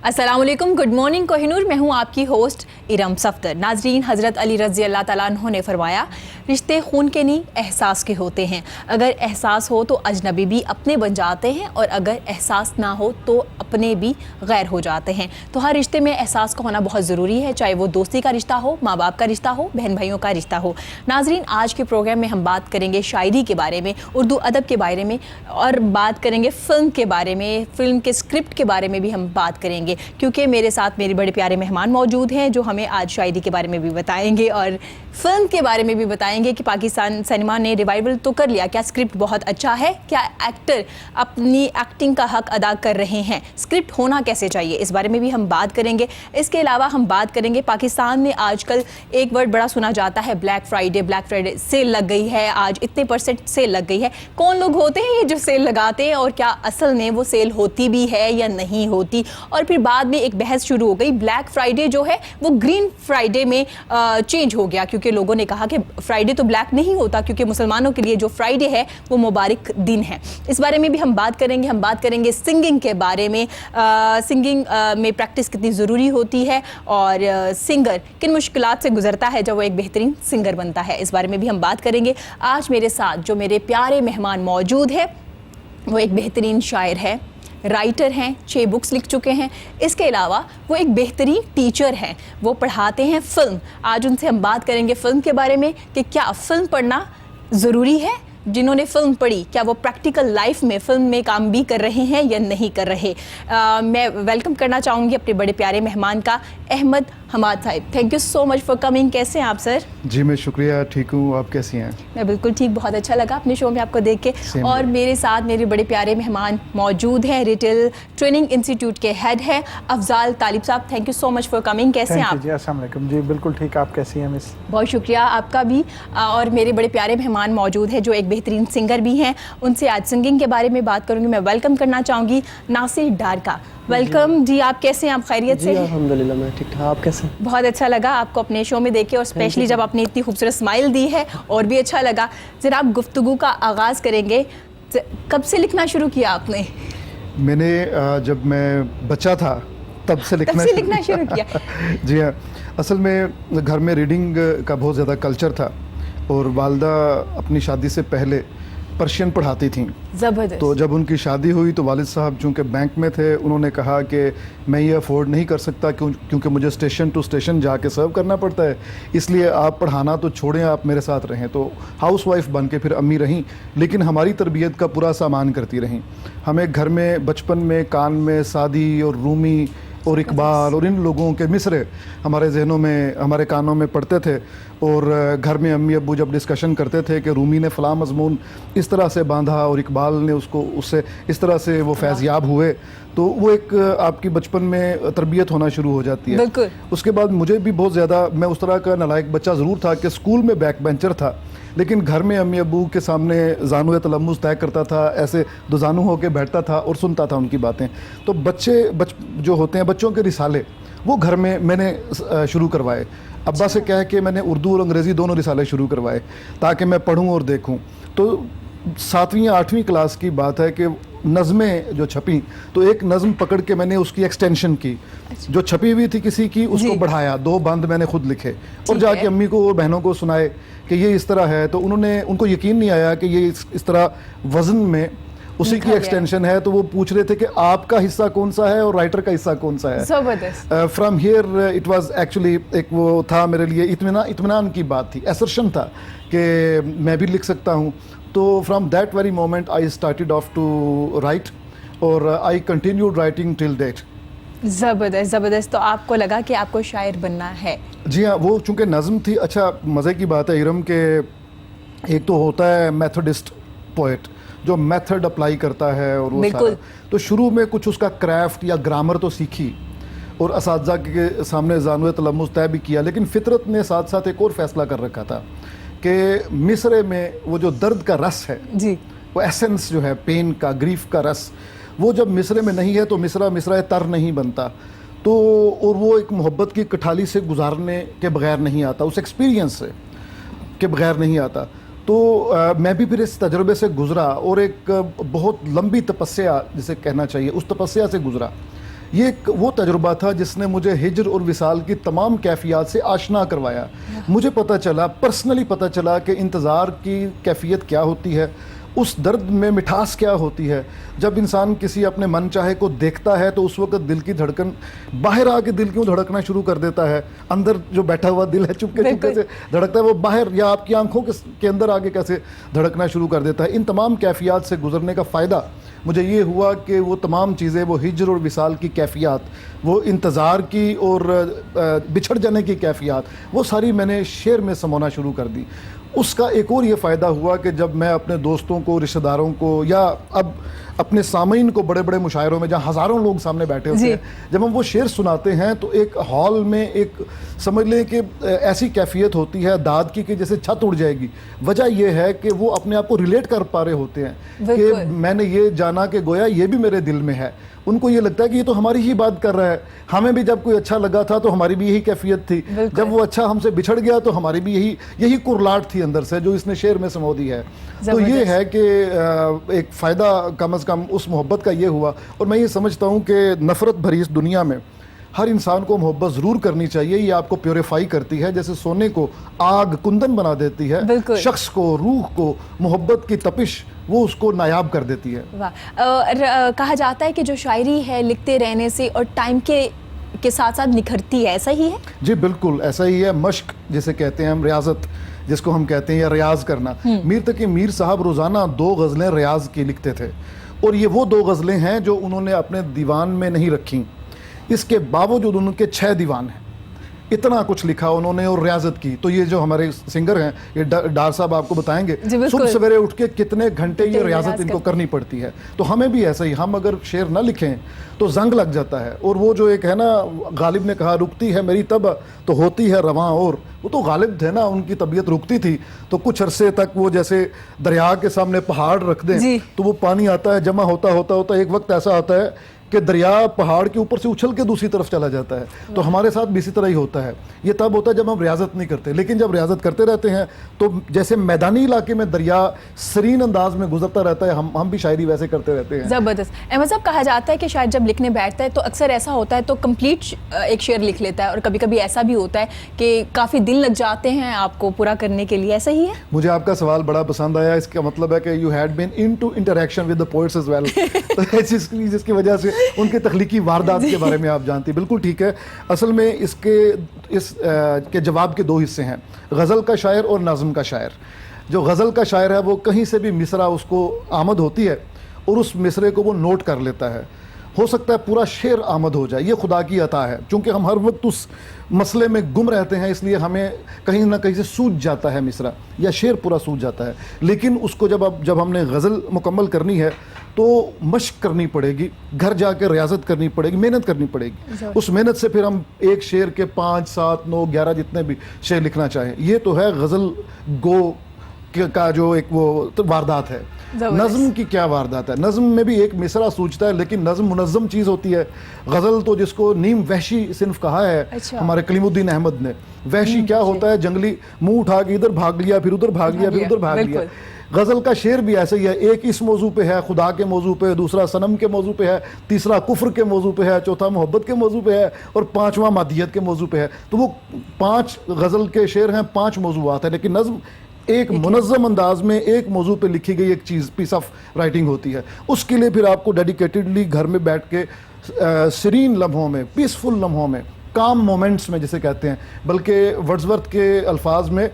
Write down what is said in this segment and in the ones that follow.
अस्सलाम वालेकुम, good morning Kohinoor. मैं हूँ आपकी होस्ट इरम सफ्दर। नाजरीन, हज़रत अली रज़ी अल्लाह तआला अन्हु ने फरमाया, रिश्ते खून के नहीं एहसास के होते हैं। अगर एहसास हो तो अजनबी भी अपने बन जाते हैं और अगर एहसास ना हो तो अपने भी गैर हो जाते हैं। तो हर रिश्ते में एहसास का होना बहुत ज़रूरी है, चाहे वो दोस्ती का रिश्ता हो, माँ बाप का रिश्ता हो, बहन भाइयों का रिश्ता हो। नाजरीन, आज के प्रोग्राम में हम बात करेंगे शायरी के बारे में, उर्दू अदब के बारे में, और बात करेंगे फ़िल्म के बारे में, फ़िल्म के स्क्रिप्ट के बारे में भी हम बात करेंगे, क्योंकि मेरे साथ मेरे बड़े प्यारे मेहमान मौजूद हैं जो हमें आज शायरी के बारे में भी बताएंगे और फिल्म के बारे में भी बताएंगे कि पाकिस्तान सिनेमा ने रिवाइवल तो कर लिया, क्या स्क्रिप्ट बहुत अच्छा है, क्या एक्टर अपनी एक्टिंग का हक अदा कर रहे हैं, स्क्रिप्ट होना कैसे चाहिए, इस बारे में भी हम बात करेंगे। इसके अलावा हम बात करेंगे, पाकिस्तान में आजकल एक वर्ड बड़ा सुना जाता है, ब्लैक फ्राइडे सेल लग गई है, आज इतने % सेल लग गई है। कौन लोग होते हैं ये जो सेल लगाते हैं और क्या असल में वो सेल होती भी है या नहीं होती। और फिर बाद में एक बहस शुरू हो गई, ब्लैक फ्राइडे जो है वो ग्रीन फ्राइडे में चेंज हो गया, क्योंकि लोगों ने कहा कि फ्राइडे तो ब्लैक नहीं होता, क्योंकि मुसलमानों के लिए जो फ्राइडे है वो मुबारक दिन है। इस बारे में भी हम बात करेंगे। हम बात करेंगे सिंगिंग के बारे में, सिंगिंग में प्रैक्टिस कितनी ज़रूरी होती है और सिंगर किन मुश्किलात से गुजरता है जब वो एक बेहतरीन सिंगर बनता है, इस बारे में भी हम बात करेंगे। आज मेरे साथ जो मेरे प्यारे मेहमान मौजूद है वो एक बेहतरीन शायर है, राइटर हैं, 6 बुक्स लिख चुके हैं। इसके अलावा वो एक बेहतरीन टीचर हैं, वो पढ़ाते हैं फ़िल्म। आज उनसे हम बात करेंगे फ़िल्म के बारे में कि क्या फ़िल्म पढ़ना ज़रूरी है, जिन्होंने फ़िल्म पढ़ी क्या वो प्रैक्टिकल लाइफ में फ़िल्म में काम भी कर रहे हैं या नहीं कर रहे। मैं वेलकम करना चाहूँगी अपने बड़े प्यारे मेहमान का, Ahmad Hamad Sahib. Thank you so much for coming. कैसे हैं आप सर? जी मैं शुक्रिया, ठीक हूँ, आप कैसी हैं? मैं बिल्कुल ठीक, बहुत अच्छा लगा अपने शो में आपको देख के। और मेरे साथ मेरे बड़े प्यारे मेहमान मौजूद हैं, रिटेल ट्रेनिंग इंस्टीट्यूट के हेड हैं अफजाल तालिब साहब। Thank you so much for coming. कैसे हैं आप? जी अस्सलाम वालेकुम। जी बिल्कुल ठीक, आप कैसी हैं मिस? बहुत शुक्रिया आपका भी। और मेरे बड़े प्यारे मेहमान मौजूद हैं जो एक बेहतरीन सिंगर भी हैं, उनसे आज सिंगिंग के बारे में बात करूँगी। मैं वेलकम करना चाहूँगी नासिर डार का। वेलकम जी, आप कैसे हैं? आप खैरियत से? अल्हम्दुलिल्लाह मैं ठीक ठाक। आप कैसे? बहुत अच्छा लगा आपको अपने शो में देखे, और स्पेशली जब आपने इतनी खूबसूरत स्माइल दी है और भी अच्छा लगा। ज़रा आप गुफ्तगू का आगाज़ करेंगे, कब से लिखना शुरू किया आपने? मैंने जब मैं बच्चा था तब से लिखना शुरू किया। जी हाँ, असल में घर में रीडिंग का बहुत ज़्यादा कल्चर था और वालदा अपनी शादी से पहले पर्शियन पढ़ाती थीं। ज़बरदस्त। तो जब उनकी शादी हुई तो वालिद साहब चूँकि बैंक में थे, उन्होंने कहा कि मैं ये अफोर्ड नहीं कर सकता क्योंकि मुझे स्टेशन टू स्टेशन जाके सर्व करना पड़ता है, इसलिए आप पढ़ाना तो छोड़ें, आप मेरे साथ रहें। तो हाउस वाइफ बन के फिर अम्मी रहीं, लेकिन हमारी तरबियत का पूरा सामान करती रहीं। हमें घर में बचपन में कान में सादी और रूमी और इकबाल और इन लोगों के मिसरे हमारे जहनों में, हमारे कानों में पड़ते थे। और घर में अम्मी अब्बू जब डिस्कशन करते थे कि रूमी ने फ़लाँ मज़मून इस तरह से बांधा और इकबाल ने उसको उससे इस तरह से वो फैज़याब हुए, तो वो एक आपकी बचपन में तरबियत होना शुरू हो जाती है। बिल्कुल। उसके बाद मुझे भी बहुत ज़्यादा, मैं उस तरह का नालायक बच्चा ज़रूर था कि स्कूल में बैक बेंचर था, लेकिन घर में अम्मी अब्बू के सामने जानू तलम्मुस तय करता था, ऐसे दो जानू होकर बैठता था और सुनता था उनकी बातें। तो जो होते हैं बच्चों के रिसाले, वो घर में मैंने शुरू करवाए। अब्बा से कह के मैंने उर्दू और अंग्रेज़ी दोनों रिसाले शुरू करवाए ताकि मैं पढ़ूं और देखूं। तो 7वीं या 8वीं क्लास की बात है कि नज़में जो छपी, तो एक नज़म पकड़ के मैंने उसकी एक्सटेंशन की। जो छपी हुई थी किसी की, उसको बढ़ाया, 2 बंद मैंने खुद लिखे और जाके अम्मी को और बहनों को सुनाए कि ये इस तरह है। तो उनको यकीन नहीं आया कि ये इस तरह वज़न में उसी की एक्सटेंशन है। तो वो पूछ रहे थे कि आपका हिस्सा कौन सा है और राइटर का हिस्सा कौन सा है। ज़बरदस्त। From here it was actually एक वो था मेरे लिए इत्मीनान की बात थी, असर्शन था कि मैं भी लिख सकता हूँ। तो from that very moment I started off to write और I continued writing till date. ज़बरदस्त ज़बरदस्त। तो आपको लगा कि आपको शायर बनना है? जी हाँ, वो चूँकि नज़म थी। अच्छा मज़े की बात है इरम के, एक तो होता है मेथोडिस्ट पोएट जो मेथड अप्लाई करता है और वो सारा, तो शुरू में कुछ उसका क्राफ्ट या ग्रामर तो सीखी और असातिज़ा के सामने जानू तलम्मुस तय भी किया, लेकिन फितरत ने साथ साथ एक और फैसला कर रखा था कि मिसरे में वो जो दर्द का रस है जी, वो एसेंस जो है पेन का, ग्रीफ का रस, वो जब मिसरे में नहीं है तो मिसरा तर नहीं बनता। तो और वो एक मोहब्बत की कठाली से गुजारने के बगैर नहीं आता, उस एक्सपीरियंस से के बगैर नहीं आता। तो मैं भी फिर इस तजुर्बे से गुज़रा और एक बहुत लंबी तपस्या जिसे कहना चाहिए, उस तपस्या से गुज़रा ये एक वो तजुर्बा था जिसने मुझे हिज्र और विसाल की तमाम कैफियत से आशना करवाया। मुझे पता चला, पर्सनली पता चला कि इंतज़ार की कैफियत क्या होती है, उस दर्द में मिठास क्या होती है। जब इंसान किसी अपने मन चाहे को देखता है तो उस वक्त दिल की धड़कन बाहर आके दिल क्यों धड़कना शुरू कर देता है। अंदर जो बैठा हुआ दिल है चुपके चुपके से धड़कता है, वो बाहर या आपकी आंखों के अंदर आके कैसे धड़कना शुरू कर देता है। इन तमाम कैफियत से गुजरने का फ़ायदा मुझे ये हुआ कि वो तमाम चीज़ें, वो हिज्र और विसाल की कैफियत, वो इंतज़ार की और बिछड़ जाने की कैफियत, वो सारी मैंने शेर में समाना शुरू कर दी। उसका एक और ये फ़ायदा हुआ कि जब मैं अपने दोस्तों को, रिश्तेदारों को, या अब अपने सामीन को बड़े बड़े मुशायरों में जहाँ हज़ारों लोग सामने बैठे होते हैं, जब हम वो शेर सुनाते हैं तो एक हॉल में एक समझ लें कि ऐसी कैफियत होती है दाद की कि जैसे छत उड़ जाएगी। वजह यह है कि वो अपने आप को रिलेट कर पा रहे होते हैं कि मैंने ये जाना कि गोया ये भी मेरे दिल में है। उनको ये लगता है कि ये तो हमारी ही बात कर रहा है। हमें भी जब कोई अच्छा लगा था तो हमारी भी यही कैफियत थी, जब वो अच्छा हमसे बिछड़ गया तो हमारी भी यही कुरलाट थी अंदर से, जो इसने शेर में समो दी है। तो ये है कि एक फ़ायदा कम अज़ कम उस मोहब्बत का ये हुआ। और मैं ये समझता हूँ कि नफ़रत भरी इस दुनिया में हर इंसान को मोहब्बत ज़रूर करनी चाहिए। ये आपको प्योरीफाई करती है, जैसे सोने को आग कुंदन बना देती है, शख्स को, रूह को मोहब्बत की तपिश वो उसको नायाब कर देती है। वाह। कहा जाता है कि जो शायरी है लिखते रहने से और टाइम के साथ साथ निखरती है, ऐसा ही है? जी बिल्कुल ऐसा ही है। मश्क जिसे कहते हैं हम, रियाजत जिसको हम कहते हैं, या रियाज करना। मीर तकी मीर साहब रोज़ाना 2 गज़लें रियाज की लिखते थे, और ये वो 2 गज़लें हैं जो उन्होंने अपने दीवान में नहीं रखी। इसके बावजूद उनके 6 दीवान हैं। इतना कुछ लिखा उन्होंने और रियाजत की। तो ये जो हमारे सिंगर हैं, ये डार साहब आपको बताएंगे सुबह सवेरे उठ के कितने घंटे ये रियाजत इनको करनी पड़ती है। तो हमें भी ऐसा ही, हम अगर शेर ना लिखें तो जंग लग जाता है। और वो जो एक है ना, गालिब ने कहा रुकती है मेरी तब तो होती है रवां, और वो तो गालिब थे ना, उनकी तबीयत रुकती थी तो कुछ अरसे तक वो जैसे दरिया के सामने पहाड़ रख दें तो वो पानी आता है, जमा होता होता होता एक वक्त ऐसा आता है कि दरिया पहाड़ के ऊपर से उछल के दूसरी तरफ चला जाता है। तो हमारे साथ भी इसी तरह ही होता है। ये तब होता है जब हम रियाजत नहीं करते, लेकिन जब रियाजत करते रहते हैं तो जैसे मैदानी इलाके में दरिया सरीन अंदाज में गुजरता रहता है, हम भी शायरी वैसे करते रहते हैं। ज़बरदस्त। अहमद साहब, कहा जाता है कि शायद जब लिखने बैठता है तो अक्सर ऐसा होता है तो कंप्लीट एक शेर लिख लेता है, और कभी कभी ऐसा भी होता है कि काफ़ी दिन लग जाते हैं आपको पूरा करने के लिए, ऐसा ही है? मुझे आपका सवाल बड़ा पसंद आया। इसका मतलब है कि you had been into interaction with the poets as well, जिसकी वजह से उनके तख्लीकी वारदात के बारे में आप जानती। बिल्कुल ठीक है। असल में इसके जवाब के 2 हिस्से हैं, गज़ल का शायर और नज़्म का शायर। जो गज़ल का शायर है वो कहीं से भी मिसरा उसको आमद होती है और उस मिसरे को वो नोट कर लेता है। हो सकता है पूरा शेर आमद हो जाए, ये खुदा की अता है। क्योंकि हम हर वक्त उस मसले में गुम रहते हैं, इसलिए हमें कहीं ना कहीं से सूझ जाता है मिसरा या शेर पूरा सूझ जाता है। लेकिन उसको जब हमने गज़ल मुकम्मल करनी है तो मश्क करनी पड़ेगी, घर जाकर रियाजत करनी पड़ेगी, मेहनत करनी पड़ेगी। उस मेहनत से फिर हम एक शेर के 5, 7, 9, 11 जितने भी शेर लिखना चाहें। ये तो है गज़ल गो का जो एक वो तो वारदात है। नज़्म की क्या वारदात है? नज़्म में भी एक मिसरा सूझता है, लेकिन नज़्म मुनज़्ज़म चीज़ होती है। गज़ल तो जिसको नीम वहशी सिन्फ कहा है हमारे कलीमुद्दीन अहमद ने। वहशी क्या होता है? जंगली, मुंह उठा के इधर भाग लिया, फिर उधर भाग लिया, फिर उधर भाग लिया। गज़ल का शेर भी ऐसा ही है। एक इस मौजू पे है, खुदा के मौजू पे, दूसरा सनम के मौजू पे है, तीसरा कुफ्र के मौजू पे है, चौथा मोहब्बत के मौजू पे है, और 5वां मादियत के मौजू पे है। तो वो 5 गज़ल के शेर हैं, 5 मौजूआत है। लेकिन नज़्म एक मुनज़्ज़म अंदाज में एक मौजू पे लिखी गई एक चीज़, पीस ऑफ राइटिंग होती है। उसके लिए फिर आपको डेडिकेटेडली घर में बैठ के सरीन लम्हों में, पीसफुल लम्हों में, काम मोमेंट्स में जिसे कहते हैं, बल्कि वर्ड्सवर्थ के अल्फाज में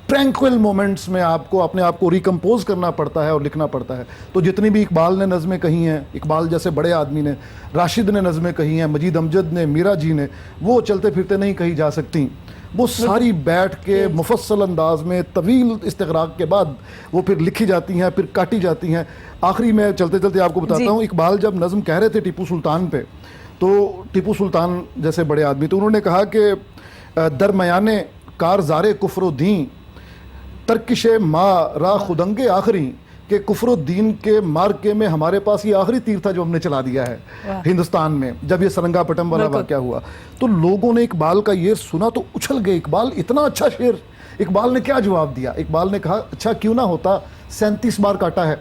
ट्रैंक्विल मोमेंट्स में आपको अपने आप को रिकम्पोज करना पड़ता है और लिखना पड़ता है। तो जितनी भी इकबाल ने नज़में कही हैं, इकबाल जैसे बड़े आदमी ने, राशिद ने नज़में कही हैं, मजीद अमजद ने, मीरा जी ने, वो चलते फिरते नहीं कही जा सकती। वो सारी बैठ के मुफस्सल अंदाज में तवील इस्तिग़राक़ के बाद वो फिर लिखी जाती हैं, फिर काटी जाती हैं। आखिरी में चलते चलते आपको बताता हूँ, इकबाल जब नज़म कह रहे थे टीपू सुल्तान पे, तो टीपू सुल्तान जैसे बड़े आदमी, तो उन्होंने कहा कि दरमयाने कारज़ारे कुफ्रुद्दीन तरकिशे मा रा खुदंगे आखिरी, कि कुफ्रुद्दीन के मार्के में हमारे पास ये आखिरी तीर था जो हमने चला दिया है हिंदुस्तान में। जब ये सरंगापटम वाला वाक़या हुआ तो लोगों ने इकबाल का ये सुना तो उछल गए। इकबाल इतना अच्छा शेर, इकबाल ने क्या जवाब दिया? इकबाल ने कहा, अच्छा क्यों ना होता 37 बार काटा है,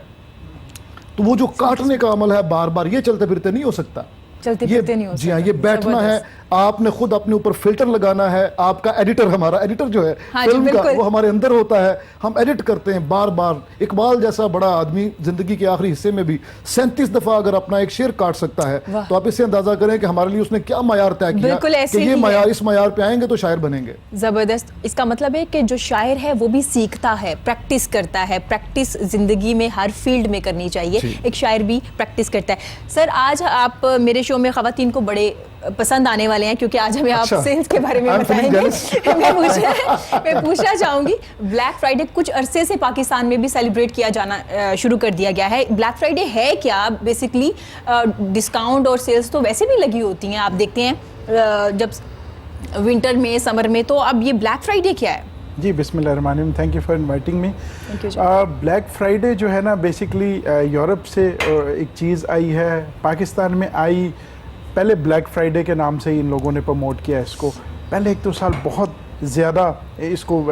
तो वो जो काटने का अमल है बार बार, ये चलते फिरते नहीं हो सकता। चलते फिरते नहीं हो जी हाँ, सकता। ये बैठना है, आपने खुद अपने ऊपर फिल्टर लगाना है। आपका एडिटर, हमारा एडिटर जो है हाँ जी, फिल्म का, बिल्कुल। वो हमारे अंदर होता है। हम एडिट करते हैं बार बार। इकबाल जैसा बड़ा आदमी जिंदगी के आखिरी हिस्से में भी 37 दफा अगर अपना एक शेर काट सकता है, वाह। तो आप इससे अंदाजा करें कि हमारे लिए उसने क्या मायार तय किया बिल्कुल ऐसे कि ये ही है। मायार, इस मायार पे आएंगे तो शायर बनेंगे। जबरदस्त। इसका मतलब है कि जो शायर है वो भी सीखता है, प्रैक्टिस करता है। प्रैक्टिस जिंदगी में हर फील्ड में करनी चाहिए। एक शायर भी प्रैक्टिस करता है। सर, आज आप मेरे शो में खवातीन को बड़े पसंद आने वाले हैं, क्योंकि आज हमें आप अच्छा। सेल्स के बारे में I'm feeling बताएंगे। मैं पूछना चाहूंगी, ब्लैक फ्राइडे कुछ अरसे से पाकिस्तान में भी सेलिब्रेट किया जाना शुरू कर दिया गया है। ब्लैक फ्राइडे है क्या? बेसिकली डिस्काउंट और सेल्स तो वैसे भी लगी होती हैं, आप देखते हैं जब विंटर में, समर में। तो अब ये ब्लैक फ्राइडे क्या है? जी, बिस्मिल्लाहिर्रहमानिर्रहीम, thank you for inviting me. Black Friday जो है ना, बेसिकली यूरोप से एक चीज़ आई है, पाकिस्तान में आई। पहले ब्लैक फ्राइडे के नाम से ही इन लोगों ने प्रमोट किया इसको। पहले 1-2 साल बहुत ज़्यादा इसको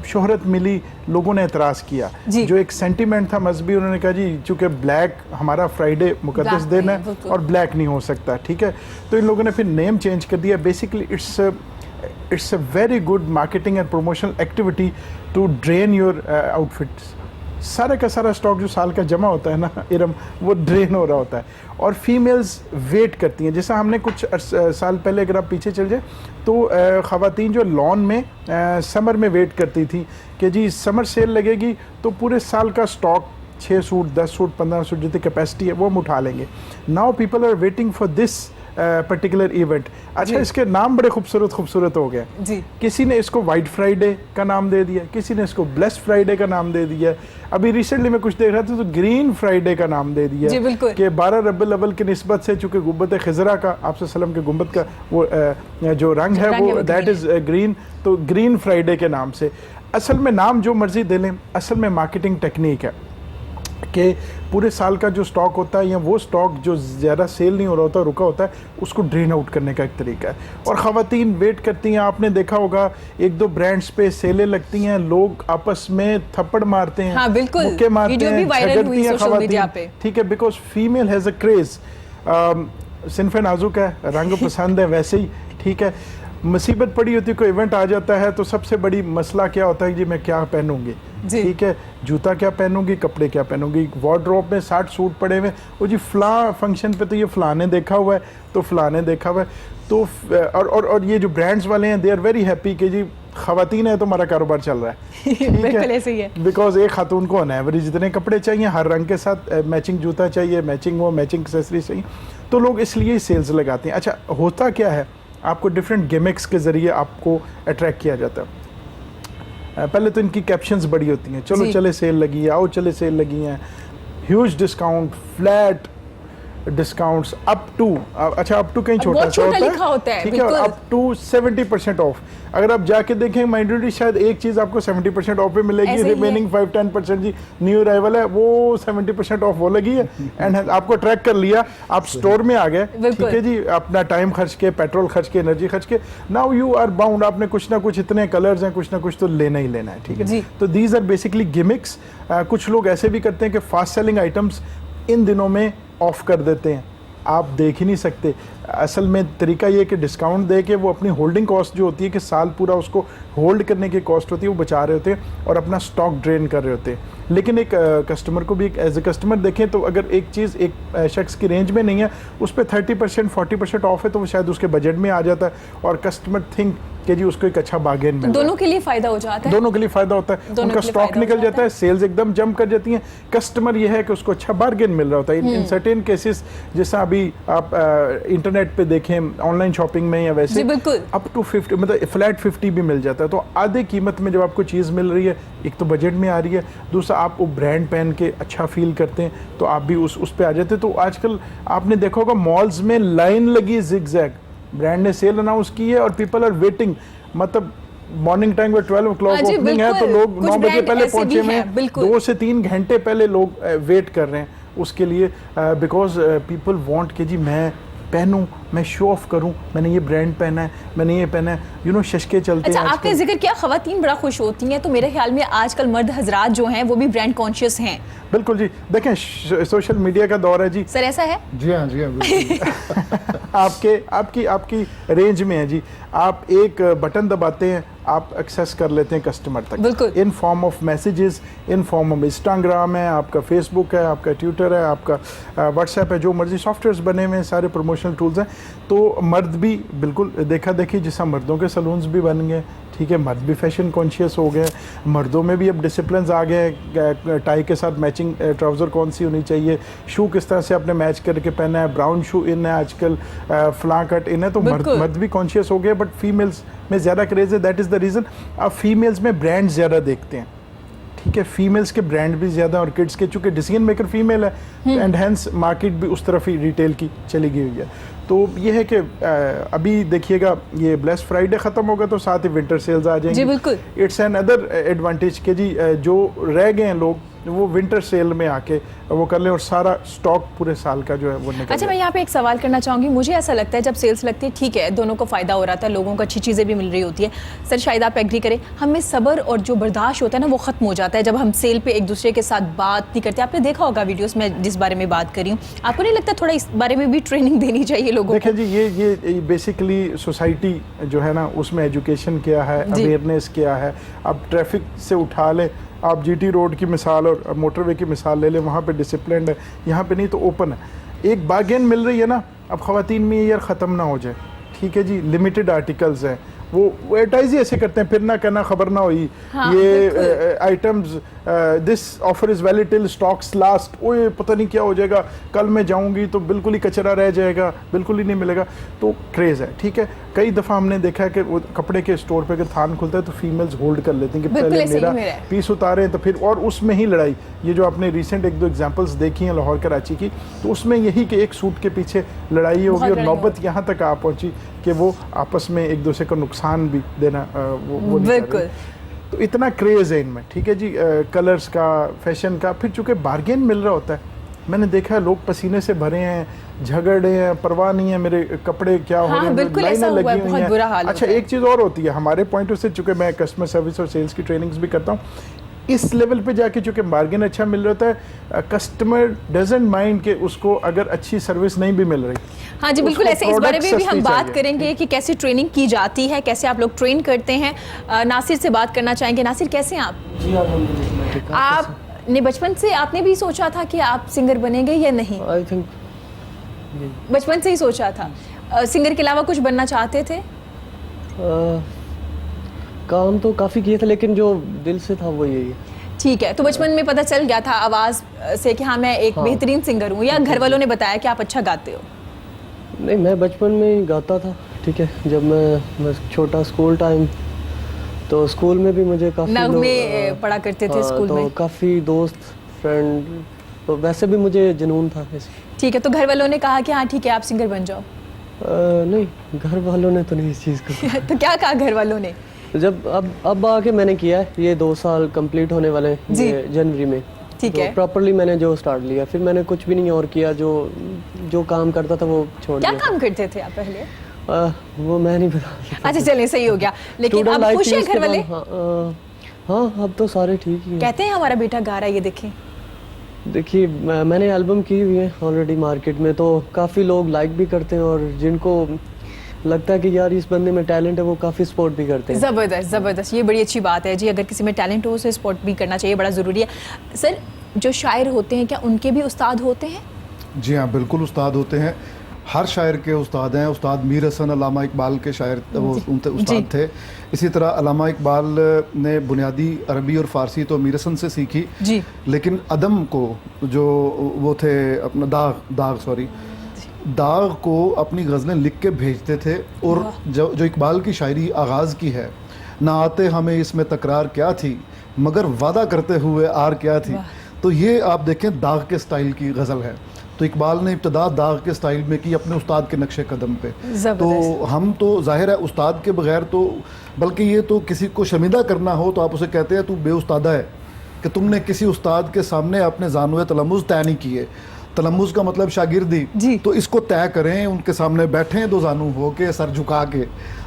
शोहरत मिली, लोगों ने एतराज़ किया। जो एक सेंटिमेंट था मजहबी, उन्होंने कहा जी चूँकि ब्लैक हमारा फ्राइडे मुकद्दस दिन है और ब्लैक नहीं हो सकता, ठीक है। तो इन लोगों ने फिर नेम चेंज कर दिया। Basically it's a very good marketing and promotional activity to drain your outfits. सारे का सारा स्टॉक जो साल का जमा होता है ना इरम, वो ड्रेन हो रहा होता है। और फीमेल्स वेट करती हैं। जैसा हमने कुछ साल पहले अगर आप पीछे चल जाए तो ख़वातीन जो लॉन में समर में वेट करती थी कि जी समर सेल लगेगी तो पूरे साल का स्टॉक 6 सूट, 10 सूट, 15 सूट जितनी कैपेसिटी है वो हम उठा लेंगे। Now people are waiting for this particular event. अच्छा, इसके नाम बड़े खूबसूरत हो गए जी। किसी ने इसको वाइट फ्राइडे का नाम दे दिया, किसी ने इसको ब्लेस्ड फ्राइडे का नाम दे दिया। अभी रिसेंटली मैं कुछ देख रहा था तो ग्रीन फ्राइडे का नाम दे दिया कि 12 रबीउल अव्वल की निस्बत से, चूंकि गुंबद खिजरा का, आप सल्लम के गुंबद का वो जो रंग है वो दैट इज़ ग्रीन, तो ग्रीन फ्राइडे के नाम से। असल में नाम जो मर्जी दे लें, असल में मार्केटिंग टेक्निक है कि पूरे साल का जो स्टॉक होता है या वो स्टॉक जो ज़्यादा सेल नहीं हो रहा होता, रुका होता है, उसको ड्रेन आउट करने का एक तरीका है। और ख़वातीन वेट करती हैं। आपने देखा होगा 1-2 ब्रांड्स पे सेलें लगती हैं, लोग आपस में थप्पड़ मारते हैं, हाँ, बिल्कुल, मुक्के मारते हैं, झगड़ती हैं ख़वातीन, ठीक है, because female has a craze. सिनफ़े नाजुक है, रंग पसंद है, वैसे ही ठीक है। मुसीबत पड़ी होती है, कोई इवेंट आ जाता है तो सबसे बड़ी मसला क्या होता है जी मैं क्या पहनूंगी, ठीक है, जूता क्या पहनूंगी, कपड़े क्या पहनूंगी। वार्डरोब में 60 सूट पड़े हुए, वो जी फ़लाँ फंक्शन पे तो ये फ़लाने देखा हुआ है, तो फ़लाने देखा हुआ है। तो और ये जो ब्रांड्स वाले हैं दे आर वेरी हैप्पी कि जी ख़वातीन है तो हमारा कारोबार चल रहा है, ठीक है। बिकॉज एक खातून को ऑन एवरेज जितने कपड़े चाहिए, हर रंग के साथ मैचिंग जूता चाहिए, मैचिंग एक्सेसरीज चाहिए, तो लोग इसलिए सेल्स लगाते हैं। अच्छा, होता क्या है, आपको डिफरेंट गिमिक्स के ज़रिए आपको अट्रैक्ट किया जाता है। पहले तो इनकी कैप्शंस बड़ी होती हैं, चलो चले सेल लगी है, आओ चले सेल लगी हैं, huge discount, flat discounts up to, अच्छा अप टू कहीं छोटा सा होता है, ठीक है, अप टू 70% ऑफ। अगर आप जाके देखें माइंडली शायद एक चीज़ आपको 70% ऑफ पे मिलेगी, रिमेनिंग 5-10% जी न्यू अराइवल है, वो 70% ऑफ वो लगी है एंड आपको ट्रैक कर लिया, आप स्टोर में आ गए, ठीक है जी, अपना टाइम खर्च के, पेट्रोल खर्च के, एनर्जी खर्च के, नाउ यू आर बाउंड, आपने कुछ ना कुछ इतने कलर्स हैं, कुछ ना कुछ तो लेना ही लेना है, ठीक है। तो दीज आर बेसिकली गिमिक्स। कुछ लोग ऐसे भी करते हैं कि फास्ट सेलिंग आइटम्स इन दिनों में ऑफ कर देते हैं, आप देख ही नहीं सकते। असल में तरीका ये कि डिस्काउंट दे के वो अपनी होल्डिंग कॉस्ट जो होती है कि साल पूरा उसको होल्ड करने की कॉस्ट होती है वो बचा रहे होते हैं और अपना स्टॉक ड्रेन कर रहे होते हैं। लेकिन एक कस्टमर को भी एक एज ए कस्टमर देखें तो अगर एक चीज़ एक शख्स की रेंज में नहीं है, उस पर 30% 40% ऑफ है तो वो शायद उसके बजट में आ जाता है और कस्टमर थिंक कि जी उसको एक अच्छा बार्गेन मिल, दोनों के लिए फ़ायदा हो जाता है, दोनों के लिए फ़ायदा होता है, उनका स्टॉक निकल जाता है, सेल्स एकदम जंप कर जाती हैं। कस्टमर ये है कि उसको अच्छा बार्गेन मिल रहा होता है। इन सर्टेन केसेस जैसा अभी आप इंटरनेट पे देखें, ऑनलाइन शॉपिंग में या वैसे अप टू 50 मतलब फ्लैट 50 भी मिल जाता है। तो आधे कीमत में जब आपको चीज़ मिल रही है, एक तो बजट में आ रही है, दूसरा आप वो ब्रांड पहन के अच्छा फील करते हैं तो आप भी उस पे आ जाते हैं। तो आजकल आपने देखा होगा मॉल्स में लाइन लगी जिगजैग, ब्रांड ने सेल अनाउंस की है और पीपल आर वेटिंग, मतलब मॉर्निंग टाइम में 12 o'clock ओपनिंग है तो लोग 9 बजे पहले पहुंचे हुए हैं, 2 से 3 घंटे पहले लोग वेट कर रहे हैं उसके लिए, बिकॉज पीपल वांट कि जी मैं पहनूं, मैं शो ऑफ करूं, मैंने ये ब्रांड पहना है, मैंने ये पहना है, यू नो शशके चलते अच्छा, हैं आपने आजकल। जिक्र किया खवातीन बड़ा खुश होती हैं, तो मेरे ख्याल में आजकल मर्द हजरात जो हैं वो भी ब्रांड कॉन्शियस हैं। बिल्कुल जी, देखें सोशल मीडिया का दौर है जी। सर ऐसा है? जी हाँ, जी हाँ, बिल्कुल। आपकी रेंज में है जी। आप एक बटन दबाते हैं, आप एक्सेस कर लेते हैं कस्टमर तक, बिल्कुल। In form of messages, in form of Instagram है, आपका फेसबुक है, आपका ट्विटर है, आपका व्हाट्सएप है, जो मर्जी सॉफ्टवेयर्स बने हुए हैं, सारे प्रमोशनल टूल्स हैं। तो मर्द भी बिल्कुल देखा देखी, जैसा मर्दों के सलून्स भी बन गए, ठीक है, मर्द भी फैशन कॉन्शियस हो गए, मर्दों में भी अब डिसिप्लिन आ गए, टाई के साथ मैचिंग ट्राउज़र कौन सी होनी चाहिए, शू किस तरह से आपने मैच करके पहना है, ब्राउन शू इन है आजकल, फ्लां कट इन है, तो मर्द भी कॉन्शियस हो गए, बट फीमेल्स में ज़्यादा क्रेज़ है। दैट इज़ द रीज़न अब फीमेल्स में ब्रांड ज़्यादा देखते हैं, ठीक है, फीमेल्स के ब्रांड भी ज़्यादा, और किड्स के, चूँकि डिसीजन मेकर फीमेल है एंड हैंस मार्केट भी उस तरफ ही रिटेल की चली गई हुई है। तो ये है कि अभी देखिएगा, ये ब्लेस फ्राइडे ख़त्म होगा तो साथ ही विंटर सेल्स आ जाएंगी। जी बिल्कुल। इट्स एन अदर एडवांटेज के जी जो रह गए हैं लोग, वो विंटर सेल में आके वो कर लें और सारा स्टॉक पूरे साल का जो है वो निकल अच्छा, मैं यहाँ पे एक सवाल करना चाहूँगी। मुझे ऐसा लगता है जब सेल्स लगती है, ठीक है, दोनों को फ़ायदा हो रहा था, लोगों को अच्छी चीज़ें भी मिल रही होती है। सर शायद आप एग्री करें, हमें सब्र और जो बर्दाश्त होता है ना वो ख़त्म हो जाता है जब हम सेल पे एक दूसरे के साथ बात नहीं करते। आपने देखा होगा वीडियोस में जिस बारे में बात करी हूँ, आपको नहीं लगता थोड़ा इस बारे में भी ट्रेनिंग देनी चाहिए लोगों को? देखिए जी, ये बेसिकली सोसाइटी जो है ना, उसमें एजुकेशन क्या है, अवेयरनेस क्या है। अब ट्रैफिक से उठा लें, आप जीटी रोड की मिसाल और मोटरवे की मिसाल ले लें, वहाँ पे डिसिप्लिन है, यहाँ पे नहीं तो ओपन है। एक बार्गेन मिल रही है ना, अब ख़वातीन में ये यार ख़त्म ना हो जाए, ठीक है जी, लिमिटेड आर्टिकल्स हैं, वो एडवर्टाइज ही ऐसे करते हैं, फिर ना करना खबर ना हुई, हाँ, ये items this offer is valid till stocks last, ओए पता नहीं क्या हो जाएगा, कल मैं जाऊंगी तो बिल्कुल ही कचरा रह जाएगा, बिल्कुल ही नहीं मिलेगा। तो क्रेज़ है, ठीक है। कई दफ़ा हमने देखा है कि वो कपड़े के स्टोर पे अगर थान खुलता है तो फीमेल्स होल्ड कर लेती हैं कि पहले मेरा पीस उतारें, तो फिर और उसमें ही लड़ाई। ये जो आपने रिसेंट एक दो एग्जांपल्स देखी हैं लाहौर कराची की, तो उसमें यही कि एक सूट के पीछे लड़ाई होगी और नौबत यहाँ तक आ पहुँची कि वो आपस में एक दूसरे को नुकसान भी देना वो नहीं कर रहे। तो इतना क्रेज़ है इनमें, ठीक है जी, कलर्स का, फैशन का। फिर चूँकि बार्गेन मिल रहा होता है, मैंने देखा है लोग पसीने से भरे हैं, झगड़े हैं, परवाह नहीं है मेरे कपड़े क्या हो रहे हैं, लाइनें लगी हुई हैं। अच्छा, एक चीज़ और होती है हमारे पॉइंट ऑफ से, चूँकि मैं कस्टमर सर्विस और सेल्स की ट्रेनिंग्स भी करता हूँ, इस लेवल पे जाके चूँकि बार्गेन अच्छा मिल रहा है, कस्टमर डजंट माइंड कि उसको अगर अच्छी सर्विस नहीं भी मिल रही। हाँ जी बिल्कुल, ऐसे इस बारे में भी हम बात करेंगे कि कैसे ट्रेनिंग की जाती है, कैसे आप लोग ट्रेन करते हैं। नासिर से बात करना चाहेंगे। नासिर, कैसे हैं आप? जी अल्हम्दुलिल्लाह। आपने बचपन से आपने भी सोचा था कि आप सिंगर बनेंगे या नहीं? आई थिंक बचपन से ही सोचा था। सिंगर के अलावा कुछ बनना चाहते थे? काम तो काफ़ी किए थे, लेकिन जो दिल से था वो यही है। ठीक है, तो बचपन में पता चल गया था आवाज़ से कि हाँ मैं एक बेहतरीन सिंगर हूँ, या घर वालों ने बताया कि आप अच्छा गाते हो? नहीं, मैं बचपन में ही गाता था, ठीक है। जब मैं छोटा स्कूल टाइम, तो स्कूल में भी मुझे काफ़ी नगमे पढ़ा करते थे स्कूल तो में? काफ़ी दोस्त फ्रेंड, तो वैसे भी मुझे जुनून था। ठीक है, तो घर वालों ने कहा कि हाँ ठीक है आप सिंगर बन जाओ? नहीं, घर वालों ने तो नहीं इस चीज़ को तो क्या कहा घर वालों ने? जब अब आके मैंने किया है, ये 2 साल कंप्लीट होने वाले हैं जनवरी में, ठीक है, प्रॉपर्ली मैंने जो स्टार्ट लिया, फिर मैंने कुछ भी नहीं और किया, जो काम करता था वो छोड़ दिया। क्या काम करते थे आप पहले? वो मैं नहीं बता। अच्छा चलिए, सही हो गया। लेकिन अब खुश हैं घर वाले? हाँ, अब तो सारे ठीक ही हैं। कहते हैं हमारा बेटा गा रहा है, ये देखें। देखिए, मैंने एल्बम की हुई है ऑलरेडी मार्केट में, तो काफ़ी लोग लाइक भी करते हैं, और जिनको लगता है कि यार इस बंदे में टैलेंट है, वो काफ़ी सपोर्ट भी करते हैं। ज़बरदस्त ज़बरदस्त, ये बड़ी अच्छी बात है जी। अगर किसी में टैलेंट हो उसे सपोर्ट भी करना चाहिए, बड़ा ज़रूरी है। सर, जो शायर होते हैं क्या उनके भी उस्ताद होते हैं? जी हाँ, बिल्कुल उस्ताद होते हैं। हर शायर के उस्ताद हैं। उस्ताद मीर हसन अल्लामा इकबाल के शायर वो उनके उस्ताद थे। इसी तरह अल्लामा इकबाल ने बुनियादी अरबी और फ़ारसी तो मीर हसन से सीखी जी, लेकिन अदम को जो वो थे अपना दाग को अपनी गज़लें लिख के भेजते थे। और जो इकबाल की शायरी आगाज़ की है, ना आते हमें इसमें तकरार क्या थी, मगर वादा करते हुए आर क्या थी, तो ये आप देखें दाग के स्टाइल की गज़ल है। तो इकबाल ने इब्तदा दाग के स्टाइल में की अपने उस्ताद के नक्शे कदम पे। तो हम तो जाहिर है उस्ताद के बगैर तो, बल्कि ये तो किसी को शर्मिंदा करना हो तो आप उसे कहते हैं तू बेउस्तादा है कि तुमने किसी उस्ताद के सामने अपने जानवे तलम्मुज़ तय नहीं किए। तलम्मुज़ का मतलब शागिर्दी, जी। तो इसको तय करें, उनके सामने बैठें दो जानू हो के, सर झुका के,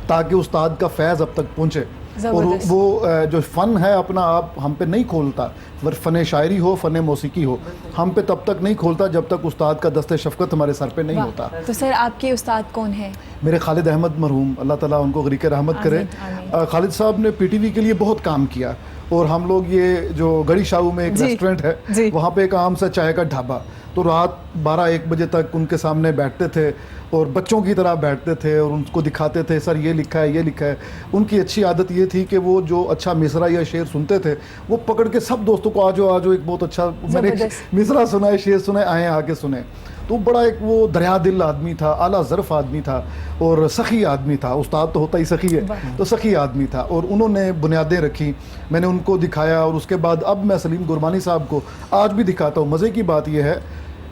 ताकि उस्ताद का फैज़ अब तक पहुँचे। और ज़बरदस्त। वो जो फ़न है अपना आप हम पे नहीं खोलता, वर फ़न शायरी हो, फ़न मौसीकी हो, हम पे तब तक नहीं खोलता जब तक उस्ताद का दस्ते शफ़क़त हमारे सर पे नहीं वाह। होता। तो सर आपके उस्ताद कौन है? मेरे खालिद अहमद मरहूम, अल्लाह ताला उनको गरीक रहमत करे। आमीन। खालिद साहब ने पीटीवी के लिए बहुत काम किया, और हम लोग ये जो गड़ी शाहू में एक जी, रेस्टोरेंट जी। है, वहाँ पे एक आम सा चाय का ढाबा, तो रात 12-1 बजे तक उनके सामने बैठते थे और बच्चों की तरह बैठते थे और उनको दिखाते थे, सर ये लिखा है, ये लिखा है। उनकी अच्छी आदत ये थी कि वो जो अच्छा मिसरा या शेर सुनते थे, वो पकड़ के सब दोस्तों को आज एक बहुत अच्छा मैंने ज़बरदस्त। मिसरा सुना है, शेर सुना है, आए आके सुने। तो बड़ा एक वो दरिया दिल आदमी था, आला ज़र्फ़ आदमी था और सखी आदमी था। उस्ताद तो होता ही सखी है, तो सखी आदमी था, और उन्होंने बुनियादें रखी, मैंने उनको दिखाया। और उसके बाद अब मैं सलीम गुरबानी साहब को आज भी दिखाता हूँ। मज़े की बात यह है,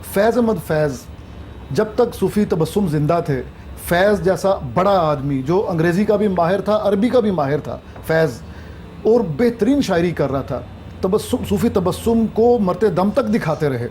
फैज़ अहमद फैज़ जब तक सूफ़ी तबस्सुम ज़िंदा थे, फैज़ जैसा बड़ा आदमी जो अंग्रेज़ी का भी माहिर था, अरबी का भी माहिर था, फैज़, और बेहतरीन शायरी कर रहा था, तबस्सुम सूफ़ी तबस्सुम को मरते दम तक दिखाते रहे।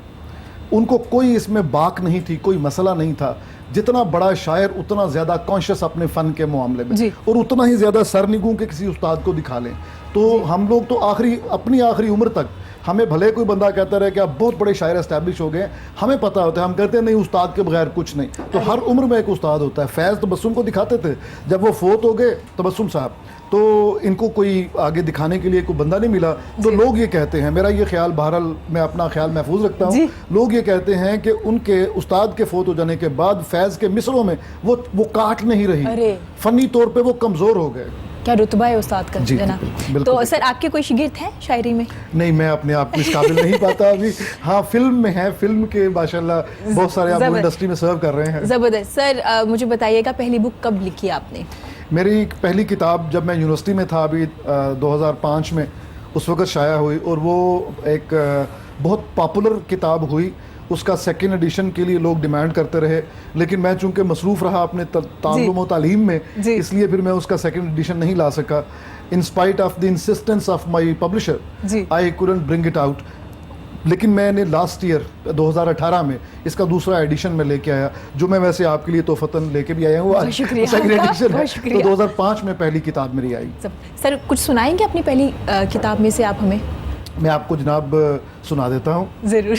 उनको कोई इसमें बाक नहीं थी, कोई मसला नहीं था। जितना बड़ा शायर उतना ज़्यादा कॉन्शियस अपने फ़न के मामले में, जी। और उतना ही ज़्यादा सरनिगू के किसी उस्ताद को दिखा लें। तो हम लोग तो अपनी आखिरी उम्र तक, हमें भले कोई बंदा कहता रहे कि आप बहुत बड़े शायर एस्टैब्लिश हो गए, हमें पता होता है, हम कहते हैं नहीं उस्ताद के बगैर कुछ नहीं। तो हर उम्र में एक उस्ताद होता है। फैज़ तबस्सुम को दिखाते थे, जब वो फोत हो गए तबस्सुम साहब, तो इनको कोई आगे दिखाने के लिए कोई बंदा नहीं मिला। तो लोग ये कहते हैं, मेरा ये ख्याल, बहरहाल मैं अपना ख्याल महफूज रखता हूँ, लोग ये कहते हैं कि उनके उस्ताद के फोत हो जाने के बाद फैज़ के मिसरों में वो काट नहीं रही, फ़नी तौर पे वो कमज़ोर हो गए। क्या रुतबा है उस्ताद का? जी, जनाब। बिल्कुल। तो सर आपके कोई शागिर्द हैं शायरी में? नहीं, मैं अपने आप को इस काबिल नहीं पाता अभी। हाँ, फिल्म में है, फिल्म के माशाल्लाह बहुत सारे आप इंडस्ट्री में सर्व कर रहे हैं। ज़बरदस्त। सर मुझे बताइएगा पहली बुक कब लिखी आपने? मेरी पहली किताब जब मैं यूनिवर्सिटी में था, अभी 2005 में, उस वक़्त शाया हुई, और वो एक बहुत पॉपुलर किताब हुई। उसका सेकेंड एडिशन के लिए लोग डिमांड करते रहे, लेकिन मैं चूंकि मसरूफ़ रहा अपने ताल्लुम व तालीम में, इसलिए फिर मैं उसका सेकेंड एडिशन नहीं ला सका। In spite of the insistence of my publisher I couldn't bring it out. लेकिन मैंने लास्ट ईयर 2018 में इसका दूसरा एडिशन में लेके आया, जो मैं वैसे आपके लिए तोहफ़तन लेके भी आया हूँ। सेकेंड एडिशन है, तो 2005 में पहली किताब मेरी आई। सर कुछ सुनाएंगे अपनी पहली किताब में से आप हमें? मैं आपको जनाब सुना देता हूँ। ज़रूर।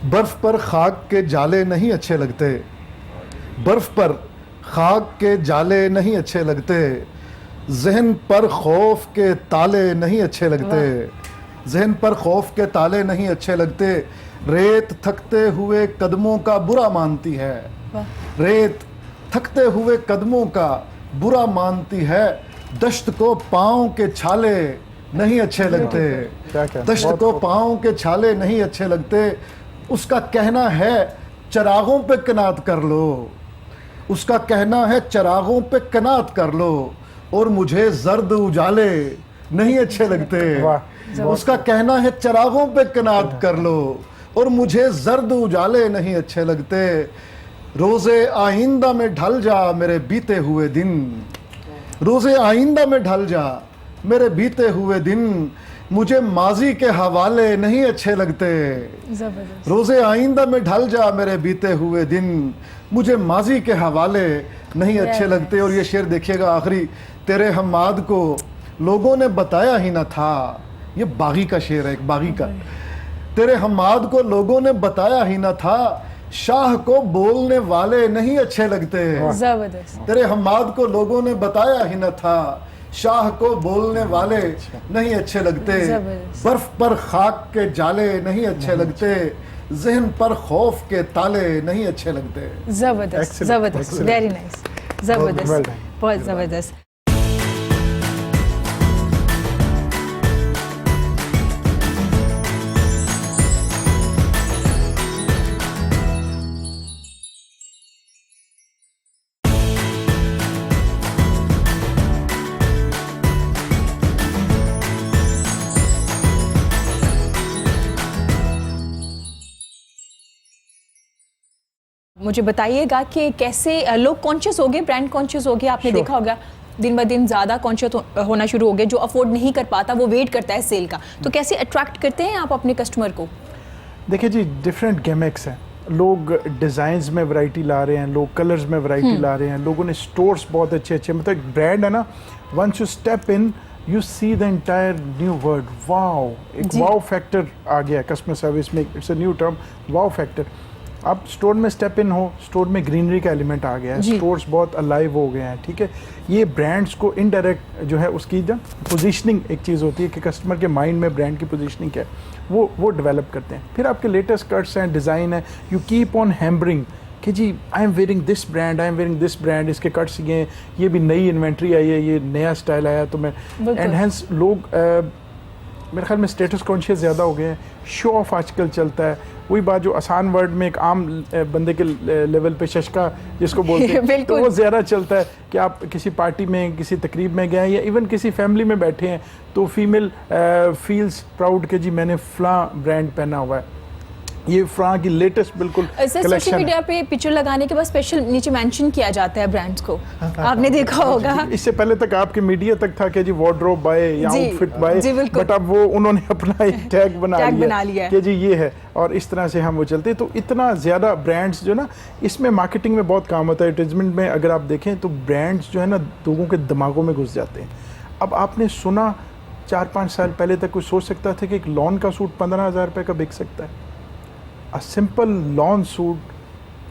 बर्फ़ पर खाक के जाले नहीं अच्छे लगते, बर्फ़ पर खाक के जाले नहीं अच्छे लगते, जहन पर खौफ के ताले नहीं अच्छे लगते, जहन पर खौफ के ताले नहीं अच्छे लगते, रेत थकते हुए कदमों का बुरा मानती है, रेत थकते हुए कदमों का बुरा मानती है, दश्त को पाँव के छाले नहीं अच्छे लगते, दश्त को पाँव के छाले नहीं अच्छे लगते, उसका कहना है चरागों पे कनात कर लो, उसका कहना है चरागों पे कनात कर लो, और मुझे जर्द उजाले नहीं अच्छे लगते, उसका कहना है चरागों पे कनात कर लो, और मुझे जर्द उजाले नहीं अच्छे लगते, रोज़े आइंदा में ढल जा मेरे बीते हुए दिन, रोज़े आइंदा में ढल जा मेरे बीते हुए दिन, मुझे माजी के हवाले नहीं अच्छे लगते, रोज़े आइंदा में ढल जा मेरे बीते हुए दिन, मुझे माजी के हवाले नहीं अच्छे लगते। और ये शेर देखिएगा आखिरी, तेरे हम्माद को लोगों ने बताया ही ना था, ये बागी का शेर है, एक बागी का, तेरे हम्माद को लोगों ने बताया ही ना था, शाह को बोलने वाले नहीं अच्छे लगते, तेरे हम्माद को लोगों ने बताया ही ना था, शाह को बोलने वाले नहीं अच्छे लगते, बर्फ पर खाक के जाले नहीं अच्छे लगते, जहन पर खौफ के ताले नहीं अच्छे लगते। जबरदस्त, जबरदस्त, वेरी नाइस, जबरदस्त, बहुत जबरदस्त। मुझे बताइएगा कि कैसे लोग कॉन्शियस हो गए, ब्रांड कॉन्शियस हो गए। आपने देखा होगा दिन ब दिन ज़्यादा कॉन्शियस होना शुरू हो गए। जो अफोर्ड नहीं कर पाता वो वेट करता है सेल का, तो कैसे अट्रैक्ट करते हैं आप अपने कस्टमर को? देखिए जी, डिफरेंट गिमिक्स हैं। लोग डिज़ाइंस में वैरायटी ला रहे हैं, लोग कलर्स में वैरायटी ला रहे हैं, लोगों ने स्टोर्स बहुत अच्छे अच्छे, मतलब एक ब्रांड है ना, once you step in you see the entire new world, wow, एक वाओ फैक्टर आ गया कस्टमर सर्विस में, it's a new term, wow factor. आप स्टोर में स्टेप इन हो, स्टोर में ग्रीनरी का एलिमेंट आ गया है, स्टोर्स बहुत अलाइव हो गए हैं, ठीक है। ये ब्रांड्स को इनडायरेक्ट जो है उसकी जो पोजीशनिंग एक चीज़ होती है कि कस्टमर के माइंड में ब्रांड की पोजीशनिंग क्या है, वो डेवलप करते हैं। फिर आपके लेटेस्ट कट्स हैं, डिज़ाइन है, यू कीप ऑन हैम्बरिंग कि जी I am wearing this brand, I am wearing this brand, इसके कट्स ये भी नई इन्वेंट्री आई है, ये नया स्टाइल आया, तो मैं एंड हेंस लोग मेरे ख्याल में स्टेटस कॉन्शियस ज़्यादा हो गए हैं, शो ऑफ आजकल चलता है। वही बात जो आसान वर्ड में एक आम बंदे के लेवल पे शशका जिसको बोलते हैं तो वो ज़्यादा चलता है कि आप किसी पार्टी में, किसी तकरीब में गए या इवन किसी फैमिली में बैठे हैं तो फीमेल फील्स प्राउड कि जी मैंने फ़लाँ ब्रांड पहना हुआ है, ये फ्रां की लेटेस्ट बिल्कुल सोशल मीडिया पे पिक्चर लगाने के बाद स्पेशल नीचे मेंशन किया जाता है ब्रांड्स को, आपने देखा होगा। इससे पहले तक आपके मीडिया तक था कि जी वार्डरोब बाय या आउटफिट बाय, बट अब वो उन्होंने अपना एक टैग बना लिया कि जी ये है, और इस तरह से हम वो चलते। तो इतना ज़्यादा ब्रांड्स जो ना, इसमें मार्केटिंग में बहुत काम होता है, एडवर्टाइजमेंट में अगर आप देखें तो ब्रांड्स जो है ना लोगों के दिमागों में घुस जाते हैं। अब आपने सुना 4-5 साल पहले तक कोई सोच सकता था कि एक लॉन का सूट 15,000 रुपये का बिक सकता है? A simple lawn suit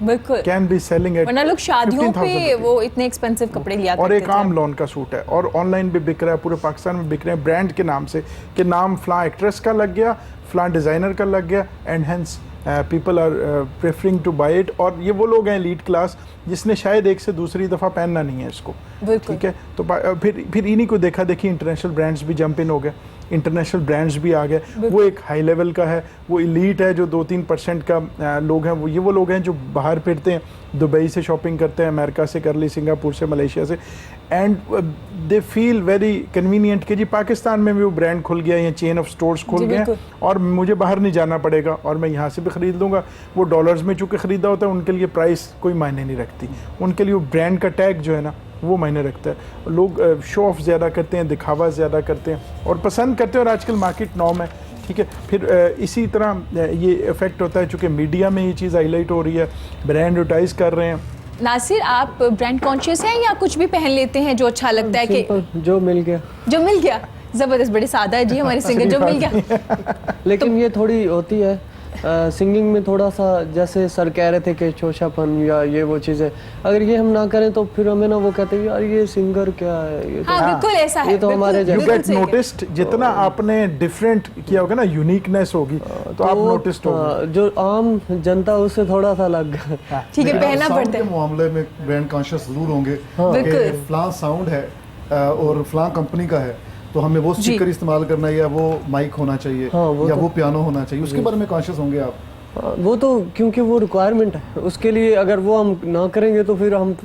बिल्कुल can be selling at वरना लोग शादियों पे 15,000 वो इतने एक्सपेंसिव कपड़े लिया और करते एक आम लॉन का सूट है, और ऑनलाइन भी बिक रहा है, पूरे पाकिस्तान में बिक रहे हैं ब्रांड के नाम से कि नाम फलां एक्ट्रेस का लग गया, फलां डिज़ाइनर का लग गया, and hence people are preferring to buy it. और ये वो लोग हैं लीड क्लास जिसने शायद एक से दूसरी दफ़ा पहनना नहीं है इसको, ठीक है। तो फिर इन्हीं को देखा देखी इंटरनेशनल ब्रांड्स भी जंप इन हो गए, इंटरनेशनल ब्रांड्स भी आ गए। वो एक हाई लेवल का है, वो इलीट है, जो 2-3% का लोग हैं, वो लोग हैं जो बाहर फिरते हैं, दुबई से शॉपिंग करते हैं, अमेरिका से कर ली, सिंगापुर से, मलेशिया से, and they feel very convenient कि जी पाकिस्तान में भी वो ब्रांड खुल गया, या चेन ऑफ स्टोर्स खुल गए हैं और मुझे बाहर नहीं जाना पड़ेगा और मैं यहाँ से भी ख़रीद लूँगा। वो डॉलर्स में चूँकि ख़रीदा होता है, उनके लिए प्राइस कोई मायने नहीं रखती, उनके लिए वो ब्रांड का टैग जो है ना वो मायने रखता है। लोग शो ऑफ ज़्यादा करते हैं, दिखावा ज़्यादा करते हैं और पसंद करते हैं, और आजकल मार्केट नॉर्म है, ठीक है। फिर इसी तरह ये इफ़ेक्ट होता है चूँकि मीडिया में ये चीज़ हाईलाइट हो रही है, ब्रांड एडवर्टाइज कर रहे हैं। नासिर, आप ब्रांड कॉन्शियस हैं या कुछ भी पहन लेते हैं जो अच्छा लगता है कि जो मिल गया जबरदस्त, बड़े सादा है जी हमारे सिंगर, जो मिल गया। लेकिन ये थोड़ी होती है सिंगिंग में थोड़ा सा, जैसे सर कह रहे थे कि चोशापन या ये वो चीज़ें, अगर ये हम ना करें तो फिर हमें ना वो कहते हैं यार ये सिंगर क्या है, ये तो, हाँ, बिल्कुल ऐसा है, ये तो हमारे यू गेट नोटिस्ड, जितना आपने डिफरेंट किया होगा ना, यूनिकनेस होगी तो आप नोटिस्ड होंगे। जो आम जनता उससे थोड़ा सा अलग, ठीक है, पहनना पड़ता है। मामले में ब्रांड कॉन्शियस जरूर होंगे बिल्कुल। कि फलां साउंड है और फलां कंपनी का है तो हमें वो स्पीकर इस्तेमाल करना है, या वो माइक होना चाहिए, या वो पियानो होना चाहिए, उसके बारे में कॉन्शियस होंगे आप। वो तो क्योंकि वो रिक्वायरमेंट है उसके लिए, अगर वो हम ना करेंगे तो फिर हम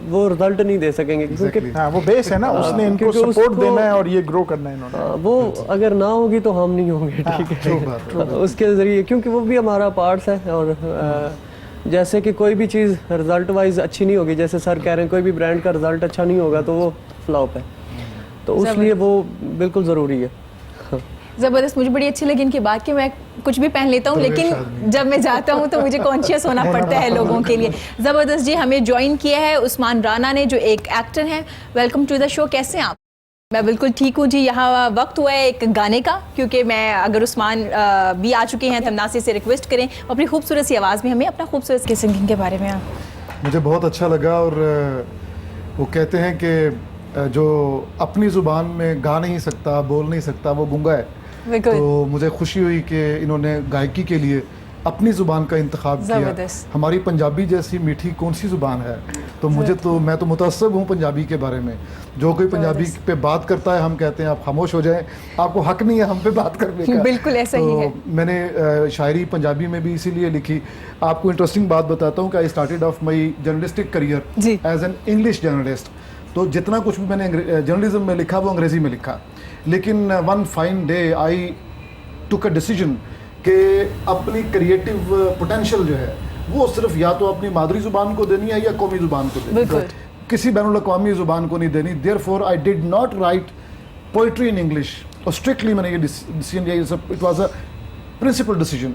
वो रिजल्ट नहीं दे सकेंगे, क्योंकि वो बेस है ना, उसने इनको सपोर्ट देना है और ये ग्रो करना है इन्होंने। वो अगर ना होगी तो हम नहीं होंगे, ठीक है, उसके ज़रिए, क्योंकि वो भी हमारा पार्ट्स है। और जैसे कि कोई भी चीज़ रिजल्ट वाइज अच्छी नहीं होगी, जैसे सर कह रहे हैं कोई भी ब्रांड का रिजल्ट अच्छा नहीं होगा तो वो फ्लॉप है, तो उसलिए वो बिल्कुल ज़रूरी है। ज़बरदस्त, मुझे बड़ी अच्छी लगी इनकी बात कि मैं कुछ भी पहन लेता हूँ, लेकिन जब मैं जाता हूँ तो मुझे कॉन्शियस होना पड़ता है लोगों के लिए। ज़बरदस्त जी, हमें ज्वाइन किया है उस्मान राना ने, जो एक एक्टर हैं। वेलकम टू द शो, कैसे हैं आप? मैं बिल्कुल ठीक हूँ जी। यहाँ वक्त हुआ है एक गाने का, क्योंकि मैं अगर उस्मान भी आ चुके हैं तो हम नासिर से रिक्वेस्ट करें अपनी खूबसूरत सी आवाज़ में हमें अपना खूबसूरत की सिंगिंग के बारे में आप। मुझे बहुत अच्छा लगा, और वो कहते हैं कि जो अपनी ज़ुबान में गा नहीं सकता, बोल नहीं सकता, वो गूंगा है। तो मुझे खुशी हुई कि इन्होंने गायकी के लिए अपनी ज़ुबान का इंतखाब किया। हमारी पंजाबी जैसी मीठी कौन सी ज़ुबान है, तो मैं तो मुतअस्सिब हूँ पंजाबी के बारे में। जो कोई पंजाबी पे बात करता है हम कहते हैं आप खामोश हो जाएं, आपको हक नहीं है हम पे बात करने का। बिल्कुल ऐसा ही है। मैंने शायरी पंजाबी में भी इसीलिए लिखी। आपको इंटरेस्टिंग बात बताता हूँ कि I started off my journalistic career as an English journalist. तो जितना कुछ भी मैंने जर्नलिज्म में लिखा वो अंग्रेज़ी में लिखा, लेकिन one fine day I took a decision कि अपनी क्रिएटिव पोटेंशियल जो है वो सिर्फ या तो अपनी मादरी ज़ुबान को देनी है या कौमी ज़ुबान को देनी है, किसी बैनुल-अक़वामी ज़ुबान को नहीं देनी। Therefore I did not write poetry in English, और स्ट्रिक्टली मैंने ये डिसीजन लिया। It was a principle decision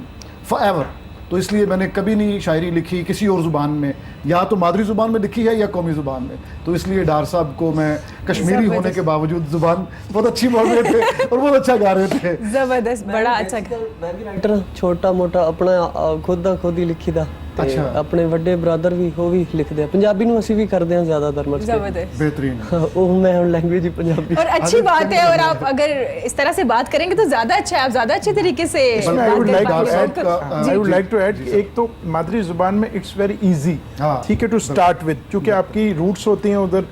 forever। तो इसलिए मैंने कभी नहीं शायरी लिखी किसी और ज़ुबान में, या तो मादरी ज़ुबान में लिखी है या कौमी ज़ुबान में। तो इसलिए डार साहब को मैं कश्मीरी होने के बावजूद ज़ुबान बहुत अच्छी बोल रहे थे और बहुत अच्छा गा रहे थे। जबरदस्त, बड़ा अच्छा। मैं भी राइटर छोटा मोटा अपना खुद ही लिखी दा। अच्छा। अपने ਵੱਡੇ ਬ੍ਰਦਰ ਵੀ ਉਹ ਵੀ ਲਿਖਦੇ ਆ ਪੰਜਾਬੀ ਨੂੰ ਅਸੀਂ ਵੀ ਕਰਦੇ ਹਾਂ ਜ਼ਿਆਦਾतर ਮਤਲਬ जबरदस्त। बेहतरीन। ਉਹ मैं ਹੁਣ लैंग्वेज ही पंजाबी। और अच्छी बात है, और आप अगर इस तरह से बात करेंगे तो ज्यादा अच्छा है, आप ज्यादा अच्छे तरीके से इसमें बात I would कर like to पाएंगे। add, I would like to add, एक तो मादरी जुबान में इट्स वेरी इजी, हाँ, ठीक है, टू स्टार्ट विद, क्योंकि आपकी रूट्स होती हैं उधर,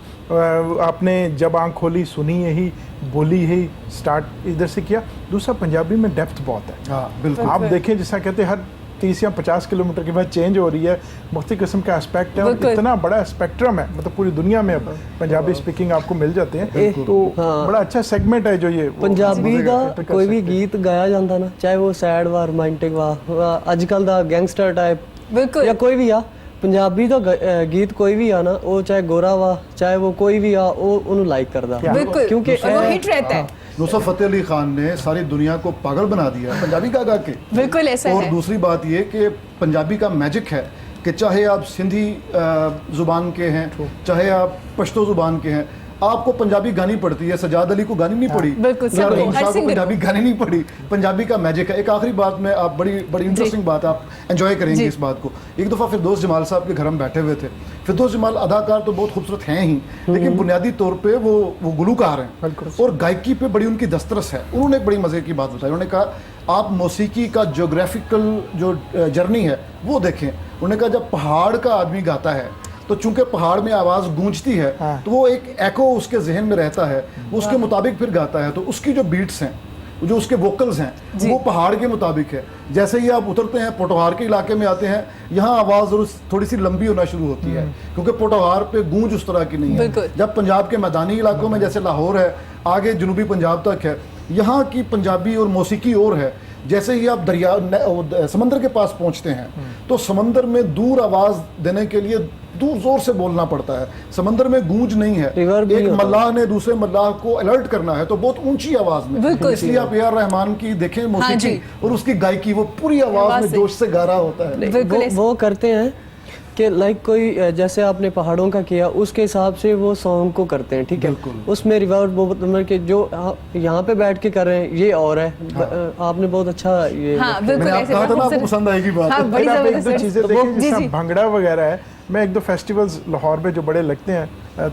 आपने जब आंख खोली सुनी यही, बोली यही, स्टार्ट इधर से किया। दूसरा पंजाबी में डेप्थ बहुत है। हाँ बिल्कुल। आप देखें जैसा कहते हैं हर 30 या 50 किलोमीटर के बाद चेंज हो रही है, मुख्तलिफ किस्म का एस्पेक्ट है, और बिल्कुल। इतना बड़ा स्पेक्ट्रम है, मतलब पूरी दुनिया में अब पंजाबी स्पीकिंग आपको मिल जाते हैं, तो बड़ा अच्छा सेगमेंट है जो ये ਪੰਜਾਬੀ ਦਾ कर ਕੋਈ ਵੀ सकते हैं। ਗੀਤ ਗਾਇਆ ਜਾਂਦਾ ਨਾ, ਚਾਹੇ ਉਹ ਸੈਡ ਵਾ, ਰੋਮਾਂਟਿਕ ਵਾ, ਅੱਜ ਕੱਲ ਦਾ ਗੈਂਗਸਟਰ ਟਾਈਪ बिल्कुल। ਜਾਂ ਕੋਈ ਵੀ ਆ, ਪੰਜਾਬੀ ਦਾ ਗੀਤ ਕੋਈ ਵੀ ਆ ਨਾ, ਉਹ ਚਾਹੇ ਗੋਰਾ ਵਾ ਚਾਹੇ ਉਹ ਕੋਈ ਵੀ ਆ, ਉਹ ਉਹਨੂੰ ਲਾਈਕ ਕਰਦਾ बिल्कुल, क्योंकि और वो हिट रहता है। नुसरत फतेह अली खान ने सारी दुनिया को पागल बना दिया है पंजाबी गा के। बिल्कुल ऐसा और है। दूसरी बात ये कि पंजाबी का मैजिक है कि चाहे आप सिंधी ज़ुबान के हैं, चाहे आप पश्तो ज़ुबान के हैं, आपको पंजाबी गानी पड़ती है। सजाद अली को गानी नहीं पड़ी, बिल्कुल, ज़रा सबको, रहीम हर शाह को सिंगर पंजाबी गानी नहीं पड़ी। पंजाबी का मैजिक है। एक आखिरी बात में, आप बड़ी इंटरेस्टिंग बात आप एंजॉय करेंगे जी। इस बात को। एक दफ़ा फिरदौस जमाल साहब के घर हम बैठे हुए थे। फिरदौस जमाल अदाकार तो बहुत खूबसूरत हैं ही, लेकिन बुनियादी तौर पे वो गुलूकार हैं और गायकी पे बड़ी उनकी दस्तरस है। उन्होंने एक बड़ी मज़े की बात बताई। उन्होंने कहा आप मौसीकी का जोग्राफिकल जो जर्नी है वो देखें। उन्होंने कहा जब पहाड़ का आदमी गाता है तो चूंकि पहाड़ में आवाज़ गूंजती है, तो वो एक एको उसके जहन में रहता है, वो उसके मुताबिक फिर गाता है। तो उसकी जो बीट्स हैं, जो उसके वोकल्स हैं, वो पहाड़ के मुताबिक है। जैसे ही आप उतरते हैं पोटोहार के इलाके में आते हैं, यहाँ आवाज़ जरूर थोड़ी सी लंबी होना शुरू होती है, क्योंकि पोटोहार पे गूंज उस तरह की नहीं है। जब पंजाब के मैदानी इलाकों में जैसे लाहौर है, आगे जनूबी पंजाब तक है, यहाँ की पंजाबी और मौसीकी और है। जैसे ही आप समंदर के पास पहुँचते हैं तो समंदर में दूर आवाज़ देने के लिए दूर जोर से बोलना पड़ता है। समंदर में गूंज नहीं है। एक मल्लाह ने दूसरे मल्लाह को अलर्ट करना है तो बहुत ऊंची आवाज में। इसलिए आप ए आर रहमान की देखें मौसीकी और उसकी गायकी, वो पूरी आवाज में जोश से गा रहा होता है। वो करते हैं कि लाइक कोई जैसे आपने पहाड़ों का किया उसके हिसाब से वो सॉन्ग को करते हैं, ठीक है। उसमें रिवर्ब बहुत के जो यहाँ पे बैठ के कर रहे हैं ये और है। आपने बहुत अच्छा ये मैंने आप कहा था ना, आपको पसंद आएगी बात। हाँ, बड़ी आप एक दो चीजें देखें, जैसे जी। भंगड़ा वगैरह है। मैं एक दो फेस्टिवल्स लाहौर में जो बड़े लगते हैं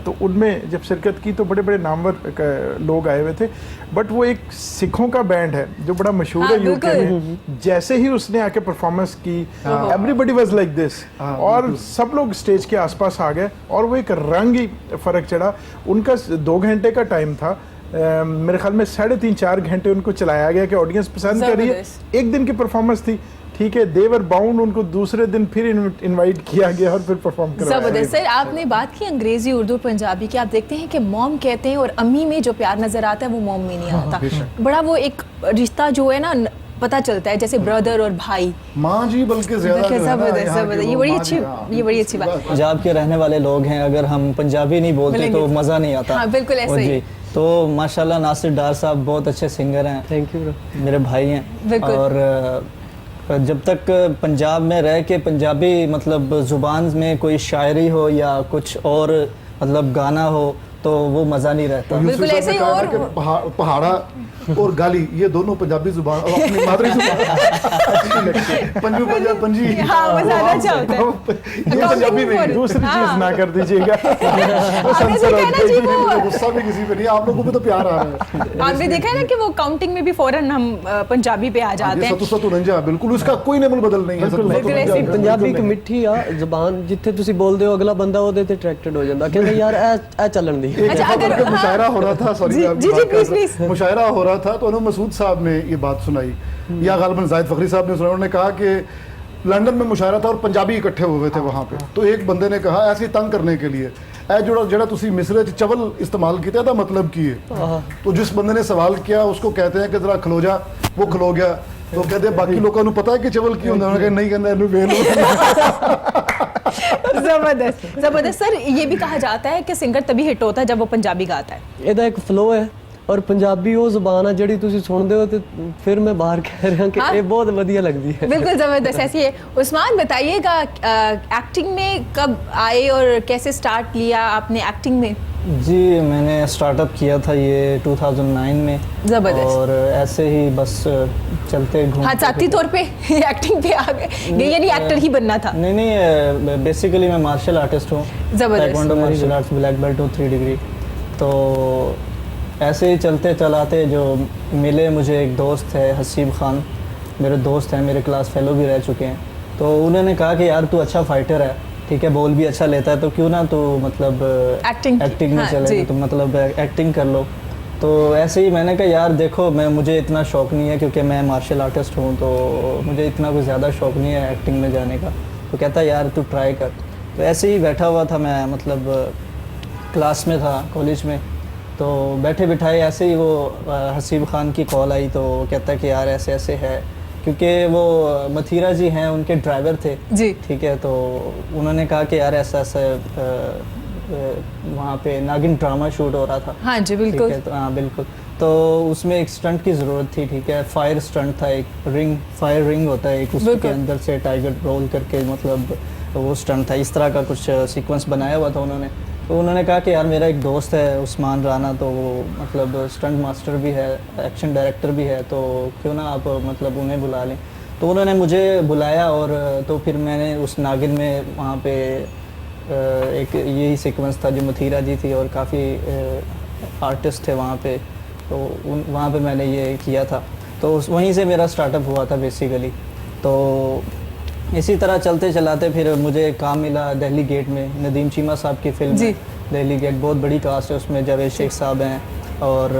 तो उनमें जब शिरकत की तो बड़े बड़े नामवर लोग आए हुए थे, बट वो एक सिखों का बैंड है जो बड़ा मशहूर है यूके में। जैसे ही उसने आके परफॉर्मेंस की, एवरीबॉडी वाज लाइक दिस, और सब लोग स्टेज के आसपास आ गए और वो एक रंग ही फर्क चढ़ा। उनका 2 घंटे का टाइम था, मेरे ख्याल में 3.5-4 घंटे उनको चलाया गया कि ऑडियंस पसंद कर रही है। एक दिन की परफॉर्मेंस थी, ठीक है, देवर बाउंड, उनको दूसरे दिन फिर इनवाइट किया गया और फिर परफॉर्म कराया। जबरदस्त। सर आपने बात की अंग्रेजी, उर्दू, पंजाबी की। आप देखते हैं कि मॉम कहते हैं और अम्मी में जो प्यार नजर आता है वो मॉम में नहीं आता। बड़ा वो एक रिश्ता जो है ना पता चलता है, जैसे ब्रदर और भाई, माँ जी बल्कि ज्यादा। ये बड़ी अच्छी बात। पंजाब के रहने वाले लोग हैं, अगर हम पंजाबी नहीं बोलते तो मज़ा नहीं आता। हाँ, बिल्कुल ऐसा ही। तो माशाल्लाह नासिर डार साहब बहुत अच्छे सिंगर हैं। थैंक यू ब्रो, मेरे भाई हैं। और जब तक पंजाब में रह के पंजाबी मतलब ज़ुबान में कोई शायरी हो या कुछ और मतलब गाना हो तो वो मज़ा नहीं रहता। बिल्कुल ऐसे ही। और पहाड़ा और गाली ये दोनों पंजाबी जुबान और अपनी मादरी जुबान पंजी हाँ, वो ज़्यादा अच्छा होता है। ये पंजाबी में दूसरी चीज ना कर दीजिएगा। गुस्सा भी किसी पे नहीं, आप लोगों को तो प्यार आ रहा है। आपने देखा है ना कि वो काउंटिंग में भी फौरन हम पंजाबी पे आ जाते हैं। सतु रंजा बिल्कुल, उसका कोई नेमल बदल नहीं है। पंजाबी एक मिठी आ जुबान, जिथे तुसी बोलदे हो अगला बंदा ओदे ते अट्रैक्टेड हो जांदा, कहंदा यार ए चलन दी। अच्छा, अगर मुशायरा हो रहा था, सॉरी प्लीज, मुशायरा हो रहा था तो अनु मसूद साहब ने ये बात सुनाई, या गालिबन जाहिद फखरी साहब ने सुनाई। उन्होंने कहा कि लंदन में मुशायरा था और पंजाबी इकट्ठे हुए थे वहाँ पे। तो एक बंदे ने कहा ऐसे तंग करने के लिए ए जोड़ा तुसी मिसरे च चवल इस्तेमाल किया था मतलब की है। तो जिस बंदे ने सवाल किया उसको कहते हैं कि जरा खलो जा, वो खलो गया। तो कहते हैं बाकी लोगों को पता है कि चवल की होंगे, उन्होंने नहीं कहना इन्हें वेल। जबरदस्त। सर ये भी कहा जाता है कि सिंगर तभी हिट होता है जब वो पंजाबी गाता है। ਇਹਦਾ ਇੱਕ फ्लो है और पंजाबी वो ज़ुबान है जिहड़ी तुसीं सुनदे हो ते फिर मैं बाहर कह रहा कि हाँ। ये बहुत वधिया लगदी है। बिल्कुल ज़बरदस्त ऐसी है। उस्मान बताइएगा एक्टिंग में कब आए और कैसे स्टार्ट लिया आपने एक्टिंग में? जी मैंने स्टार्टअप किया था ये 2009 में। ज़बरदस्त। और ऐसे ही बस चलते घूमते हादसाती तौर पे एक्टिंग पे आ गए यानी एक्टर ही बनना था? नहीं नहीं, बेसिकली मैं मार्शल आर्टिस्ट हूँ। ज़बरदस्त। Taekwondo martial arts black belt हूँ 3 डिग्री। तो ऐसे ही चलते चलाते जो मिले, मुझे एक दोस्त है हसीब खान, मेरे दोस्त हैं, मेरे क्लास फेलो भी रह चुके हैं। तो उन्होंने कहा कि यार तू अच्छा फाइटर है, ठीक है, बोल भी अच्छा लेता है, तो क्यों ना तू मतलब एक्टिंग में हाँ, चले, तो मतलब एक्टिंग कर लो। तो ऐसे ही मैंने कहा यार देखो मुझे इतना शौक़ नहीं है क्योंकि मैं मार्शल आर्टिस्ट हूँ, तो मुझे इतना कुछ ज़्यादा शौक़ नहीं है एक्टिंग में जाने का। तो कहता यार तू ट्राई कर। तो ऐसे ही बैठा हुआ था मैं, मतलब क्लास में था कॉलेज में, तो बैठे बिठाए ऐसे ही वो हसीब खान की कॉल आई। तो कहता कि यार ऐसे ऐसे है, क्योंकि वो मथीरा जी हैं उनके ड्राइवर थे जी, ठीक है। तो उन्होंने कहा कि यार ऐसा ऐसा वहाँ पे नागिन ड्रामा शूट हो रहा था। हाँ जी बिल्कुल। ठीक है, तो हाँ बिल्कुल। तो उसमें एक स्टंट की ज़रूरत थी, ठीक है, फायर स्टंट था, एक फायर रिंग होता है एक, उसके अंदर से टाइगर रोल करके, मतलब वो स्टंट था। इस तरह का कुछ सीक्वेंस बनाया हुआ था उन्होंने। तो उन्होंने कहा कि यार मेरा एक दोस्त है उस्मान राना, तो वो मतलब स्टंट मास्टर भी है, एक्शन डायरेक्टर भी है, तो क्यों ना आप मतलब उन्हें बुला लें। तो उन्होंने मुझे बुलाया और तो फिर मैंने उस नागिन में वहाँ पे एक यही सीक्वेंस था जो मथीरा जी थी और काफ़ी आर्टिस्ट थे वहाँ पे, तो वहाँ पे मैंने ये किया था। तो वहीं से मेरा स्टार्टअप हुआ था बेसिकली। तो इसी तरह चलते चलाते फिर मुझे काम मिला दिल्ली गेट में, नदीम चीमा साहब की फिल्म है दिल्ली गेट, बहुत बड़ी कास्ट है उसमें, जावेद शेख साहब हैं और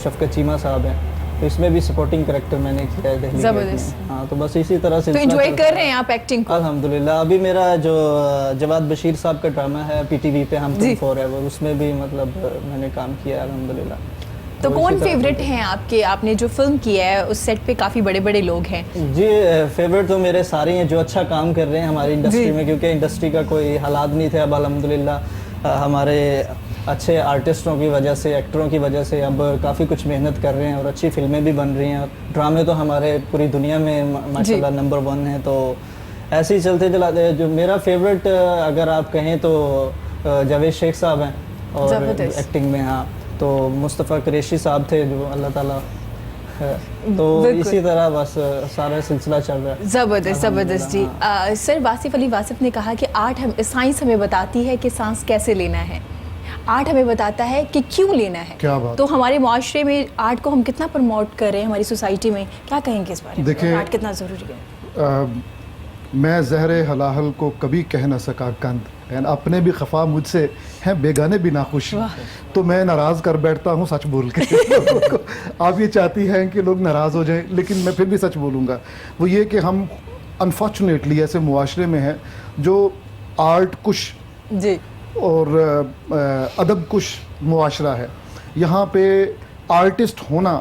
शफकत चीमा साहब हैं। तो इसमें भी सपोर्टिंग कैरेक्टर मैंने किया है दिल्ली गेट में। हाँ, तो बस इसी तरह से तो एंजॉय कर रहे हैं आप एक्टिंग को? अल्हम्दुलिल्लाह। अभी मेरा जो जवाद बशीर साहब का ड्रामा है पीटीवी पे, हम तुम फॉरएवर, उसमें भी मतलब मैंने काम किया है अल्हम्दुलिल्लाह। तो कौन फेवरेट हैं आपके? आपने जो फिल्म किया है उस सेट पे काफ़ी बड़े बड़े लोग हैं। जी फेवरेट तो मेरे सारे हैं जो अच्छा काम कर रहे हैं हमारी इंडस्ट्री में, क्योंकि इंडस्ट्री का कोई हालात नहीं थे। अब अल्हम्दुलिल्लाह हमारे अच्छे आर्टिस्टों की वजह से, एक्टरों की वजह से अब काफ़ी कुछ मेहनत कर रहे हैं और अच्छी फिल्में भी बन रही हैं। ड्रामे तो हमारे पूरी दुनिया में माशाल्लाह नंबर 1 है। तो ऐसे ही चलते चलाते जो मेरा फेवरेट अगर आप कहें तो जावेद शेख साहब हैं और एक्टिंग में। हाँ, तो मुस्तफ़ा कुरैशी साहब थे जो अल्लाह ताला तो इसी तरह बस सारा सिलसिला चल रहा है। ज़बरदस्त ज़बरदस्त जी। सर वासिफ अली वासिफ ने कहा कि साइंस हमें बताती है कि सांस कैसे लेना है, आर्ट हमें बताता है कि क्यों लेना है। क्या बात। तो हमारे माशरे में आर्ट को हम कितना प्रमोट कर रहे हैं, हमारी सोसाइटी में क्या कहेंगे इस बारे में? देखिए, आर्ट कितना ज़रूरी है? मैं ज़हरे हलाहल को कभी कह न सका कंद, यानी अपने भी खफा मुझसे हैं, बेगाने भी नाखुश, तो मैं नाराज़ कर बैठता हूँ सच बोल के। आप ये चाहती हैं कि लोग नाराज़ हो जाएं, लेकिन मैं फिर भी सच बोलूँगा। वो ये कि हम अनफॉर्चुनेटली ऐसे मुआशरे में हैं जो आर्ट कुश जी और अदब कुश मुआशरा है। यहाँ पे आर्टिस्ट होना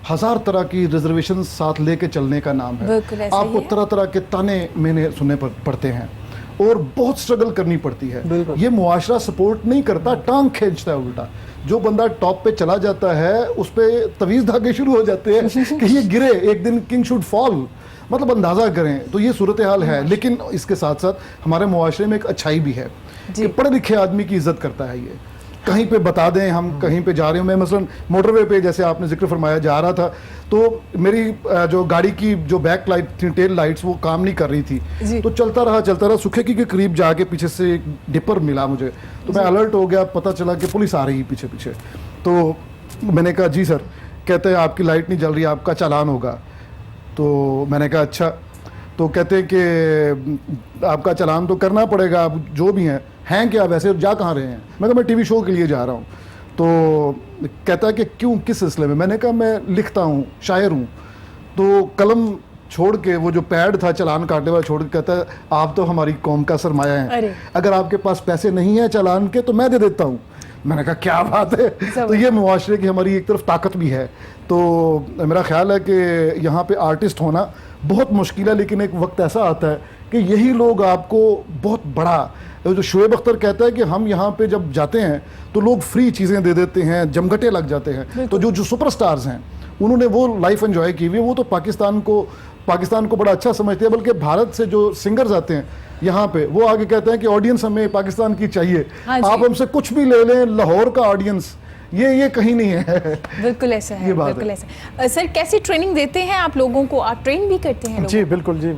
हज़ार तरह की रिजर्वेशन साथ लेके चलने का नाम है। आपको तरह तरह के ताने मैंने सुनने पड़ते हैं और बहुत स्ट्रगल करनी पड़ती है। ये मुआशरा सपोर्ट नहीं करता, टांग खींचता है उल्टा। जो बंदा टॉप पे चला जाता है उस पर तवीज़ धागे शुरू हो जाते हैं कि ये गिरे, एक दिन किंग शुड फॉल, मतलब अंदाज़ा करें। तो ये सूरत हाल है। लेकिन इसके साथ साथ हमारे मुआशरे में एक अच्छाई भी है कि पढ़े लिखे आदमी की इज्जत करता है। ये कहीं पे बता दें, हम कहीं पे जा रहे हो, मैं मसलन मोटरवे पे जैसे आपने जिक्र फरमाया जा रहा था, तो मेरी जो गाड़ी की जो बैक लाइट थी, टेल लाइट्स, वो काम नहीं कर रही थी। तो चलता रहा सुखेकी के करीब जाके पीछे से एक डिपर मिला मुझे, तो मैं अलर्ट हो गया, पता चला कि पुलिस आ रही है पीछे पीछे। तो मैंने कहा जी सर, कहते हैं आपकी लाइट नहीं जल रही, आपका चालान होगा। तो मैंने कहा अच्छा। तो कहते हैं कि आपका चालान तो करना पड़ेगा, आप जो भी हैं क्या, वैसे जा कहाँ रहे हैं? मैं कहा मैं टीवी शो के लिए जा रहा हूँ। तो कहता है कि क्यों, किस सिलसिले में? मैंने कहा मैं लिखता हूँ, शायर हूँ। तो कलम छोड़ के, वो जो पैड था चालान काटने वाला छोड़ के, कहता है आप तो हमारी कौम का सरमाया हैं, अगर आपके पास पैसे नहीं हैं चालान के तो मैं दे देता हूँ। मैंने कहा क्या बात है। तो ये मुआशरे की हमारी एक तरफ ताकत भी है। तो मेरा ख्याल है कि यहाँ पे आर्टिस्ट होना बहुत मुश्किल है, लेकिन एक वक्त ऐसा आता है कि यही लोग आपको बहुत बड़ा जो शोएब अख्तर कहता है कि हम यहाँ पे जब जाते हैं तो लोग फ्री चीज़ें दे देते हैं, जमघटे लग जाते हैं। तो जो सुपरस्टार्स हैं उन्होंने वो लाइफ एंजॉय की हुई है, वो तो पाकिस्तान को बड़ा अच्छा समझते हैं। बल्कि भारत से जो सिंगर्स आते हैं यहाँ पे, वो आगे कहते हैं कि ऑडियंस हमें पाकिस्तान की चाहिए। हाँ, आप हमसे कुछ भी ले लें, लाहौर का ऑडियंस ये कहीं नहीं है। बिल्कुल ऐसा है, बिल्कुल ऐसा। सर कैसी ट्रेनिंग देते हैं आप लोगों को, आप ट्रेन भी करते हैं लोगों जी बिल्कुल जी,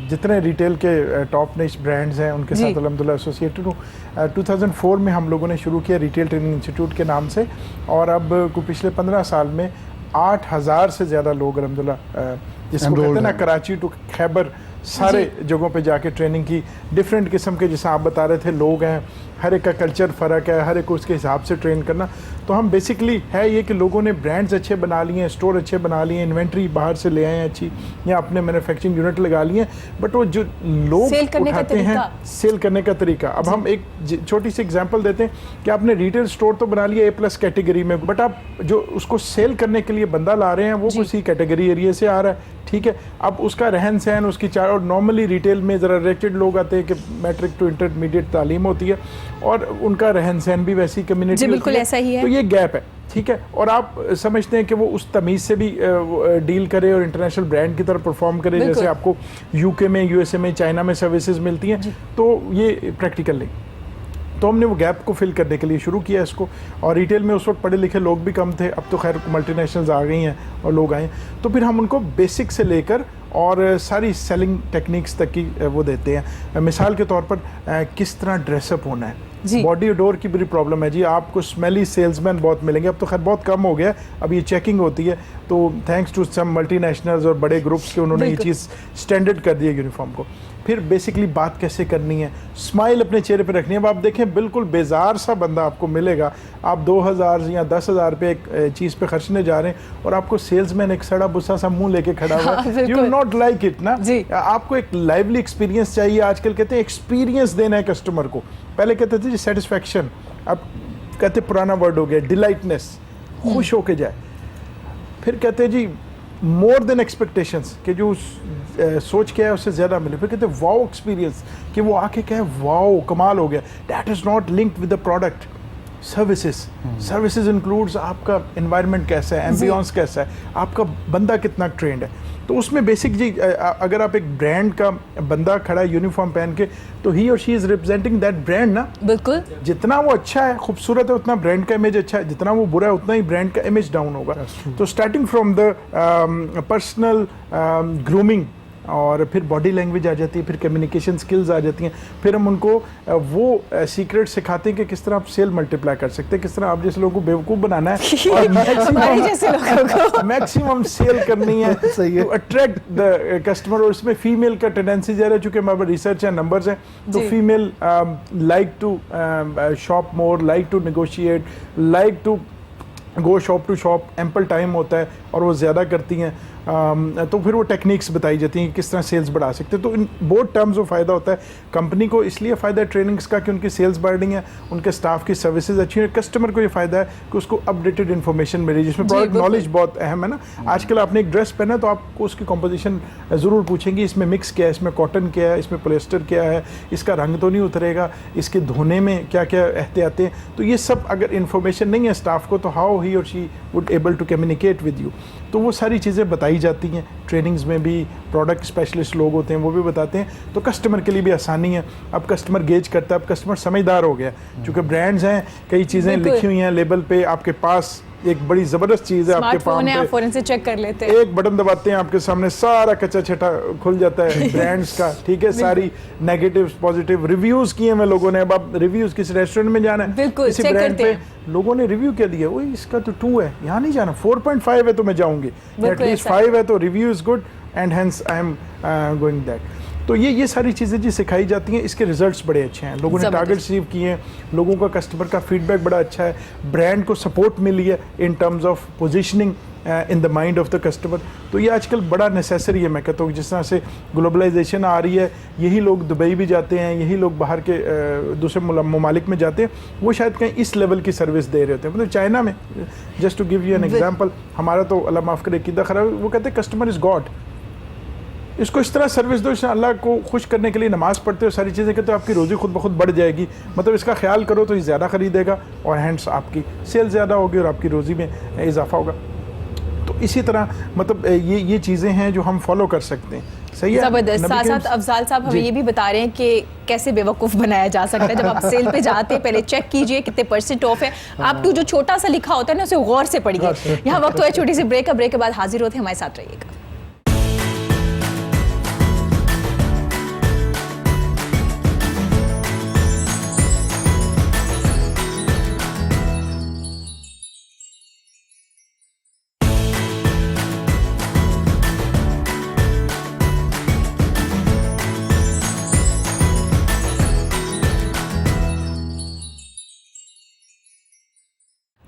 जितने रिटेल के टॉप निश ब्रांड्स हैं उनके साथ अल्हम्दुलिल्लाह एसोसिएटेड हूँ। 2004 में हम लोगों ने शुरू किया रिटेल ट्रेनिंग इंस्टीट्यूट के नाम से, और अब पिछले 15 साल में 8000 से ज़्यादा लोग अल्हम्दुलिल्लाह, जिसको कहते हैं ना कराची टू खैबर, सारे जगहों पे जाके ट्रेनिंग की। डिफरेंट किस्म के, जैसे आप बता रहे थे, लोग हैं, हर एक का कल्चर फ़र्क है, हर एक को उसके हिसाब से ट्रेन करना। तो हम बेसिकली है ये कि लोगों ने ब्रांड्स अच्छे बना लिए हैं, स्टोर अच्छे बना लिए हैं, इन्वेंट्री बाहर से ले आए हैं अच्छी, या अपने मैन्युफैक्चरिंग यूनिट लगा लिए हैं, बट वो जो लोग उठाते हैं सेल करने का तरीका। अब हम एक छोटी सी एग्जांपल देते हैं कि आपने रिटेल स्टोर तो बना लिया A+ कैटेगरी में, बट आप जो उसको सेल करने के लिए बंदा ला रहे हैं वो किसी कैटेगरी एरिया से आ रहा है, ठीक है। अब उसका रहन सहन, उसकी चार, और नॉर्मली रिटेल में ज़रा रेटेड लोग आते हैं कि मैट्रिक टू इंटरमीडिएट तालीम होती है, और उनका रहन सहन भी वैसी कम्युनिटी बिल्कुल ऐसा ही है, तो ये गैप है, ठीक है। और आप समझते हैं कि वो उस तमीज़ से भी डील करे और इंटरनेशनल ब्रांड की तरह परफॉर्म करे, जैसे आपको यूके में, यूएसए में, चाइना में सर्विसेज मिलती हैं, तो ये प्रैक्टिकल नहीं। तो हमने वो गैप को फिल करने के लिए शुरू किया इसको, और रिटेल में उस वक्त पढ़े लिखे लोग भी कम थे, अब तो खैर मल्टीनेशनल्स आ गई हैं और लोग आए हैं। तो फिर हम उनको बेसिक से लेकर और सारी सेलिंग टेक्निक्स तक की वो देते हैं। मिसाल के तौर पर किस तरह ड्रेसअप होना है, बॉडी ओडोर की बड़ी प्रॉब्लम है जी, आपको स्मेली सेल्समैन बहुत मिलेंगे, अब तो खैर बहुत कम हो गया, अब ये चेकिंग होती है, तो थैंक्स टू सम मल्टीनेशनल्स और बड़े ग्रुप्स के उन्होंने ये चीज़ स्टैंडर्ड कर दी है यूनिफॉर्म को। फिर बेसिकली बात कैसे करनी है, स्माइल अपने चेहरे पे रखनी है। अब आप देखें बिल्कुल बेजार सा बंदा आपको मिलेगा, आप 2000 या 10,000 रुपये एक चीज़ पे खर्चने जा रहे हैं, और आपको सेल्समैन एक सड़ा बुस्सा सा मुंह लेके खड़ा हुआ है, यू नॉट लाइक इट ना। आपको एक लाइवली एक्सपीरियंस चाहिए। आजकल कहते हैं एक्सपीरियंस देना है कस्टमर को, पहले कहते थे जी सेटिस्फैक्शन, अब कहते पुराना वर्ड हो गया डिलाइटनेस, खुश होके जाए। फिर कहते हैं जी मोर देन एक्सपेक्टेशंस, कि जो सोच के है उससे ज़्यादा मिले। फिर कहते हैं वाओ एक्सपीरियंस, कि वो आके कहे वाओ कमाल हो गया। That is not linked with the product. Services includes आपका एनवायरनमेंट कैसा है, एम्बियंस कैसा है, आपका बंदा कितना ट्रेंड है। तो उसमें बेसिक जी, अगर आप एक ब्रांड का बंदा खड़ा है यूनिफॉर्म पहन के, तो ही और she is representing that brand ना। बिल्कुल, जितना वो अच्छा है, खूबसूरत है, उतना ब्रांड का इमेज अच्छा है, जितना वो बुरा है उतना ही ब्रांड का इमेज डाउन होगा। तो starting from the personal grooming, और फिर बॉडी लैंग्वेज आ जाती है, फिर कम्युनिकेशन स्किल्स आ जाती हैं, फिर हम उनको वो सीक्रेट सिखाते हैं कि किस तरह आप सेल मल्टीप्लाई कर सकते हैं, किस तरह आप जैसे लोगों को बेवकूफ़ बनाना है और मैक्सिमम सेल करनी है टू अट्रैक्ट द कस्टमर। और इसमें फीमेल का टेंडेंसी ज़्यादा है, चूँकि हमारे रिसर्च है, नंबर्स हैं, तो female like to shop more, like to negotiate, like to go shop to shop, ample time होता है और वो ज़्यादा करती हैं। तो फिर वो टेक्निक्स बताई जाती हैं कि किस तरह सेल्स बढ़ा सकते हैं। तो इन बोथ टर्म्स में फ़ायदा होता है कंपनी को, इसलिए फ़ायदा है ट्रेनिंग्स का कि उनकी सेल्स बढ़ रही हैं, उनके स्टाफ की सर्विसेज अच्छी हैं। कस्टमर को ये फ़ायदा है कि उसको अपडेटेड इन्फॉर्मेशन मिले, जिसमें प्रोडक्ट नॉलेज बहुत अहम है ना। आजकल आपने एक ड्रेस पहना तो आपको उसकी कॉम्पोजिशन ज़रूर पूछेंगे, इसमें मिक्स क्या है, इसमें कॉटन क्या है, इसमें पोलिएस्टर क्या है, इसका रंग तो नहीं उतरेगा, इसके धोने में क्या क्या एहतियातें। तो ये सब अगर इन्फॉर्मेशन नहीं है स्टाफ को, तो हाउ ही और she would able to communicate with you. तो वो सारी चीज़ें बताई जाती हैं ट्रेनिंग्स में भी। प्रोडक्ट स्पेशलिस्ट लोग होते हैं वो भी बताते हैं, तो कस्टमर के लिए भी आसानी है। अब कस्टमर गेज करता है, अब कस्टमर समझदार हो गया, क्योंकि ब्रांड्स हैं, कई चीज़ें लिखी हुई हैं लेबल पे, आपके पास एक बड़ी ज़बरदस्त चीज़ है आपके पास, आप फौरन से चेक कर लेते हैं, एक बटन दबाते हैं, आपके सामने सारा कच्चा छटा खुल जाता है ब्रांड्स का, ठीक है। सारी नेगेटिव पॉजिटिव रिव्यूज़ किए हैं लोगों ने। अब आप रिव्यूज़ किसी रेस्टोरेंट में जाना है, किसी ब्रांड पे लोगों ने रिव्यू क्या दिया, वही इसका तो 2 है, यहाँ नहीं जाना, 4.5 है तो मैं जाऊँगी, एटलीस्ट 5 है तो review is good and hence I am going that. तो ये सारी चीज़ें जी सिखाई जाती हैं। इसके रिजल्ट्स बड़े अच्छे हैं, लोगों ने टारगेट अचीव किए हैं, लोगों का कस्टमर का फीडबैक बड़ा अच्छा है, ब्रांड को सपोर्ट मिली है in terms of positioning in the mind of the customer. तो ये आजकल बड़ा नेसेसरी है। मैं कहता हूँ जिस तरह से ग्लोबलाइजेशन आ रही है, यही लोग दुबई भी जाते हैं, यही लोग बाहर के दूसरे ममालिक में जाते हैं, वो शायद कहीं इस लेवल की सर्विस दे रहे होते हैं। मतलब चाइना में, just to give you an example, हमारा तो अल्लाह माफ़ करे कीदा खराब, वो कहते हैं कस्टमर इज़ गॉड। इसको इस तरह सर्विस दो, इसमें अल्लाह को खुश करने के लिए नमाज़ पढ़ते हो, सारी चीज़ें करते हो, आपकी रोज़ी खुद ब खुद बढ़ जाएगी। मतलब इसका ख्याल करो तो ये ज़्यादा ख़रीदेगा और हैंड्स आपकी सेल ज़्यादा होगी और आपकी रोज़ी में इजाफा होगा। तो इसी तरह मतलब ये चीज़ें हैं जो हम फॉलो कर सकते हैं। सही है, जबरदस्त। साथ साथ अफजाल साहब हमें ये भी बता रहे हैं कि कैसे बेवकूफ़ बनाया जा सकता है। जब आप सेल पे जाते हैं पहले चेक कीजिए कितने % ऑफ है, आप टू जो छोटा सा लिखा होता है ना उसे गौर से पढ़िए। यहाँ वक्त हुआ है छोटी सी ब्रेक, ब्रेक के बाद हाजिर होते हैं, हमारे साथ रहिएगा।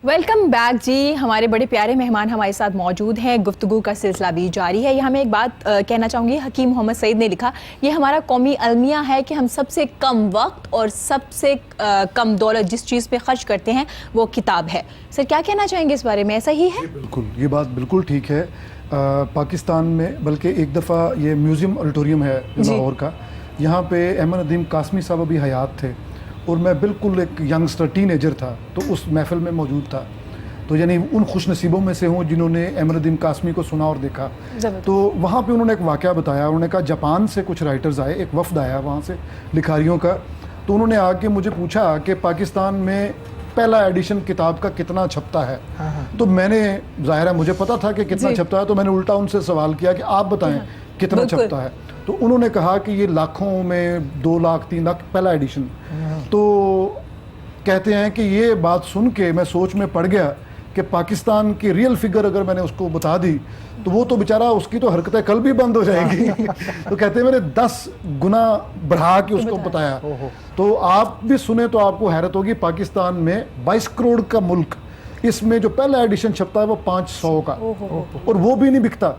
वेलकम बैक जी। हमारे बड़े प्यारे मेहमान हमारे साथ मौजूद हैं, गुफ्तगू का सिलसिला भी जारी है। यहाँ मैं एक बात कहना चाहूँगी, हकीम मोहम्मद सईद ने लिखा, ये हमारा कौमी अलमिया है कि हम सबसे कम वक्त और सबसे कम दौलत जिस चीज़ पे खर्च करते हैं वो किताब है। सर क्या कहना चाहेंगे इस बारे में, ऐसा ही है? बिल्कुल, ये बात बिल्कुल ठीक है। पाकिस्तान में बल्कि एक दफ़ा ये म्यूज़ियम ऑडिटोरियम है लाहौर का, यहाँ पे अहमद नदीम कासमी साहब अभी हयात थे और मैं बिल्कुल एक यंगस्टर टीनेजर था तो उस महफ़िल में मौजूद था। तो यानी उन खुश नसीबों में से हूँ जिन्होंने अहमद नदीम कासमी को सुना और देखा। तो वहाँ पे उन्होंने एक वाक़या बताया। उन्होंने कहा जापान से कुछ राइटर्स आए, एक वफ़द आया वहाँ से लिखारियों का। तो उन्होंने आके मुझे पूछा कि पाकिस्तान में पहला एडिशन किताब का कितना छपता है। तो मैंने, ज़ाहिर है मुझे पता था कि कितना छपता है, तो मैंने उल्टा उनसे सवाल किया कि आप बताएं कितना छपता है। तो उन्होंने कहा कि ये लाखों में 2 लाख 3 लाख पहला एडिशन। तो कहते हैं कि ये बात सुन के मैं सोच में पड़ गया कि पाकिस्तान की रियल फिगर अगर मैंने उसको बता दी तो वो तो बेचारा, उसकी तो हरकतें कल भी बंद हो जाएगी। तो कहते हैं मैंने 10 गुना बढ़ा के उसको बताया। तो आप भी सुने तो आपको हैरत होगी, पाकिस्तान में 22 करोड़ का मुल्क, इसमें जो पहला एडिशन छपता है वो 500 का, और वो भी नहीं बिकता।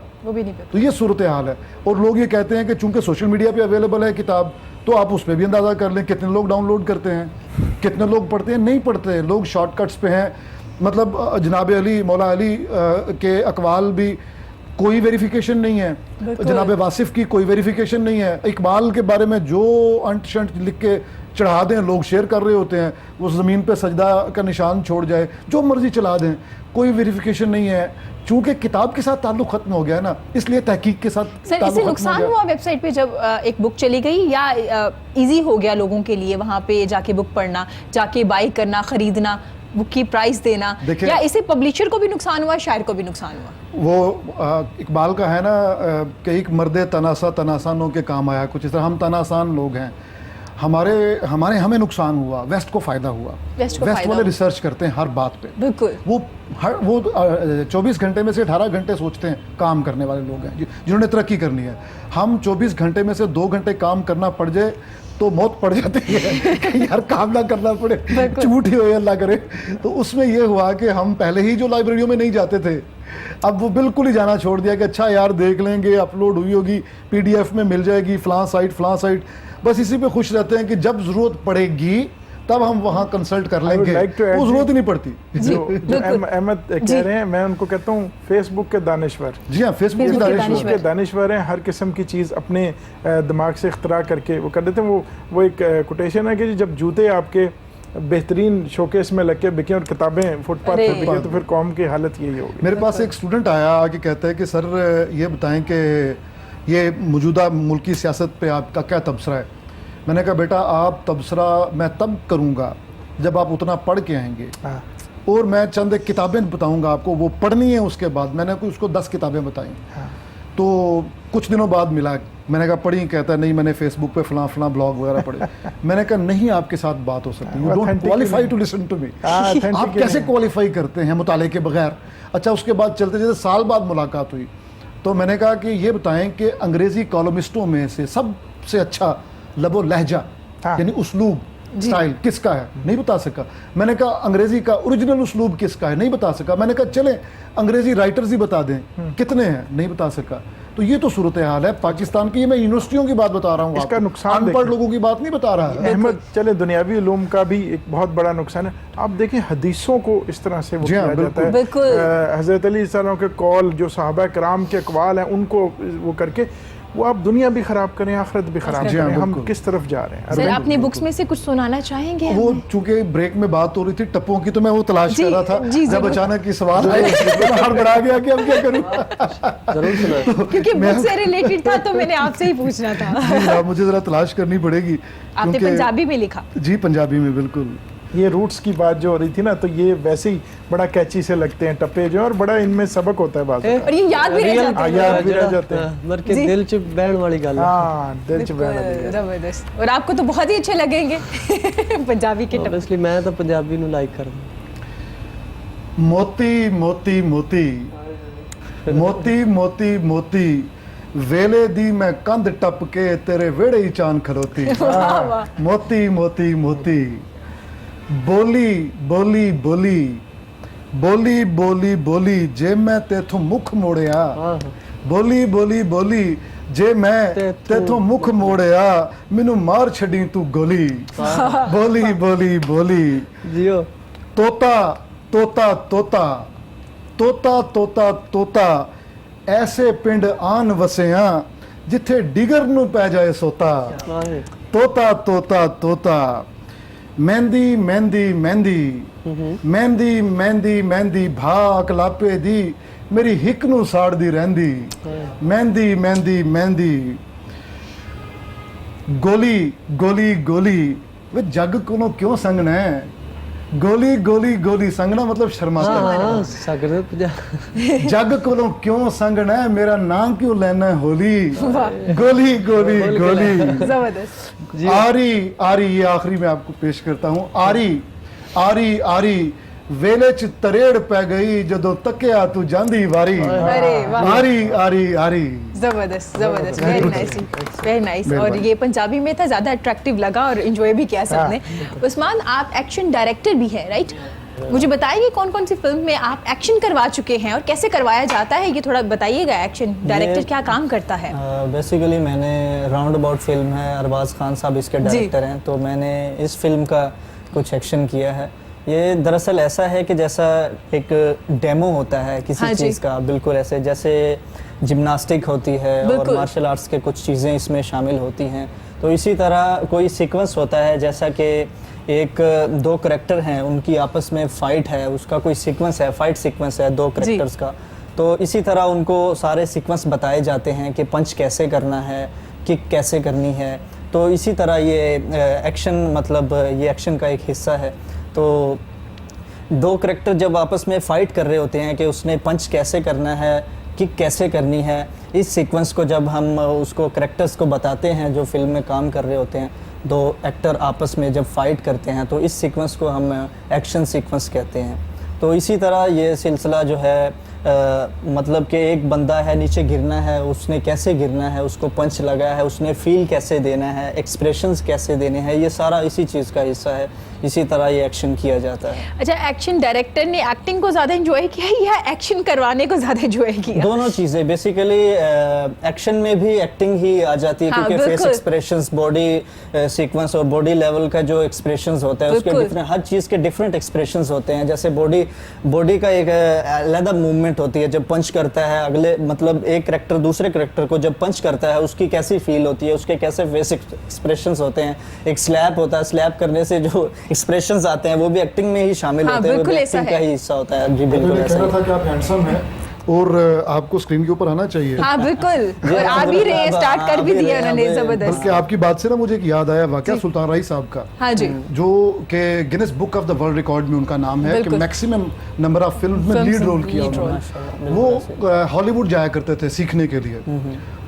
तो ये सूरत हाल है। और लोग ये कहते हैं कि चूंकि सोशल मीडिया पे अवेलेबल है किताब, तो आप उस पर भी अंदाज़ा कर लें कितने लोग डाउनलोड करते हैं, कितने लोग पढ़ते हैं। नहीं पढ़ते लोग, शॉर्टकट्स पे हैं। मतलब जनाब अली, मौला अली के अकवाल भी कोई वेरिफिकेशन नहीं है, जनाब वासिफ की कोई वेरिफिकेशन नहीं है। इकबाल के बारे में जो अंट शंट लिख के चढ़ा दें, लोग शेयर कर रहे होते हैं, वो ज़मीन पे सजदा का निशान छोड़ जाए, जो मर्जी चला दें, कोई वेरिफिकेशन नहीं है। चूंकि किताब के साथ ताल्लुक खत्म हो गया है ना, इसलिए तहकीक के साथ सर इससे नुकसान हुआ वेबसाइट पे जब एक बुक चली गई, या इजी हो गया लोगों के लिए वहाँ पे जाके बुक पढ़ना, जाके बाई करना, ख़रीदना, बुक की प्राइस देना, या इसे पब्लिशर को भी नुकसान हुआ, शायर को भी नुकसान हुआ? वो इकबाल का है ना कि एक मर्द तनासा तनासानों के काम आया, कुछ इस तरह। हम तनासान लोग हैं, हमें नुकसान हुआ, वेस्ट को फ़ायदा हुआ। वेस्ट वाले रिसर्च करते हैं हर बात पे। बिल्कुल। वो 24 घंटे में से 18 घंटे सोचते हैं काम करने वाले लोग हैं जिन्होंने तरक्की करनी है। हम 24 घंटे में से 2 घंटे काम करना पड़ जाए तो मौत पड़ जाती है कि यार काम ना करना पड़े, झूठ ही हो अल्लाह करे। तो उसमें ये हुआ कि हम पहले ही जो लाइब्रेरियों में नहीं जाते थे, अब वो बिल्कुल ही जाना छोड़ दिया कि अच्छा यार देख लेंगे, अपलोड हुई होगी, PDF में मिल जाएगी, फलां साइट, बस इसी पे खुश रहते हैं कि जब ज़रूरत पड़ेगी तब हम वहाँ कंसल्ट कर लेंगे। वो ज़रूरत ही नहीं पड़ती। जो अहमद कह रहे हैं, मैं उनको कहता हूँ फेसबुक के दानिश्वर। जी हाँ, फेसबुक के दानिश्वर हैं। हर किस्म की चीज़ अपने दिमाग से इख्तरा करके वो कर देते हैं। वो एक कोटेशन है कि जब जूते आपके बेहतरीन शोकेस में लग के बिके और किताबें फुटपाथ पर बिके तो फिर कौम की हालत यही होगी। मेरे पास एक स्टूडेंट आया आके कहता है कि सर ये बताएं कि ये मौजूदा मुल्की सियासत पे आपका क्या तबसरा है। मैंने कहा बेटा आप तबसरा मैं तब करूँगा जब आप उतना पढ़ के आएंगे, और मैं चंद एक किताबें बताऊँगा आपको, वो पढ़नी है। उसके बाद मैंने उसको 10 किताबें बताई। तो कुछ दिनों बाद मिला, मैंने कहा पढ़ी, कहता है नहीं मैंने फेसबुक पे फलां ब्लॉग वगैरह पढ़े। मैंने कहा नहीं आपके साथ बात हो सकती, you don't qualify to listen to me. आप कैसे क्वालिफाई करते हैं मुताले के बगैर? अच्छा, उसके बाद चलते चलते साल बाद मुलाकात हुई तो मैंने कहा कि ये बताएं कि अंग्रेज़ी कॉलमिस्टों में से सबसे अच्छा लबो लहजा यानी उस्लूब स्टाइल किसका है? नहीं बता सका। मैंने कहा अंग्रेजी का ओरिजिनल उस्लूब किसका है? नहीं बता सका। मैंने कहा चले अंग्रेजी राइटर्स ही बता दें, कितने हैं? नहीं बता सका। तो ये तो सूरत हाल है पाकिस्तान की। मैं यूनिवर्सिटियों की बात बता रहा हूँ, इसका नुकसान अनपढ़ लोगों की बात नहीं बता रहा। अहमद चले दुनियावी उलूम का भी एक बहुत बड़ा नुकसान है। आप देखें हदीसों को इस तरह से वो किया जाता है। हज़रत अली सल्लल्लाहु अलैहि वसल्लम के कौल, जो सहाबा कराम के अक़वाल हैं, उनको वो करके वो आप दुनिया भी खराब करें, आखिरत भी खराब जी हाँ, करें, हम बिल्कुल। किस तरफ जा रहे हैं। सर अपनी बुक्स में से कुछ सुनाना चाहेंगे वो हमें? चूंकि ब्रेक में बात हो रही थी टप्पों की, तो मैं वो तलाश जी, कर रहा था। जी, जब जरूर। अचानक ये सवाल आए तो मैं हड़बड़ा गया कि अब क्या करूं। जरूर सुना। क्योंकि बुक से रिलेटेड था तो मैंने आपसे ही पूछना था। जी हाँ, मुझे जरा तलाश करनी पड़ेगी। आपने क्योंकि- पंजाबी में लिखा? जी पंजाबी में, बिल्कुल। ये रूट्स की बात जो हो रही थी ना, तो ये वैसे ही बड़ा कैची से लगते हैं टप्पे जो, और बड़ा इनमें सबक होता है बात। और ये याद भी रह Real- जाते हैं। याद भी रह जाते हैं। मर के जी। दिल च बहन वाली गल है। हाँ, दिल च बहना दी है। जबरदस्त। और आपको तो बहुत ही अच्छे लगेंगे पंजाबी के टप्पे। ऑब्वियसली मैं तो पंजाबी ਨੂੰ ਲਾਈਕ ਕਰਦਾ। मोती मोती मोती मोती मोती मोती वेले दी मैं कंध टप के तेरे वेड़े ही चान खलोती। वाह, वाह। मोती मोती मोती बोली बोली बोली बोली बोली बोली जे मैं तेथों मुख मोड़िया। बोली बोली बोली जे मैं तेथों मुख मोड़िया मैनू मार छड़ी तू गोली। बोली बोली बोली जियो तोता तोता तोता तोता तोता तोता ऐसे पिंड आन वसिया जिथे डिगर नू पै जाए सोता। ਆਏ तोता तोता तोता मेहंदी मेहंदी मेहंदी मेहंदी मेहंदी मेहंदी भा अकलापे दी मेरी हिक नू साड़दी रहंदी। मेहंदी मेहंदी मेहंदी गोली गोली गोली वे जग कोलों क्यों संगना है। गोली गोली गोली संगना मतलब शर्माता है। हाँ सकदे पंजाब जग कोलों क्यों संगना है मेरा नाम क्यों लेना है होली। गोली गोली गोली जबरदस्त। आरी आरी ये आखिरी में आपको पेश करता हूँ। आरी आरी आरी वेले च तरेड़ पै गई जदों तकिया तू जांदी वारी। अरे वाह। आरी आरी आरी जबरदस्त जबरदस्त, वेरी नाइस वेरी नाइस। और ये पंजाबी में था, ज़्यादा अट्रैक्टिव लगा और एंजॉय भी किया सबने। उस्मान आप एक्शन डायरेक्टर भी हैं, राइट? मुझे बताइए कौन कौन सी फिल्म में आप एक्शन करवा चुके हैं और कैसे करवाया जाता है, ये थोड़ा बताइएगा। एक्शन डायरेक्टर क्या काम करता है? बेसिकली मैंने राउंड अबाउट फिल्म है, अरबाज खान साहब इसके डायरेक्टर हैं, तो मैंने इस फिल्म का कुछ एक्शन किया है। ये दरअसल ऐसा है कि जैसा एक डेमो होता है किसी हाँ जी। चीज़ का, बिल्कुल ऐसे जैसे जिम्नास्टिक होती है और बिल्कुल। मार्शल आर्ट्स के कुछ चीज़ें इसमें शामिल होती हैं, तो इसी तरह कोई सीक्वेंस होता है जैसा कि एक दो करैक्टर हैं उनकी आपस में फाइट है, उसका कोई सीक्वेंस है, फाइट सीक्वेंस है दो करैक्टर्स का, तो इसी तरह उनको सारे सीक्वेंस बताए जाते हैं कि पंच कैसे करना है, किक कैसे करनी है। तो इसी तरह ये एक्शन मतलब ये एक्शन का एक हिस्सा है। तो दो करैक्टर जब आपस में फाइट कर रहे होते हैं कि उसने पंच कैसे करना है, किक कैसे करनी है, इस सीक्वेंस को जब हम उसको करैक्टर्स को बताते हैं जो फिल्म में काम कर रहे होते हैं, दो एक्टर आपस में जब फाइट करते हैं, तो इस सीक्वेंस को हम एक्शन सीक्वेंस कहते हैं। तो इसी तरह ये सिलसिला जो है मतलब कि एक बंदा है, नीचे गिरना है, उसने कैसे गिरना है, उसको पंच लगा है, उसने फील कैसे देना है, एक्सप्रेशंस कैसे देने हैं, ये सारा इसी चीज़ का हिस्सा है। इसी तरह ये एक्शन किया जाता है। अच्छा, एक्शन डायरेक्टर ने एक्टिंग को ज़्यादा एंजॉय किया या एक्शन करवाने को ज़्यादा एंजॉय किया? दोनों चीज़ें बेसिकली एक्शन में भी एक्टिंग ही आ जाती है, हाँ, क्योंकि फेस बिल्कुल। एक्सप्रेशंस, बॉडी सीक्वेंस और बॉडी लेवल का जो एक्सप्रेशंस होता है उसके बिल्कुल। डिफरेंट, हर चीज़ के डिफरेंट एक्सप्रेशंस होते हैं। जैसे बॉडी का एक अलग मूवमेंट होती है, जब पंच करता है अगले मतलब एक करैक्टर दूसरे करैक्टर को जब पंच करता है उसकी कैसी फील होती है, उसके कैसे फेस एक्सप्रेशंस होते हैं। एक स्लैप होता है, स्लैप करने से जो एक्सप्रेशंस आते हैं वो भी एक्टिंग में ही शामिल हाँ, होते हैं, वो भी बिल्कुल ऐसा एक्टिंग का है। ही हिस्सा होता है। जी मैं बिल्कुल कह ऐसा रहा ही। था कि आप हैंडसम हैं और आपको स्क्रीन के ऊपर आना चाहिए। हाँ बिल्कुल, और आ भी रहे, स्टार्ट कर भी दिया उन्होंने, जबरदस्त। बल्कि आपकी बात से ना मुझे एक याद आया वाकया सुल्तान राही साहब का, हाँ जी, जो कि Guinness book of the world record में उनका नाम है कि बिल्कुल। मैक्सिमम नंबर ऑफ फिल्म में Films लीड रोल में किया lead उन्होंने। वो हॉलीवुड जाया करते थे सीखने के लिए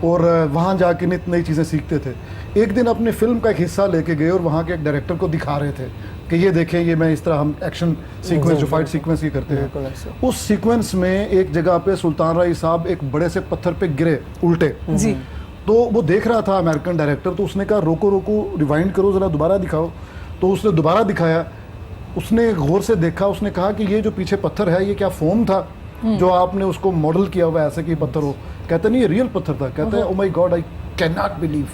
और वहाँ जाके नित नई चीज़ें सीखते थे। एक दिन अपने फिल्म का एक हिस्सा लेके गए और वहाँ के एक डायरेक्टर को दिखा रहे थे कि ये देखें, ये मैं इस तरह हम एक्शन सीक्वेंस जो फाइट सीक्वेंस ही करते बिल्कुल हैं। ऐसे। उस सीक्वेंस में एक जगह पे सुल्तान राही साहब एक बड़े से पत्थर पे गिरे उल्टे। जी, तो वो देख रहा था अमेरिकन डायरेक्टर, तो उसने कहा रोको रोको, रिवाइंड करो, ज़रा दोबारा दिखाओ। तो उसने दोबारा दिखाया, उसने गौर से देखा, उसने कहा कि ये जो पीछे पत्थर है ये क्या फोम था जो आपने उसको मॉडल किया हुआ ऐसे कि पत्थर हो? कहते नहीं, ये रियल पत्थर था। कहते हैं oh my God, I can not believe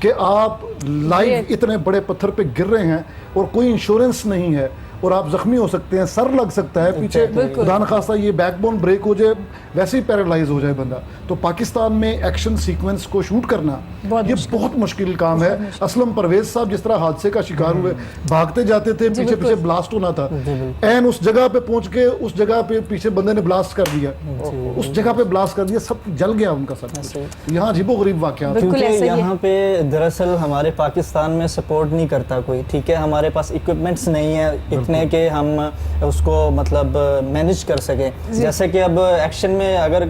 कि आप लाइव इतने बड़े पत्थर पे गिर रहे हैं और कोई इंश्योरेंस नहीं है और आप जख्मी हो सकते हैं, सर लग सकता है पीछे, खुदा न खास्ता ये बैकबोन ब्रेक हो जाए, वैसे ही पैरालाइज हो जाए बंदा। तो पाकिस्तान में एक्शन सीक्वेंस को शूट करना ये बहुत मुश्किल काम है। असलम परवेज साहब जिस तरह हादसे का शिकार हुए, भागते जाते थे, पीछे पीछे ब्लास्ट होना था, एन उस जगह पे पहुंच के उस जगह पे पीछे बंदे ने ब्लास्ट कर दिया, उस जगह पे ब्लास्ट कर दिया, सब जल गया उनका सब कुछ। यहाँ अजीबोगरीब वाकया। क्योंकि यहाँ पे दरअसल हमारे पाकिस्तान में सपोर्ट नहीं करता कोई, ठीक है, हमारे पास इक्विपमेंट्स नहीं है इतने के हम उसको मतलब मैनेज कर सके। जैसे कि अब एक्शन में अगर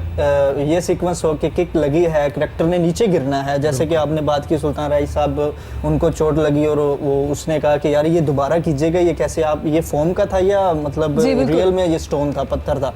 ये सीक्वेंस हो कि किक लगी है, करेक्टर ने नीचे गिरना है, जैसे कि आपने बात की सुल्तान राय साहब, उनको चोट लगी और वो उसने कहा कि यार ये दोबारा कीजिएगा, ये कैसे, आप ये फोम का था या मतलब रियल में ये स्टोन था, पत्थर था।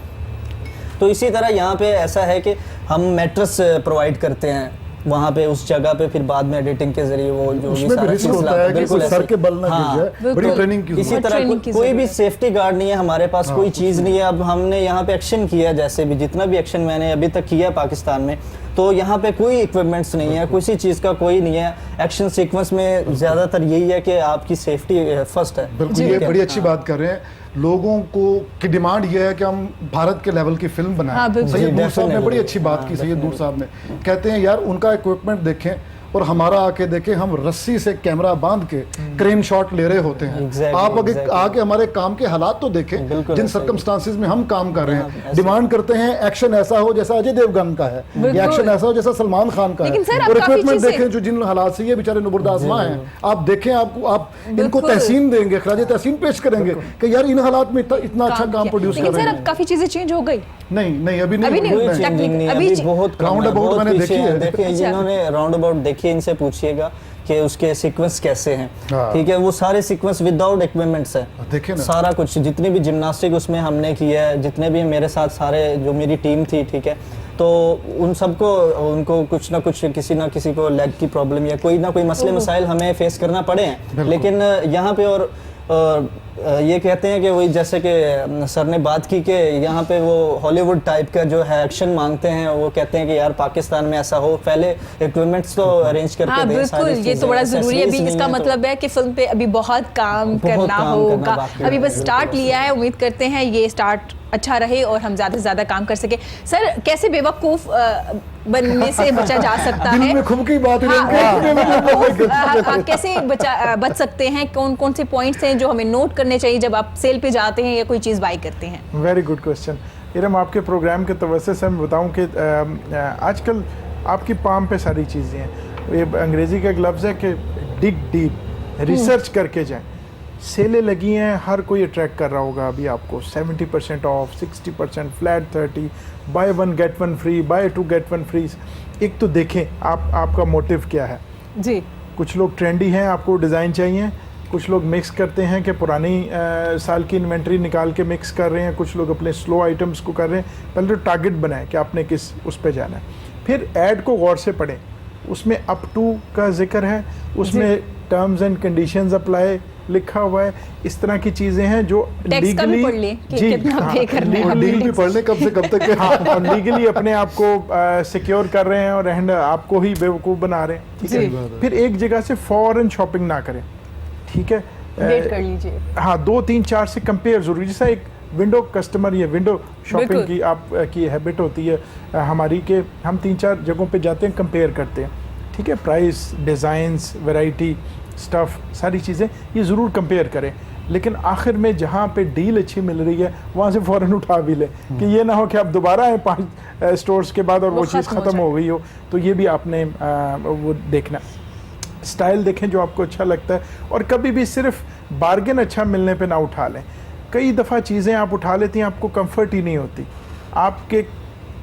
तो इसी तरह यहाँ पे ऐसा है कि हम मैट्रेस प्रोवाइड करते हैं वहाँ पे उस जगह पे, फिर बाद में एडिटिंग के जरिए वो जो उसमें भी रिस्क होता है कि कोई सर के बल ना गिर जाए, बड़ी ट्रेनिंग की। इसी तरह कोई भी सेफ्टी गार्ड नहीं है हमारे पास, कोई चीज़ नहीं है। अब हमने यहाँ पे एक्शन किया, जैसे भी जितना भी एक्शन मैंने अभी तक किया पाकिस्तान में, तो यहाँ पे कोई इक्विपमेंट्स नहीं है, किसी चीज़ का कोई नहीं है। एक्शन सीक्वेंस में ज़्यादातर यही है कि आपकी सेफ्टी फर्स्ट है। बिल्कुल, ये बड़ी अच्छी बात कर रहे हैं। लोगों को की डिमांड ये है कि हम भारत के लेवल की फिल्म बनाएं। सैयद नूर साहब ने बड़ी अच्छी बात की, सैयद नूर साहब ने कहते हैं यार उनका इक्विपमेंट देखें और हमारा आके देखें, हम रस्सी से कैमरा बांध के क्रेन शॉट ले रहे होते हैं। आप अगर आके हमारे काम के हालात तो देखें जिन सर्कमस्टांसिस में हम काम कर रहे हैं। डिमांड करते हैं एक्शन ऐसा हो जैसा अजय देवगन का है, या एक्शन ऐसा हो जैसा सलमान खान का है, और इक्विपमेंट देखें जो जिन हालात से ये बेचारे नुबुर्दाज मां हैं, आप देखें, आपको आप इनको तहसीन देंगे, खराज तहसीन पेश करेंगे कि यार इन हालात में इतना अच्छा काम प्रोड्यूस कर रहे हैं। काफी चीजें चेंज हो गई। नहीं अभी अभी बहुत राउंड अबाउट मैंने देखी है। देखिए जिन्होंने राउंड अबाउट देखी है, इनसे पूछिएगा कि उसके सीक्वेंस कैसे हैं, ठीक है। वो सारे सीक्वेंस विदाउट इक्विपमेंट्स है, देखे ना सारा कुछ, जितनी भी जिम्नास्टिक उसमें हमने किया है, जितने भी मेरे साथ सारे जो मेरी टीम थी, ठीक है, तो उन सबको उनको कुछ ना कुछ, किसी ना किसी को लेग की प्रॉब्लम या कोई ना कोई मसले मसाइल हमें फेस करना पड़े हैं। लेकिन यहाँ पे और ये कहते हैं कि वही जैसे कि सर ने बात की कि यहाँ पे वो हॉलीवुड टाइप का जो है एक्शन मांगते हैं, वो कहते हैं कि यार पाकिस्तान में ऐसा हो, पहले इक्विपमेंट्स तो अरेंज करके हाँ, बिल्कुल, ये तो बड़ा जरूरी है। अभी इसका मतलब है कि फिल्म पे अभी बहुत काम करना होगा। अभी बस स्टार्ट लिया है, उम्मीद करते हैं ये स्टार्ट अच्छा रहे और हम ज़्यादा से ज़्यादा काम कर सके। सर, कैसे बेवकूफ़ बनने से बचा जा सकता है? दिल में खुम की बात कैसे बच सकते हैं? कौन कौन से पॉइंट्स हैं जो हमें नोट करने चाहिए जब आप सेल पे जाते हैं या कोई चीज़ बाई करते हैं? Very good question Iram. आपके प्रोग्राम के तवज्जो से मैं बताऊं कि आजकल आपकी पाम पे सारी चीज़ें हैं। ये अंग्रेज़ी का एक लफ्ज़ है कि डिग डीप, रिसर्च करके जाएं। सेलें लगी हैं, हर कोई अट्रैक्ट कर रहा होगा अभी आपको 70% off, 60%, flat 30, buy one get one free, buy two get one free. एक तो देखें आपका मोटिव क्या है जी। कुछ लोग ट्रेंडी हैं, आपको डिज़ाइन चाहिए, कुछ लोग मिक्स करते हैं कि पुरानी साल की इन्वेंट्री निकाल के मिक्स कर रहे हैं, कुछ लोग अपने स्लो आइटम्स को कर रहे हैं। पहले तो टारगेट बनाएं कि आपने किस उस पर जाना है, फिर ऐड को गौर से पढ़ें, उसमें अप टू का जिक्र है, उसमें टर्म्स एंड कंडीशंस अप्लाई लिखा हुआ है। इस तरह की चीजें हैं जो लीगली कब से कब तक और लीगली अपने आप को सिक्योर कर रहे हैं और आपको ही बेवकूफ़ बना रहे हैं, ठीक है। फिर एक जगह से फॉरेन शॉपिंग ना करें, ठीक है, वेट कर लीजिए। हाँ, 2 3 4 से कंपेयर जरूरी। जैसा एक विंडो कस्टमर या विंडो शॉपिंग की आपकी हैबिट होती है हमारी, के हम 3-4 जगहों पे जाते हैं, कंपेयर करते हैं, ठीक है, प्राइस, डिज़ाइंस, वैरायटी, स्टफ़, सारी चीज़ें ये ज़रूर कंपेयर करें। लेकिन आखिर में जहाँ पे डील अच्छी मिल रही है वहाँ से फ़ौरन उठा भी लें, कि ये ना हो कि आप दोबारा आए 5 स्टोर्स के बाद और वो चीज़ ख़त्म हो गई हो। तो ये भी आपने वो देखना। स्टाइल देखें जो आपको अच्छा लगता है, और कभी भी सिर्फ बार्गेन अच्छा मिलने पे ना उठा लें। कई दफ़ा चीज़ें आप उठा लेती हैं, आपको कंफर्ट ही नहीं होती, आपके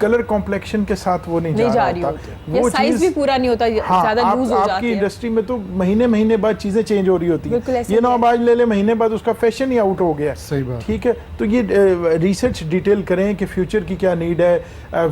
कलर कॉम्प्लेक्शन के साथ वो नहीं जा रही होता, वो साइज भी पूरा नहीं होता, ज़्यादा लूज हो जाती है। आपकी इंडस्ट्री में तो महीने बाद चीज़ें चेंज हो रही होती है। ये ना आज ले ले, महीने बाद उसका फैशन ही आउट हो गया। सही बात, ठीक है। तो ये रिसर्च डिटेल करें कि फ्यूचर की क्या नीड है,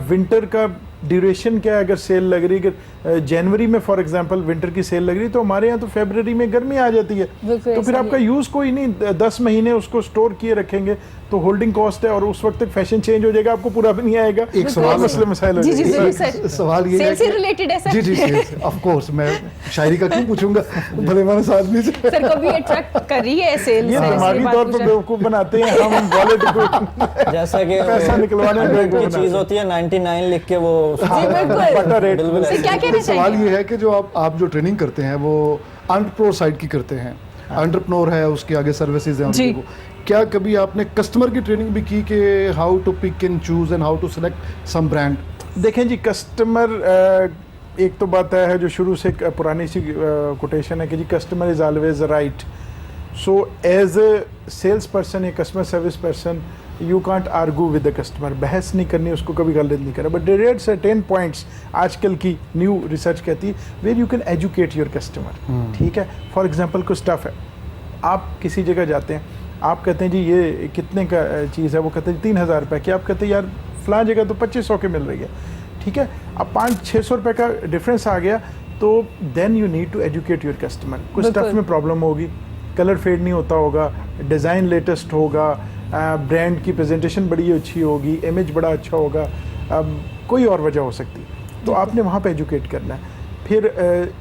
विंटर का ड्यूरेशन क्या है, अगर सेल लग रही है, अगर जनवरी में फॉर एग्जांपल विंटर की सेल लग रही, तो हमारे यहाँ तो फरवरी में गर्मी आ जाती है, तो फिर आपका यूज़ कोई नहीं, 10 महीने उसको स्टोर किए रखेंगे तो होल्डिंग कॉस्ट है, और उस वक्त तक फैशन चेंज हो जाएगा, आपको पूरा भी नहीं आएगा। एक सवाल मसले मसाइल हो जी जी जाएंगे। जरूर सर, सवाल ये है सेल से कि- रिलेटेड है सर। जी जी ऑफ कोर्स, मैं शायरी का क्यों पूछूंगा भले मानस आदमी से। सर को भी अट्रैक्ट कर रही है सेल। ये दिमागी तौर पर बेवकूफ बनाते हैं हम वॉलेट को, जैसा कि पैसा निकलवाने में की बेवकूफ चीज होती है 99 लिख के वो जी बिल्कुल। बटा रेट। बिल्कुल सर क्या कहना सवाल चाहिए? ये है कि जो आप जो ट्रेनिंग करते हैं वो एंटरप्रेन्योर साइड की करते हैं, एंटरप्रेन्योर है, उसके आगे सर्विसेज हैं जी। उनकी, वो क्या कभी आपने कस्टमर की ट्रेनिंग भी की कि how to pick and choose and how to select some brand? देखें जी, कस्टमर एक तो बात है जो शुरू से एक पुरानी सी कोटेशन है कि जी customer is always right. So as a sales person या customer service person you can't argue with the customer, बहस नहीं करनी, उसको कभी गलत नहीं करना, but there are certain points आजकल की न्यू रिसर्च कहती है where you can educate your customer. ठीक है, फॉर एग्जांपल कुछ स्टफ है, आप किसी जगह जाते हैं, आप कहते हैं जी ये कितने का चीज़ है, वो कहते हैं 3000 रुपये की, आप कहते हैं यार फलां जगह तो 2500 के मिल रही है। ठीक है, अब 500-600 रुपये का डिफरेंस आ गया, तो then you need to educate your customer. कुछ स्टफ में प्रॉब्लम होगी, कलर फेड नहीं होता होगा, डिज़ाइन लेटेस्ट होगा, ब्रांड की प्रेजेंटेशन बड़ी अच्छी होगी, इमेज बड़ा अच्छा होगा, कोई और वजह हो सकती है, तो आपने वहाँ पे एजुकेट करना है। फिर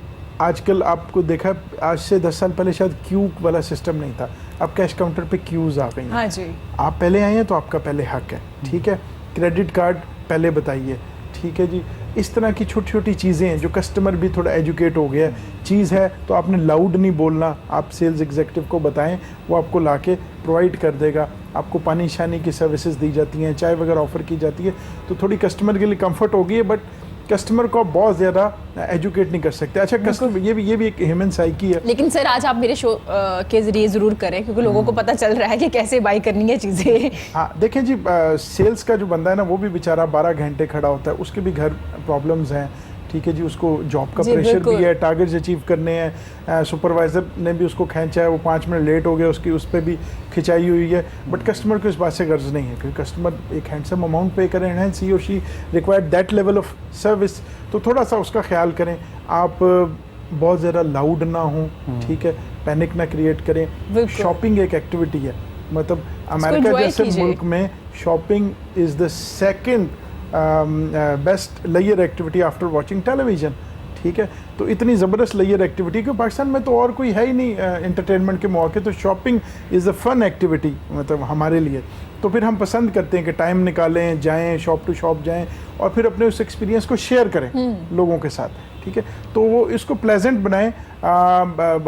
आजकल आपको देखा, आज से 10 साल पहले शायद क्यू वाला सिस्टम नहीं था, अब कैश काउंटर पे क्यूज़ आ गई हैं। हाँ जी, आप पहले आए हैं तो आपका पहले हक है। ठीक है, क्रेडिट कार्ड पहले बताइए। ठीक है जी, इस तरह की छोटी छोटी चीज़ें हैं जो कस्टमर भी थोड़ा एजुकेट हो गया है। चीज़ है तो आपने लाउड नहीं बोलना, आप सेल्स एग्जीक्यूटिव को बताएं, वो आपको लाके प्रोवाइड कर देगा। आपको पानी शानी की सर्विसेज दी जाती हैं, चाय वगैरह ऑफर की जाती है, तो थोड़ी कस्टमर के लिए कंफर्ट होगी है, बट कस्टमर को आप बहुत ज़्यादा एजुकेट नहीं कर सकते। अच्छा, कस्टमर ये भी एक ह्यूमन साइकी है। लेकिन सर आज आप मेरे शो के जरिए ज़रूर करें, क्योंकि लोगों को पता चल रहा है कि कैसे बाई करनी है चीज़ें। हाँ देखें जी, सेल्स का जो बंदा है ना, वो भी बेचारा 12 घंटे खड़ा होता है, उसके भी घर प्रॉब्लम्स हैं। ठीक है जी, उसको जॉब का जी, प्रेशर भी बिल्कुल। है, टारगेट्स अचीव करने हैं, सुपरवाइज़र ने भी उसको खींचा है, वो 5 मिनट लेट हो गया, उसकी उस पर भी खिंचाई हुई है, बट कस्टमर को इस बात से गर्ज नहीं है, क्योंकि कस्टमर एक हैंडसम अमाउंट पे करें, एंड ही और she required that level of service, तो थोड़ा सा उसका ख्याल करें। आप बहुत ज़्यादा लाउड ना हों, ठीक है, पैनिक ना क्रिएट करें। बिल्कुल। शॉपिंग एक एक्टिविटी है, मतलब अमेरिका enjoy जैसे कीजिए। मुल्क में shopping is the second best layer activity after watching television. ठीक है, तो इतनी ज़बरदस्त लेयर एक्टिविटी कि पाकिस्तान में तो और कोई है ही नहीं एंटरटेनमेंट के मौके, तो shopping is a fun activity मतलब हमारे लिए। तो फिर हम पसंद करते हैं कि टाइम निकालें, जाएं, शॉप टू शॉप जाएं, और फिर अपने उस एक्सपीरियंस को शेयर करें लोगों के साथ। ठीक है, तो वो इसको प्लेजेंट बनाएं।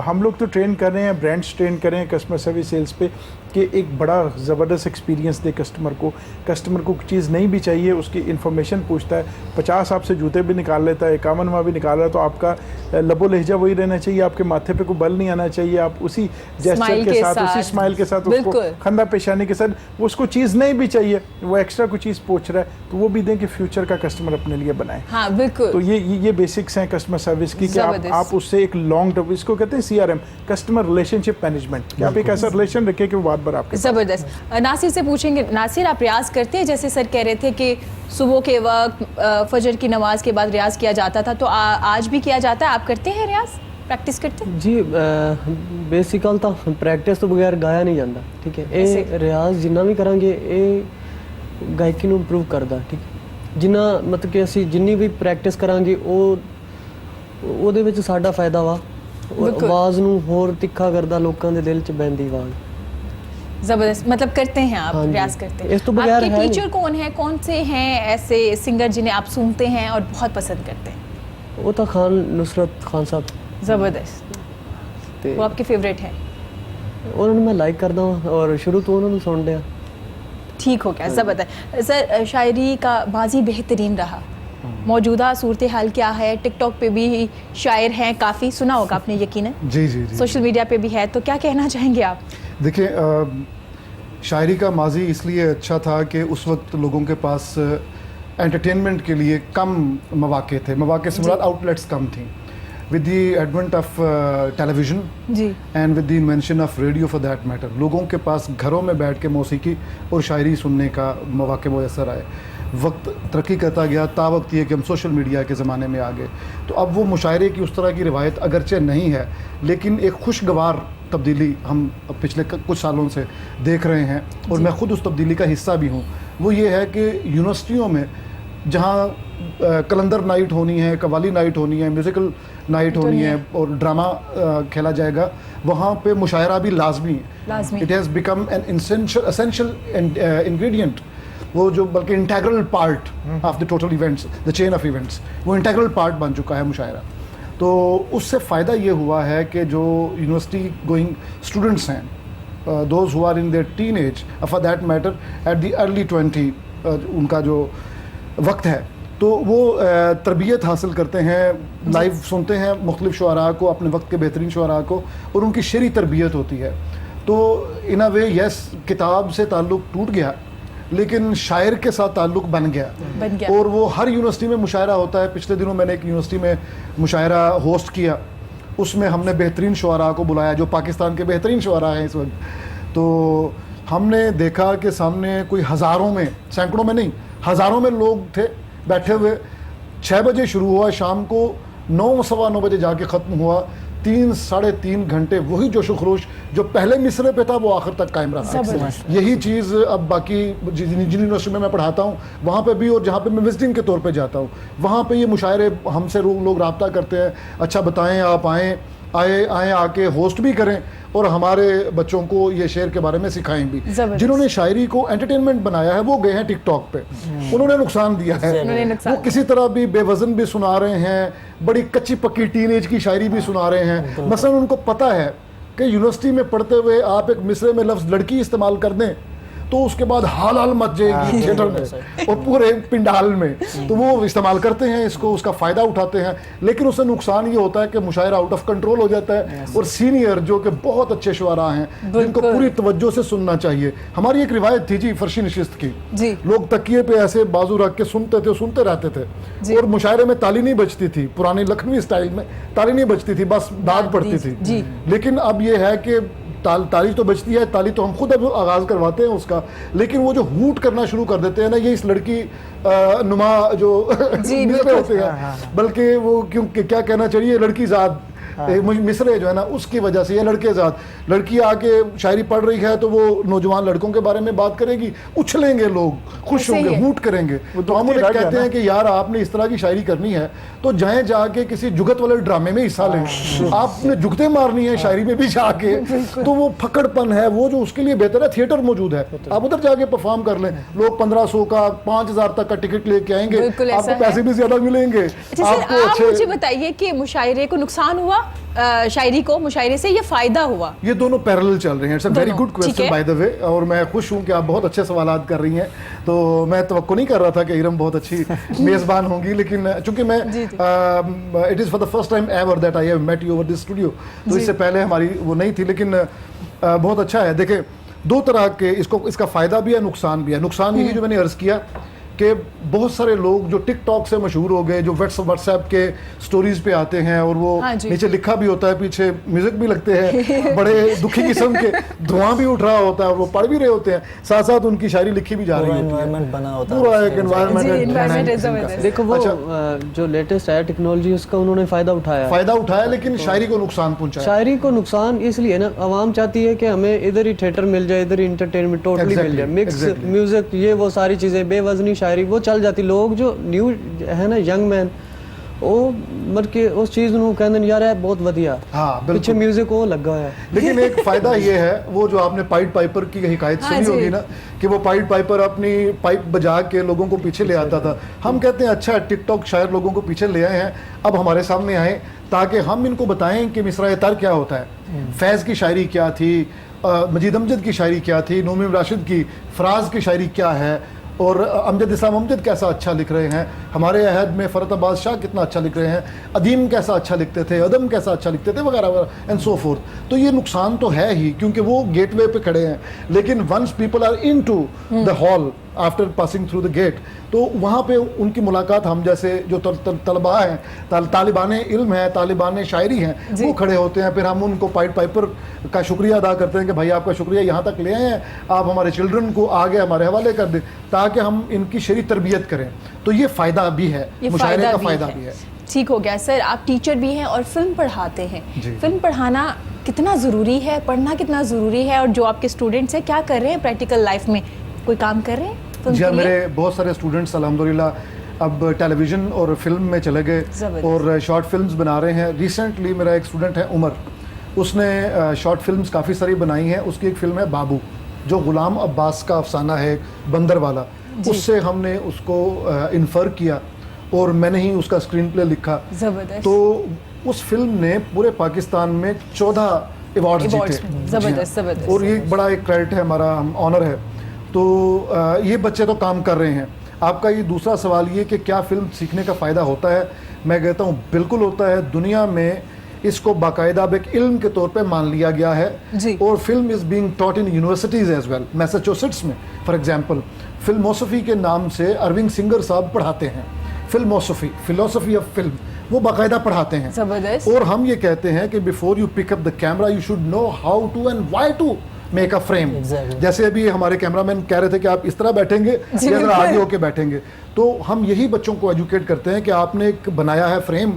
हम लोग तो ट्रेन कर रहे हैं, ब्रांड्स ट्रेन करें कस्टमर सर्विस सेल्स पे, कि एक बड़ा ज़बरदस्त एक्सपीरियंस दे कस्टमर को। कस्टमर को चीज़ नहीं भी चाहिए, उसकी इन्फॉर्मेशन पूछता है, 50 आपसे जूते भी निकाल लेता है, 51वां भी निकाल रहा है, तो आपका लबो लहजा वही रहना चाहिए, आपके माथे पे कोई बल नहीं आना चाहिए, आप उसी जेस्चर Smile के के साथ, साथ। उसी स्माइल के साथ, उसको बिल्कुल। खंदा पेशानी के साथ, वो उसको चीज़ नहीं भी चाहिए, वो एक्स्ट्रा कोई चीज़ पूछ रहा है, तो वो भी दें कि फ्यूचर का कस्टमर अपने लिए बनाए। हाँ बिल्कुल। तो ये बेसिक्स हैं कस्टमर सर्विस की, कि जबरदस्त। आप उससे एक लॉन्ग टर्म, इसको कहते हैं CRM, कस्टमर रिलेशनशिप मैनेजमेंट, कि आप एक ऐसा रिलेशन रखें कि वो बार बार आपके पास। ज़बरदस्त। नासिर से पूछेंगे, नासिर आप रियाज करते हैं? जैसे सर कह रहे थे कि सुबह के वक्त फजर की नमाज के बाद रियाज किया जाता था, तो आज भी किया जाता है? आप करते हैं रियाज, प्रैक्टिस करते हैं? जी बेसिकल तो प्रैक्टिस तो बगैर गाया नहीं जाता। ठीक है, ये रियाज जिन्ना भी करांगे ये गायकी ਨੂੰ ਇੰਪਰੂਵ ਕਰਦਾ। ਠੀਕ ਹੈ, ਜਿੰਨਾ ਮਤਲਬ ਕਿ ਅਸੀਂ ਜਿੰਨੀ ਵੀ ਪ੍ਰੈਕਟਿਸ ਕਰਾਂਗੇ ਉਹਦੇ ਵਿੱਚ ਸਾਡਾ ਫਾਇਦਾ ਵਾ। ਬਿਲਕੁਲ। ਆਵਾਜ਼ ਨੂੰ ਹੋਰ ਤਿੱਖਾ ਕਰਦਾ, ਲੋਕਾਂ ਦੇ ਦਿਲ 'ਚ ਬੈਂਦੀ ਆਵਾਜ਼। जबरदस्त, मतलब करते हैं आप, हाँ जी। प्रयास करते हैं। इस तो बगैर आपके है नहीं। टीचर कौन है, कौन से हैं ऐसे सिंगर जिन्हें आप सुनते हैं और बहुत पसंद करते हैं? ਉਹ ਤਾਂ ਖਾਨ नुसरत खान साहब जबरदस्त, ਤੇ वो आपके फेवरेट है? ਉਹਨਾਂ ਨੂੰ ਮੈਂ ਲਾਈਕ ਕਰਦਾ ਹਾਂ ਔਰ ਸ਼ੁਰੂ ਤੋਂ ਉਹਨਾਂ ਨੂੰ ਸੁਣਦੇ ਆ। ठीक हो गया, ज़बरदस्त। सर शायरी का बाजी बेहतरीन रहा, मौजूदा सूरत हाल क्या है? टिकटॉक पे भी शायर हैं काफ़ी, सुना होगा आपने यकीनन, जी जी जी। सोशल मीडिया पे भी है, तो क्या कहना चाहेंगे आप? देखिए, शायरी का माजी इसलिए अच्छा था कि उस वक्त लोगों के पास एंटरटेनमेंट के लिए कम मौके थे, मौके से मुराद आउटलेट्स कम थी। With the advent of television जी and with the invention of radio for that matter, लोगों के पास घरों में बैठ के मौसीकी और शायरी सुनने का मौके मैसर आए। वक्त तरक्की करता गया, तावक्त ये कि हम सोशल मीडिया के ज़माने में आ गए, तो अब वो मुशायरे की उस तरह की रिवायत अगरचे नहीं है, लेकिन एक खुशगवार तब्दीली हम पिछले कुछ सालों से देख रहे हैं और मैं ख़ुद उस तब्दीली का हिस्सा भी हूँ। वो ये है कि यूनिवर्सिटियों में जहाँ कलंदर नाइट होनी है, कवाली नाइट होनी है, म्यूज़िकल नाइट होनी है और ड्रामा खेला जाएगा, वहाँ पे मुशायरा भी लाजमी है। It has become an essential ingredient, वो जो बल्कि integral part of the total events, the chain of events, वो इंटेग्रल पार्ट बन चुका है मुशायरा। तो उससे फ़ायदा ये हुआ है कि जो यूनिवर्सिटी गोइंग स्टूडेंट्स हैं, those who are in their teen age, for that matter at the early 20, उनका जो वक्त है, तो वो तरबियत हासिल करते हैं, लाइव सुनते हैं मुख्तलिफ शुअरा को, अपने वक्त के बेहतरीन शुअरा को, और उनकी शेरी तरबियत होती है। तो इन अ वे यस, किताब से ताल्लुक़ टूट गया लेकिन शायर के साथ ताल्लुक़ बन गया। और वो हर यूनिवर्सिटी में मुशायरा होता है। पिछले दिनों मैंने एक यूनिवर्सिटी में मुशायरा होस्ट किया, उसमें हमने बेहतरीन शुअरा को बुलाया जो पाकिस्तान के बेहतरीन शुअरा हैं इस वक्त। तो हमने देखा कि सामने कोई हज़ारों में, सैकड़ों में नहीं, हज़ारों में लोग थे बैठे हुए। 6 बजे शुरू हुआ, शाम को 9 सवा 9 बजे जाके ख़त्म हुआ। 3 साढ़े 3 घंटे वही जोश खरोश जो पहले मिसरे पे था वो आखिर तक कायम रहा। यही चीज़ अब बाकी जिन यूनिवर्सिटी में मैं पढ़ाता हूँ वहाँ पे भी, और जहाँ पे मैं विजिटिंग के तौर पे जाता हूँ वहाँ पे ये मुशायरे हमसे लोग रब्ता करते हैं, अच्छा बताएं, आप आए आके होस्ट भी करें और हमारे बच्चों को ये शेर के बारे में सिखाएं भी। जिन्होंने शायरी को एंटरटेनमेंट बनाया है वो गए हैं टिकटॉक पे, उन्होंने नुकसान दिया है। वो किसी तरह भी बेवजन भी सुना रहे हैं, बड़ी कच्ची पक्की टीनेज की शायरी भी सुना रहे हैं। मसलन उनको पता है कि यूनिवर्सिटी में पढ़ते हुए आप एक मिसरे में लफ्ज़ लड़की इस्तेमाल कर दें तो उसके बाद हाल मच जाएगी थिएटर में और पूरे पिंडाल में, तो वो इस्तेमाल करते हैं इसको, उसका फ़ायदा उठाते हैं। लेकिन उससे नुकसान ये होता है कि मुशायरा आउट ऑफ कंट्रोल हो जाता है। और सीनियर जो कि बहुत अच्छे शुअरा हैं जिनको पूरी तवज्जो से सुनना चाहिए, हमारी एक रिवायत थी जी फर्शी नशिस्त की, लोग तकिए पे ऐसे बाजू रख के सुनते रहते थे और मुशायरे में ताली नहीं बजती थी, पुरानी लखनवी स्टाइल में ताली नहीं बजती थी, बस दाद पड़ती थी। लेकिन अब ये है कि ताली तो बचती है, ताली तो हम खुद अब आगाज़ करवाते हैं उसका, लेकिन वो जो हूट करना शुरू कर देते हैं ना, ये इस लड़की नुमा जो मिसरे होते हैं, बल्कि वो क्योंकि क्या कहना चाहिए, लड़की ज़ात मिसरे जो है ना उसकी वजह से, ये लड़के ज़ात, लड़की आके शायरी पढ़ रही है तो वो नौजवान लड़कों के बारे में बात करेगी, उछलेंगे लोग, खुश होंगे, हूट करेंगे। तो हम उन्हें कहते हैं कि यार आपने इस तरह की शायरी करनी है तो जाएं जाके किसी जुगत वाले ड्रामे में हिस्सा लें। आपने जुगते मारनी है शायरी में भी जाके, तो वो फकड़पन है वो जो उसके लिए बेहतर है, थिएटर मौजूद है, आप उधर जाके परफॉर्म कर लें। लोग 1500 का 5000 तक का टिकट लेके आएंगे, आपको पैसे भी ज्यादा मिलेंगे। आपको मुझे बताइए कि मुशायरे को नुकसान हुआ, शायरी को मुशायरे से ये फायदा हुआ? ये दोनों पैरेलल चल रहे हैं। It's a very good question by the way, और मैं खुश हूँ कि आप बहुत अच्छे सवालात कर रही हैं। तो मैं तवक्को नहीं कर रहा था कि इरम बहुत अच्छी मेज़बान होंगी, लेकिन चूंकि मैं it is for the first time ever that I have met you over this studio, तो इससे पहले हमारी वो नहीं थी, लेकिन बहुत अच्छा है। देखिए, 2 तरह के इसका फ़ायदा भी है, नुकसान भी है। नुकसान यही जो मैंने अर्ज़ किया कि बहुत सारे लोग जो टिकटॉक से मशहूर हो गए, जो व्हाट्सएप के स्टोरीज पे आते हैं और वो नीचे लिखा भी होता है, पीछे म्यूजिक भी लगते हैं, बड़े दुखी किस्म के, धुआं भी उठ रहा होता है और वो पढ़ भी रहे होते हैं, साथ साथ उनकी शायरी लिखी भी जा रही है, एनवायरनमेंट बना होता है, पूरा एक एनवायरनमेंट। देखो वो जो लेटेस्ट है टेक्नोलॉजी, उसका उन्होंने फ़ायदा उठाया, लेकिन शायरी को नुकसान पहुंचाया। शायरी को नुकसान इसलिए ना, आवाम चाहती है कि हमें इधर ही थिएटर मिल जाए, इधर ही इंटरटेनमेंट टोटली मिल जाए, मिक्स म्यूजिक, ये वो सारी चीज़ें, बेवजनी शायरी वो चल जाती। लोग जो न्यू है ना, यंग मैन, वो मतलब कि उस चीज़ ਨੂੰ ਕਹਿੰਦੇ यार है बहुत वधिया, पीछे म्यूजिक वो लगा है। लेकिन एक फ़ायदा ये है, वो जो आपने पाइड पाइपर की हिकायत सुनी होगी ना, कि वो पाइड पाइपर अपनी पाइप बजा के लोगों को पीछे ले आता था। हम कहते हैं अच्छा टिकटॉक शायर लोगों को पीछे ले आए हैं, अब हमारे सामने आए ताकि हम इनको बताएं कि मिसरा तर क्या होता है, फैज़ की शायरी क्या थी, मजीद अमजद की शायरी क्या थी, नूमी राशिद की, फराज की शायरी क्या है, और अमजद इस्लाम अमजद कैसा अच्छा लिख रहे हैं, हमारे अहद में फ़रत अब्बास शाह कितना अच्छा लिख रहे हैं, अदीम कैसा अच्छा लिखते थे, अदम कैसा अच्छा लिखते थे, वगैरह वगैरह एंड सो फोर्थ। तो ये नुकसान तो है ही, क्योंकि वो गेटवे पे खड़े हैं। लेकिन once people are into the hall after passing through the gate, तो वहाँ पे उनकी मुलाकात हम जैसे जो तलबा हैं, तालिबान इल्म हैं, तालिबान शायरी हैं, वो खड़े होते हैं। फिर हम उनको पाइट पाइपर का शुक्रिया अदा करते हैं कि भाई आपका शुक्रिया, यहाँ तक ले आए हैं आप, हमारे चिल्ड्रन को आगे हमारे हवाले कर दें ताकि हम इनकी शरी तरबियत करें। तो ये फ़ायदा भी है, मुशायरे का फ़ायदा भी है। ठीक हो गया सर, आप टीचर भी हैं और फिल्म पढ़ाते हैं। जी। फिल्म पढ़ाना कितना ज़रूरी है, पढ़ना कितना ज़रूरी है, और जो आपके स्टूडेंट्स हैं क्या कर रहे हैं प्रैक्टिकल लाइफ में, कोई काम कर रहे हैं फिल्म जी के हाँ, लिए? मेरे बहुत सारे स्टूडेंट्स अल्हम्दुलिल्लाह अब टेलीविज़न और फिल्म में चले गए ज़बरदस्त। और शॉर्ट फिल्म्स बना रहे हैं। रिसेंटली मेरा एक स्टूडेंट है उमर, उसने शॉर्ट फिल्म्स काफ़ी सारी बनाई हैं। उसकी एक फ़िल्म है बाबू, जो ग़ुलाम अब्बास का अफसाना है बंदर वाला, उससे हमने उसको इन्फर किया और मैंने ही उसका स्क्रीन प्ले लिखा। ज़बरदस्त। तो उस फिल्म ने पूरे पाकिस्तान में 14 अवार्ड्स जीते। ज़बरदस्त, जी हाँ। ज़बरदस्त। और ये बड़ा एक क्रेडिट है हमारा, हम ऑनर है। तो ये बच्चे तो काम कर रहे हैं। आपका ये दूसरा सवाल ये कि क्या फ़िल्म सीखने का फ़ायदा होता है, मैं कहता हूँ बिल्कुल होता है। दुनिया में इसको बाकायदा एक इल्म के तौर पे मान लिया गया है जी। और film is being taught in universities as well. Massachusetts में फॉर एग्जांपल फिल्मोसफी के नाम से अरविंद सिंगर साहब पढ़ाते हैं। फिलोसफी ऑफ फिल्म वो बाकायदा पढ़ाते हैं। ज़बरदस्त। और हम ये कहते हैं कि before you pick up the camera you should know how to and why to make a frame. Exactly. जैसे अभी हमारे कैमरामैन कह रहे थे कि आप इस तरह बैठेंगे जी, या बिल्कुल। आगे होके बैठेंगे, तो हम यही बच्चों को एजुकेट करते हैं कि आपने एक बनाया है फ्रेम,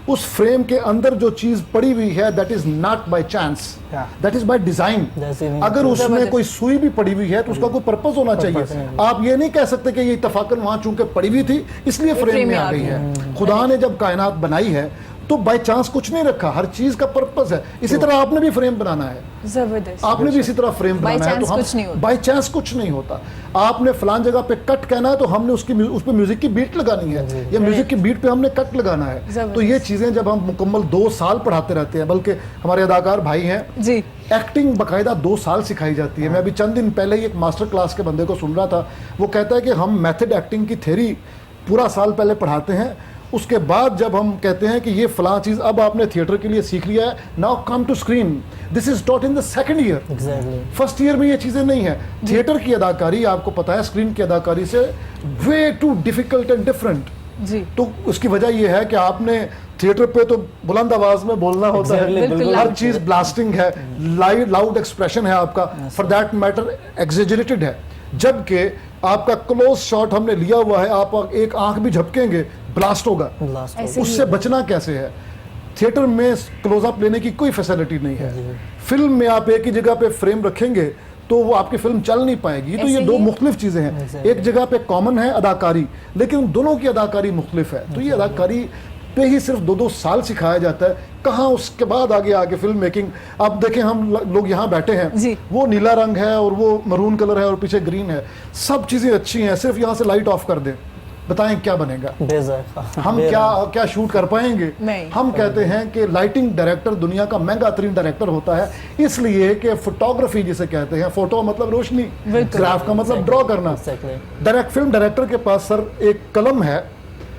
उस फ्रेम के अंदर जो चीज़ पड़ी हुई है that is not by chance, Yeah. That is by design. That's even अगर true. उसमें जबरदस्त। कोई सुई भी पड़ी हुई है तो उसका कोई पर्पस होना चाहिए। आप ये नहीं कह सकते कि ये इत्तफाकन वहां चूंकि पड़ी हुई थी इसलिए फ्रेम में आ गई है। खुदा ने जब कायनात बनाई है तो बाय चांस कुछ नहीं रखा, हर चीज का पर्पस है। इसी तरह आपने भी फ्रेम बनाना है, ज़बरदस्त। आपने भी इसी तरह फ्रेम By बनाना है। तो chance कुछ नहीं होता। बाय चांस कुछ नहीं होता। आपने फलान जगह पे कट कहना है तो हमने उस पे म्यूजिक की बीट लगानी है, या म्यूजिक की बीट पे हमने कट लगाना है। जबरदस्त। तो ये चीजें जब हम मुकम्मल 2 साल पढ़ाते रहते हैं, बल्कि हमारे अदाकार भाई हैं, जी। एक्टिंग बाकायदा 2 साल सिखाई जाती है। मैं अभी चंद दिन पहले ही एक मास्टर क्लास के बंदे को सुन रहा था, वो कहता है कि हम मेथड एक्टिंग की थ्योरी पूरा साल पहले पढ़ाते हैं, उसके बाद जब हम कहते हैं कि ये फलां चीज़ अब आपने थिएटर के लिए सीख लिया है, now come to screen, this is taught in the second year. Exactly. First year में ये चीज़ें नहीं है। थिएटर की अदाकारी आपको पता है स्क्रीन की अदाकारी से way too difficult and different. जी। तो उसकी वजह यह है कि आपने थिएटर पे तो बुलंद आवाज में बोलना होता Exactly, है, बिल्कुल। हर चीज ब्लास्टिंग है, लाउड एक्सप्रेशन है आपका, फॉर दैट मैटर एग्जेजरेटेड है। जबकि आपका क्लोज शॉट हमने लिया हुआ है, आप एक आंख भी झपकेंगे ब्लास्ट होगा। Last ऐसे ही उससे बचना कैसे है? थिएटर में क्लोजअप लेने की कोई फैसिलिटी नहीं है। फिल्म में आप एक ही जगह पे फ्रेम रखेंगे तो वो आपकी फिल्म चल नहीं पाएगी। तो ये ऐसे दो ही- मुख्तलिफ चीज़ें हैं। Exactly. एक जगह पे कॉमन है अदाकारी, लेकिन दोनों की अदाकारी मुख्तलिफ है। तो ये अदाकारी पे ही सिर्फ 2-2 साल सिखाया जाता है, कहाँ उसके बाद आगे आगे फिल्म मेकिंग। आप देखें हम लोग यहाँ बैठे हैं, जी। वो नीला रंग है और वो मरून कलर है और पीछे ग्रीन है, सब चीज़ें अच्छी हैं, सिर्फ यहाँ से लाइट ऑफ कर दें, बताएं क्या बनेगा? बेजायका। हम क्या शूट कर पाएंगे? नहीं। हम कहते हैं कि लाइटिंग डायरेक्टर दुनिया का महंगा तरीन डायरेक्टर होता है, इसलिए कि फोटोग्राफी जिसे कहते हैं, फोटो मतलब रोशनी, बिल्कुल। ग्राफ का मतलब ड्रॉ करना। Exactly. फिल्म डायरेक्टर के पास सर एक कलम है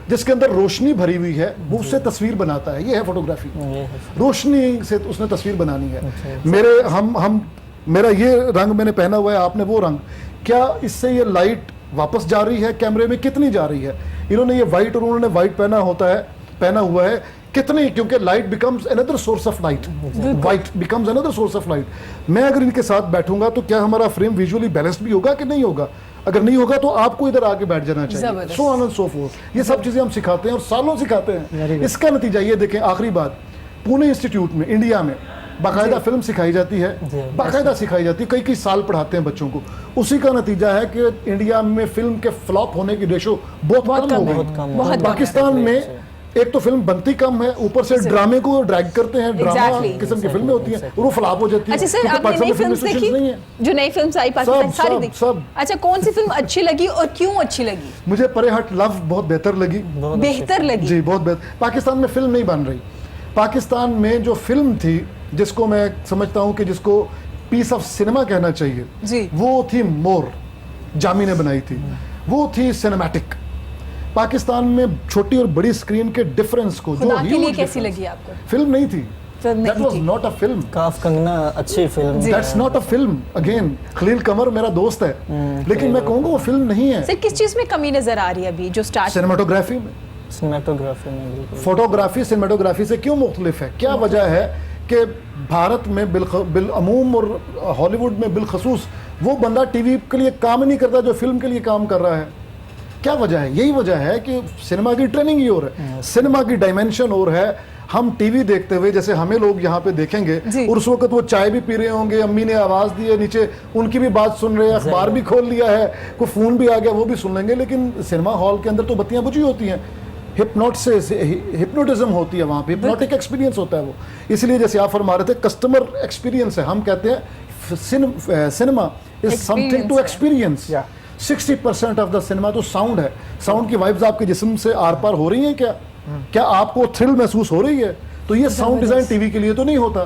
जिसके अंदर रोशनी भरी हुई है, वो उससे तस्वीर बनाता है। ये है फोटोग्राफी, ये है। रोशनी से उसने तस्वीर बनानी है। मेरा ये रंग मैंने पहना हुआ है, आपने वो रंग, क्या इससे ये लाइट वापस जा रही है कैमरे में, कितनी जा रही है? इन्होंने ये वाइट और उन्होंने वाइट पहना हुआ है, कितनी? क्योंकि light becomes another source of light, white becomes another source of light. मैं अगर इनके साथ बैठूंगा तो क्या हमारा फ्रेम विजुअली बैलेंस्ड भी होगा कि नहीं होगा? अगर नहीं होगा तो आपको इधर आके बैठ जाना चाहिए। जबरदस्त। So on and so fourth. ये सब चीजें हम सिखाते हैं और सालों सिखाते हैं। इसका नतीजा ये देखें, आखिरी बात, पुणे इंस्टीट्यूट में इंडिया में बाकायदा फिल्म सिखाई जाती है, बाकायदा सिखाई जाती है, कई साल पढ़ाते हैं बच्चों को। उसी का नतीजा है कि इंडिया में फिल्म के फ्लॉप होने की रेशो बहुत कम हो बहुत कम गई। हो बहुत गई। पाकिस्तान में एक तो फिल्म बनती कम है, ऊपर से ड्रामे को ड्रैग करते हैं, ड्रामा Exactly. किस्म की फिल्में होती हैं और वो फ्लॉप हो जाती है। अच्छा सर, क्योंकि आपने पाकिस्तान नई में फिल्म फिल्म्स एसोसिएशन नहीं है। देखी? जो नई फिल्म्स आई पाकिस्तान सब, सारी सब, देखी? सब। अच्छा, कौन सी फिल्म अच्छी लगी और क्यों अच्छी लगी? मुझे परे हट लव बहुत बेहतर लगी। बेहतर लगी? जी बहुत बेहतर। पाकिस्तान में फिल्म नहीं बन रही। पाकिस्तान में जो फिल्म थी, जिसको मैं समझता हूँ कि जिसको पीस ऑफ सिनेमा कहना चाहिए, जी। वो थी मोर, जामी ने बनाई थी, वो थी सिनेमैटिक। पाकिस्तान में छोटी और बड़ी स्क्रीन के डिफरेंस को, जो खुदा के लिए huge कैसी difference- लगी आपको? फिल्म नहीं थी, फिल्म दैट नहीं वाज थी। नॉट अ फिल्म, काफ कंगना अच्छी film that's not a film. Again Khalil Qamar मेरा दोस्त है, लेकिन मैं कहूँगा वो फिल्म नहीं है। सर किस चीज में कमी नजर आ रही है अभी जो स्टार्ट सिनेमाटोग्राफी में, सिनेमेटोग्राफी में बिल्कुल फोटोग्राफी सिनेमाटोग्राफी से क्यों मुख्तलिफ है? क्या वजह है कि भारत में बिलअमूम और हॉलीवुड में बिलखसूस वो बंदा टीवी के लिए काम नहीं करता जो फिल्म के लिए काम कर रहा है? क्या वजह है? यही वजह है कि सिनेमा की ट्रेनिंग ही और है, सिनेमा की डायमेंशन और है। हम टीवी देखते हुए जैसे हमें लोग यहाँ पे देखेंगे जी। और उस वक्त वो चाय भी पी रहे होंगे, अम्मी ने आवाज़ दी है नीचे, उनकी भी बात सुन रहे हैं, अखबार भी खोल लिया है, कोई फ़ोन भी आ गया वो भी सुन लेंगे। लेकिन सिनेमा हॉल के अंदर तो बत्तियां बुझी होती हैं, हिप्नोटिज्म होती है वहाँ पे, हिप्नोटिक एक्सपीरियंस होता है वो। इसलिए जैसे आप फरमा रहे थे कस्टमर एक्सपीरियंस है, हम कहते हैं cinema is something to experience. 60% of the cinema तो साउंड है। साउंड की वाइब्स आपके जिस्म से आर पार हो रही हैं क्या? क्या आपको थ्रिल महसूस हो रही है? तो ये साउंड डिजाइन टीवी के लिए तो नहीं होता।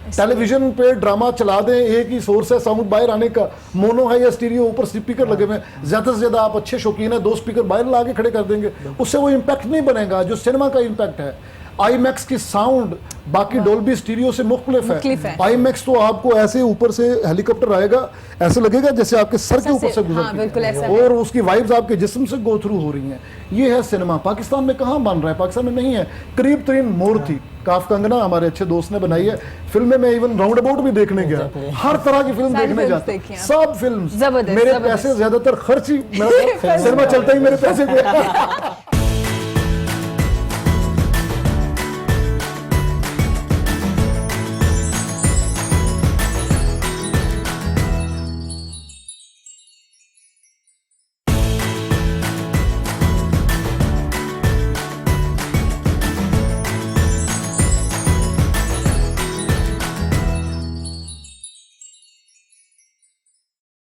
टेलीविजन पे ड्रामा चला दें, एक ही सोर्स है साउंड बाहर आने का, मोनो है या स्टीरियो, ऊपर स्पीकर लगे हुए हैं, ज्यादा से ज्यादा आप अच्छे शौकीन है 2 स्पीकर बाहर ला के खड़े कर देंगे, उससे वो इम्पैक्ट नहीं बनेगा जो सिनेमा का इम्पैक्ट है। आईमैक्स की साउंड बाकी डोल्बी स्टीरियो से मुख्तलिफ है। आईमैक्स तो आपको ऐसे ऊपर से हेलीकॉप्टर आएगा, ऐसे लगेगा जैसे आपके सर के ऊपर से गुजर ऐसा और उसकी वाइब्स आपके जिस्म से गो थ्रू हो रही हैं। ये है सिनेमा। पाकिस्तान में कहाँ बन रहा है? पाकिस्तान में नहीं है। करीब तरीन मोर थी, काफ कंगना हमारे अच्छे दोस्त ने बनाई है। फिल्में में इवन राउंड अबाउट भी देखने गया, हर तरह की फिल्म देखने जाता, सब फिल्म। मेरे पैसे ज्यादातर खर्च ही, मेरा सिनेमा चलता ही मेरे पैसे पे।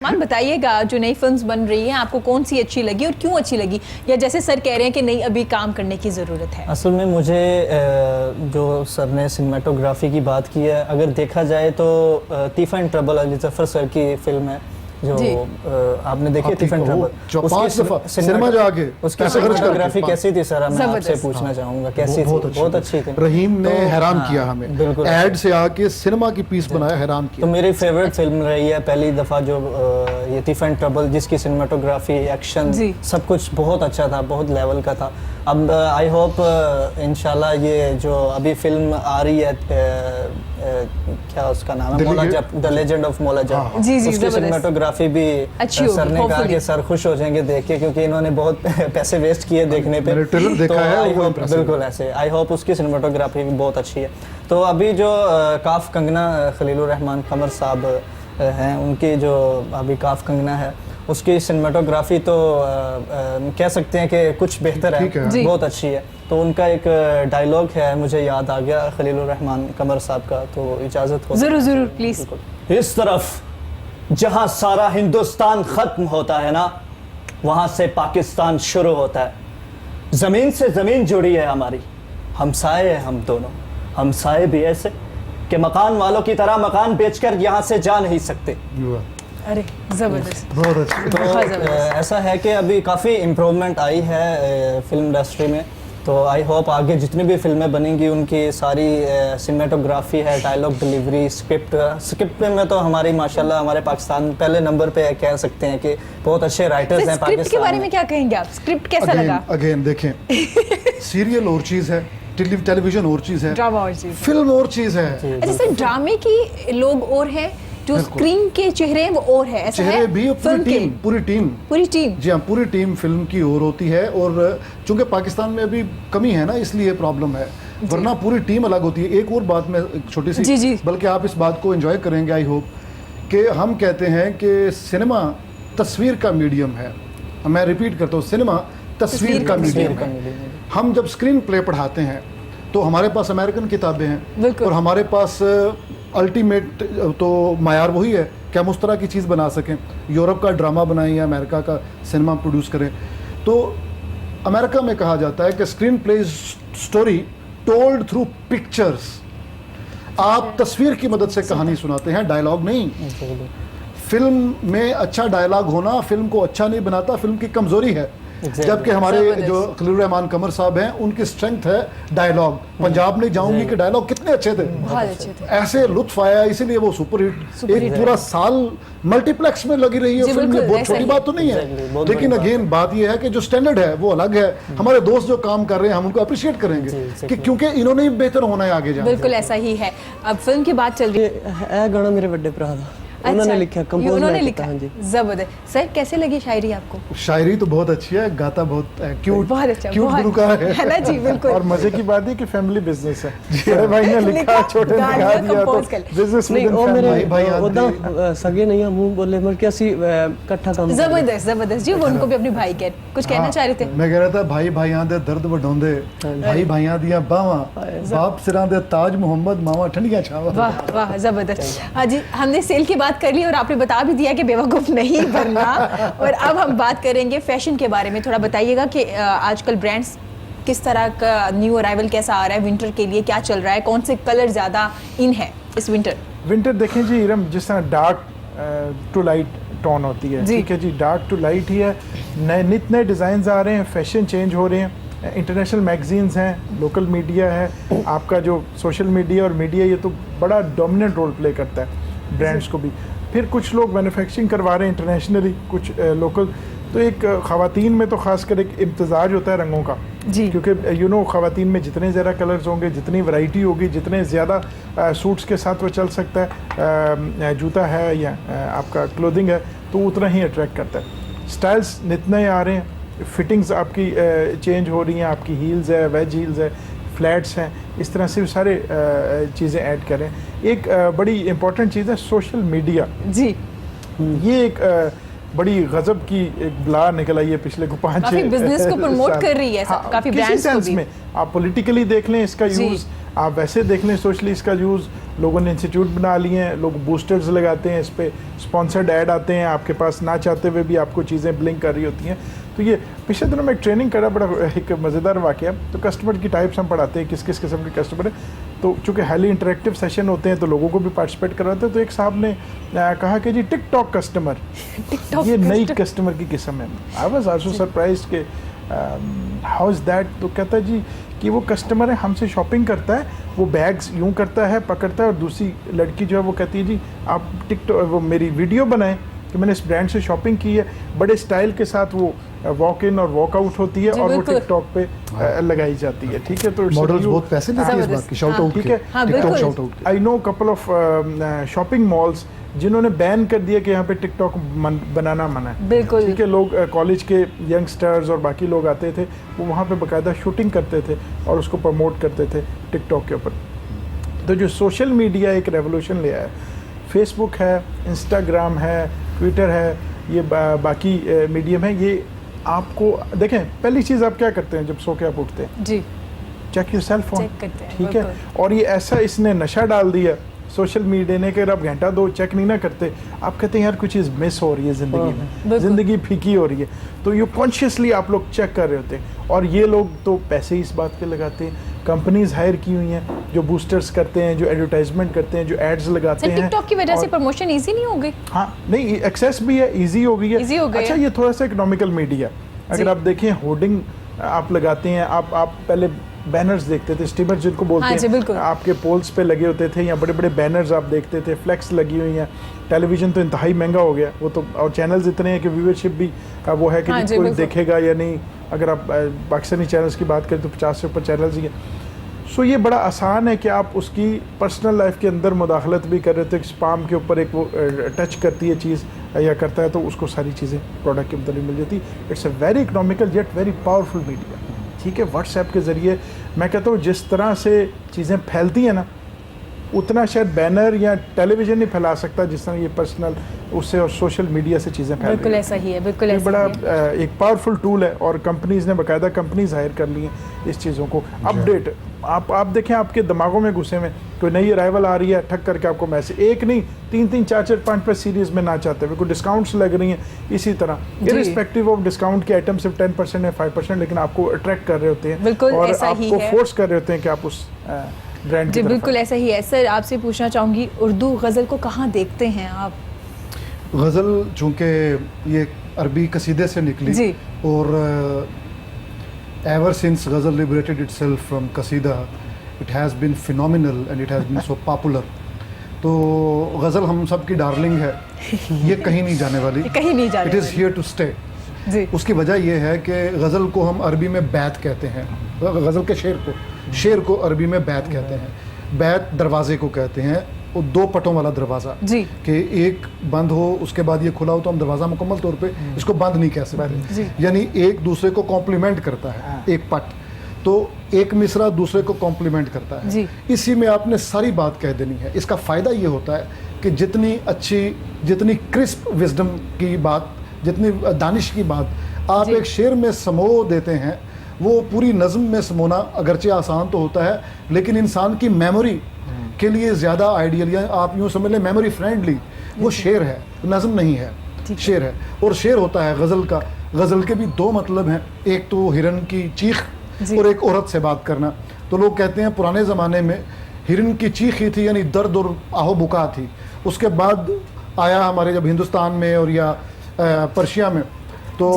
मान बताइएगा जो नई फिल्म्स बन रही हैं आपको कौन सी अच्छी लगी और क्यों अच्छी लगी, या जैसे सर कह रहे हैं कि नहीं अभी काम करने की ज़रूरत है? असल में मुझे जो सर ने सिनेमाटोग्राफी की बात की है, अगर देखा जाए तो Teefa and trouble Ali Zafar sir की फिल्म है जो आपने देखी तीफ एंड ट्रबल, सिनेमा जाके उसकी सिनेमाटोग्राफी कैसी थी सर? मैं आपसे पूछना चाहूँगा कैसी थी? बहुत अच्छी थी। रहीम ने हैरान किया हमें, बिल्कुल एड से आके सिनेमा की पीस बनाया, हैरान किया। तो मेरी फेवरेट फिल्म रही है पहली दफ़ा जो ये तीफ एंड ट्रबल, जिसकी सिनेमाटोग्राफी, एक्शन सब कुछ बहुत अच्छा था, बहुत लेवल का था। अब आई होप इंशाल्लाह ये जो अभी फिल्म आ रही है क्या उसका नाम है, मौला जब, द लेजेंड ऑफ मौला जब, उसकी सिनेमाटोग्राफी भी सर ने कहा कि सर खुश हो जाएंगे देख के, क्योंकि इन्होंने बहुत पैसे वेस्ट किए देखने पे। देखा है वो बिल्कुल ऐसे आई होप उसकी सिनेमाटोग्राफी भी बहुत अच्छी है। तो अभी जो काफ कंगना खलीलुर रहमान कमर साहब हैं, उनकी जो अभी काफ कंगना है उसकी सिनेमाटोग्राफी तो कह सकते हैं कि कुछ बेहतर है, बहुत अच्छी है। तो उनका एक डायलॉग है मुझे याद आ गया खलीलुर रहमान कमर साहब का, तो इजाज़त हो? जरूर जरूर प्लीज। इस तरफ जहां सारा हिंदुस्तान खत्म होता है ना, वहां से पाकिस्तान शुरू होता है। जमीन से जमीन जुड़ी है हमारी, हमसाए हैं हम दोनों, हमसाए भी ऐसे कि मकान वालों की तरह मकान बेचकर यहाँ से जा नहीं सकते। अरे जबरदस्त, बहुत अच्छी। तो ऐसा है कि अभी काफ़ी इम्प्रूवमेंट आई है फिल्म इंडस्ट्री में। तो आई होप आगे जितनी भी फिल्में बनेंगी उनकी सारी सिनेमाटोग्राफी है, डायलॉग डिलीवरी, स्क्रिप्ट में तो हमारी माशाल्लाह हमारे पाकिस्तान पहले नंबर पे कह सकते हैं कि बहुत अच्छे राइटर्स हैं पाकिस्तान के बारे में क्या कहेंगे आप? स्क्रिप्ट कैसा लगा? अगेन देखें, सीरियल और चीज़ है, टेलीविजन और चीज़ है, ड्रामा और चीज़, फिल्म और चीज़ है। अच्छा सर, ड्रामे की लोग और हैं, जो स्क्रीन के चेहरे हैं वो और है, ऐसा चेहरे है? भी पूरी टीम जी हाँ, पूरी टीम फिल्म की और होती है। और चूंकि पाकिस्तान में अभी कमी है ना, इसलिए प्रॉब्लम है, वरना पूरी टीम अलग होती है। एक और बात में छोटी सी, बल्कि आप इस बात को एंजॉय करेंगे आई होप, कि हम कहते हैं कि सिनेमा तस्वीर का मीडियम है। मैं रिपीट करता हूँ, सिनेमा तस्वीर का मीडियम है। हम जब स्क्रीन प्ले पढ़ाते हैं तो हमारे पास अमेरिकन किताबें हैं और हमारे पास अल्टीमेट तो मायार वही है कि हम उस तरह की चीज़ बना सकें। यूरोप का ड्रामा बनाएं या अमेरिका का सिनेमा प्रोड्यूस करें। तो अमेरिका में कहा जाता है कि screen play story told through pictures. आप तस्वीर की मदद से कहानी सुनाते हैं, डायलॉग नहीं। फिल्म में अच्छा डायलॉग होना फिल्म को अच्छा नहीं बनाता, फिल्म की कमज़ोरी है। जबकि हमारे जो खलील रहमान कमर साहब हैं उनकी स्ट्रेंथ है डायलॉग। पंजाब नहीं जाऊंगी के डायलॉग कितने अच्छे थे, बहुत अच्छे थे। ऐसे लुत्फ आया, इसीलिए वो सुपरहिट एक पूरा साल मल्टीप्लेक्स में लगी रही है फिल्म में। बहुत छोटी बात तो नहीं है, लेकिन अगेन बात ये है कि जो स्टैंडर्ड है वो अलग है। हमारे दोस्त जो काम कर रहे हैं हम उनको अप्रिशिएट करेंगे कि क्योंकि इन्होंने ही बेहतर होना है आगे जाके। बिल्कुल ऐसा ही है। अब फिल्म की बात चल रही है, ये गाना मेरे बड़े भरा था, उन्होंने लिखा, कंपोज उन्होंने लिखा। लिखा। हाँ जी, जबरदस्त। सर कैसे लगी शायरी आपको? शायरी तो बहुत अच्छी है, गाता बहुत क्यूट, बहुत अच्छा, क्यूट बहुत गुलकार है ना जी, बिल्कुल। और मजे की बात है कि फैमिली बिजनेस है, बड़े भाई ने लिखा, छोटे ने गा दिया, तो बिजनेस नहीं वो मेरे भाई उदा सगे नहीं हम बोले मर के ਅਸੀਂ ਇਕੱਠਾ ਕੰਮ जबरदस्त जबरदस्त जी। वो उनको भी अपने भाई के कुछ कहना चाह रहे थे। मैं कह रहा था भाई भाइयां दे दर्द वਡਾਉਂਦੇ, भाई भाइयां ਦੀਆਂ ਬਾਹਾਂ, बाप सिरां दे ताज मोहम्मद, मावा ठंडियां छावा। वाह वाह जबरदस्त। हाँ जी, हमने सेल की बात कर ली और आपने बता भी दिया कि बेवकूफ़ नहीं बनना। और अब हम बात करेंगे फैशन के बारे में। थोड़ा बताइएगा कि आजकल ब्रांड्स किस तरह का न्यू अराइवल कैसा आ रहा है, विंटर के लिए क्या चल रहा है, कौन से कलर ज़्यादा इन है इस विंटर? विंटर देखें जी इरम, जिस तरह डार्क टू लाइट टोन होती है, ठीक है जी, डार्क टू लाइट ही है। नए नित नए डिज़ाइन आ रहे हैं, फैशन चेंज हो रहे हैं, इंटरनेशनल मैगजीन्स हैं, लोकल मीडिया है, आपका जो सोशल मीडिया और मीडिया ये तो बड़ा डोमिनेंट रोल प्ले करता है ब्रांड्स को भी। फिर कुछ लोग मैन्युफैक्चरिंग करवा रहे हैं इंटरनेशनली, कुछ लोकल। तो एक ख़वातीन में तो ख़ासकर एक इम्तजाज होता है रंगों का जी, क्योंकि यू नो ख़वातीन में जितने ज़्यादा कलर्स होंगे, जितनी वैरायटी होगी, जितने ज़्यादा सूट्स के साथ वो चल सकता है, जूता है या आपका क्लोथिंग है, तो उतना ही अट्रैक्ट करता है। स्टाइल्स नित नए आ रहे हैं, फिटिंग्स आपकी चेंज हो रही हैं, आपकी हील्स है, वेज हील्स है, फ्लैट्स हैं, इस तरह से सारे चीज़ें ऐड करें। एक बड़ी इंपॉर्टेंट चीज़ है सोशल मीडिया जी। ये एक बड़ी गजब की एक बला निकल आई है पिछले को 5 काफी बिजनेस को प्रमोट कर रही है, काफी ब्रांड्स को भी। में आप पॉलिटिकली देख लें इसका यूज़, आप वैसे देख लें सोशली इसका यूज़। लोगों ने इंस्टीट्यूट बना लिए हैं, लोग बूस्टर्स लगाते हैं, इस पर स्पॉन्सर्ड ऐड आते हैं आपके पास, ना चाहते हुए भी आपको चीज़ें ब्लिंक कर रही होती हैं। तो ये पिछले दिनों में एक ट्रेनिंग करा, बड़ा एक मज़ेदार वाक़या। तो कस्टमर की टाइप्स हम पढ़ाते हैं, किस किस किस्म के कस्टमर है। तो चूँकि हाईली इंटरेक्टिव सेशन होते हैं तो लोगों को भी पार्टिसिपेट करवाते हैं। तो एक साहब ने कहा कि जी टिकटॉक कस्टमर, ये नई कस्टमर की किस्म है। आई वाज आल्सो सरप्राइज्ड कि हाउ इज़ दैट। तो कहता है जी कि वो कस्टमर है, हमसे शॉपिंग करता है, वो बैग्स यूँ करता है, पकड़ता है, और दूसरी लड़की जो है वो कहती है जी आप टिकटॉक वो मेरी वीडियो बनाएं कि मैंने इस ब्रांड से शॉपिंग की है। बड़े स्टाइल के साथ वो वॉक इन और वॉक आउट होती है और वो टिकटॉक पे लगाई जाती है, ठीक है। तो मॉडल्स बहुत पैसे लेते हैं इस बात की, शाउट आउट ठीक है, TikTok shout out. I know couple of shopping malls जिन्होंने बैन कर दिया कि यहाँ पे टिकटॉक बनाना मना है, बिल्कुल। ठीक है। लोग कॉलेज के यंगस्टर्स और बाकी लोग आते थे, वो वहाँ पे बाकायदा शूटिंग करते थे और उसको प्रमोट करते थे टिकटॉक के ऊपर। तो जो सोशल मीडिया एक रेवोल्यूशन ले आया, फेसबुक है, इंस्टाग्राम है, ट्विटर है, ये बाकी मीडियम है, ये आपको देखें। पहली चीज़ आप क्या करते हैं जब सो के आप उठते हैं? जी, check your cell phone, check करते हैं, ठीक है। और ये ऐसा इसने नशा डाल दिया सोशल मीडिया ने कि अगर आप घंटा 2 चेक नहीं ना करते, आप कहते हैं यार कुछ चीज़ मिस हो रही है ज़िंदगी में, ज़िंदगी फीकी हो रही है। तो ये कॉन्शियसली आप लोग चेक कर रहे होते हैं। और ये लोग तो पैसे ही इस बात पे लगाते हैं, कंपनीज हायर की हुई हैं जो बूस्टर्स करते हैं, जो एडवर्टाइजमेंट करते हैं, जो एड्स लगाते हैं। टिकटॉक की वजह से प्रमोशन इजी नहीं हो गई? हाँ, नहीं, एक्सेस भी है, इजी हो गई है। Easy हो गई अच्छा, है। ये थोड़ा सा इकोनॉमिकल मीडिया, अगर आप देखें होर्डिंग आप लगाते हैं, आप पहले बैनर्स देखते थे, स्टीमर जिनको बोलते हाँ जी, हैं, बिल्कुल। आपके पोल्स पे लगे होते थे, या बड़े बड़े बैनर्स आप देखते थे, फ्लेक्स लगी हुई हैं। टेलीविज़न तो इंतहाई महंगा हो गया वो तो, और चैनल्स इतने हैं कि व्यूअरशिप भी वो है कि हाँ जी, कोई बिल्कुल। देखेगा या नहीं। अगर आप पाकिस्तानी चैनल्स की बात करें तो 50 से ऊपर चैनल्स ही हैं। सो ये बड़ा आसान है कि आप उसकी पर्सनल लाइफ के अंदर मुदाखलत भी कर रहे थे, स्पाम के ऊपर एक वो टच करती है चीज़ या करता है, तो उसको सारी चीज़ें प्रोडक्ट के अंदर मिल जाती। It's a very economical yet very powerful media, ठीक है। व्हाट्सएप के ज़रिए मैं कहता हूँ जिस तरह से चीज़ें फैलती हैं ना, उतना शायद बैनर या टेलीविज़न नहीं फैला सकता जिस तरह ये पर्सनल उससे और सोशल मीडिया से चीज़ें फैल बिल्कुल रही ऐसा ही है, बिल्कुल हैं। ऐसा बड़ा ही है। एक पावरफुल टूल है और कंपनीज ने बाकायदा कंपनीज हायर कर ली हैं इस चीज़ों को अपडेट। आप देखें आपके दिमागों में घुसे में कोई नई अराइवल आ रही है, ठक करके आपको मैसेज, एक नहीं 3-3, 4-4, 5-5 सीरीज़ में ना चाहते हुए कोई डिस्काउंट्स लग रही हैं। इसी तरह इरिस्पेक्टिव ऑफ डिस्काउंट के आइटम सिर्फ 10% है, 5%, लेकिन आपको अट्रैक्ट कर रहे होते हैं बिल्कुल और ऐसा ही आपको है। फोर्स कर रहे होते हैं कि आप उस ब्रांड जी बिल्कुल ऐसा ही है। सर आपसे पूछना चाहूँगी, उर्दू गज़ल को कहाँ देखते हैं आप? गज़ल चूँकि ये अरबी कसीदे से निकली जी। और ever since ghazal liberated itself from qasida it has been phenomenal and it has been so popular. तो गज़ल हम सब की डार्लिंग है, ये कहीं नहीं जाने वाली, कहीं नहीं जाने इट इज़ वाली। Here to stay. जी उसकी वजह यह है कि गज़ल को हम अरबी में बैत कहते हैं, गज़ल के शेर को अरबी में बैत कहते हैं। बैत दरवाजे को कहते हैं, वो दो पटों वाला दरवाज़ा जी। कि एक बंद हो उसके बाद ये खुला हो तो हम दरवाज़ा मुकम्मल तौर पे इसको बंद नहीं कह सकते, यानी एक दूसरे को कॉम्प्लीमेंट करता है। एक पट तो एक मिसरा दूसरे को कॉम्प्लीमेंट करता है, जी। इसी में आपने सारी बात कह देनी है। इसका फ़ायदा ये होता है कि जितनी अच्छी, जितनी क्रिस्प विजडम की बात, जितनी दानिश की बात आप एक शेर में समो देते हैं, वो पूरी नज़म में समोना अगरचे आसान तो होता है, लेकिन इंसान की मेमोरी के लिए ज़्यादा आइडियल, या आप यूँ समझ लें मेमोरी फ्रेंडली वो शेर है, नज़म नहीं है, शेर है। और शेर होता है गज़ल का। गज़ल के भी दो मतलब हैं, एक तो हिरन की चीख और एक औरत से बात करना। तो लोग कहते हैं पुराने ज़माने में हिरन की चीख ही थी, यानी दर्द और आहो बुका थी। उसके बाद आया हमारे जब हिंदुस्तान में और या पर्शिया में, तो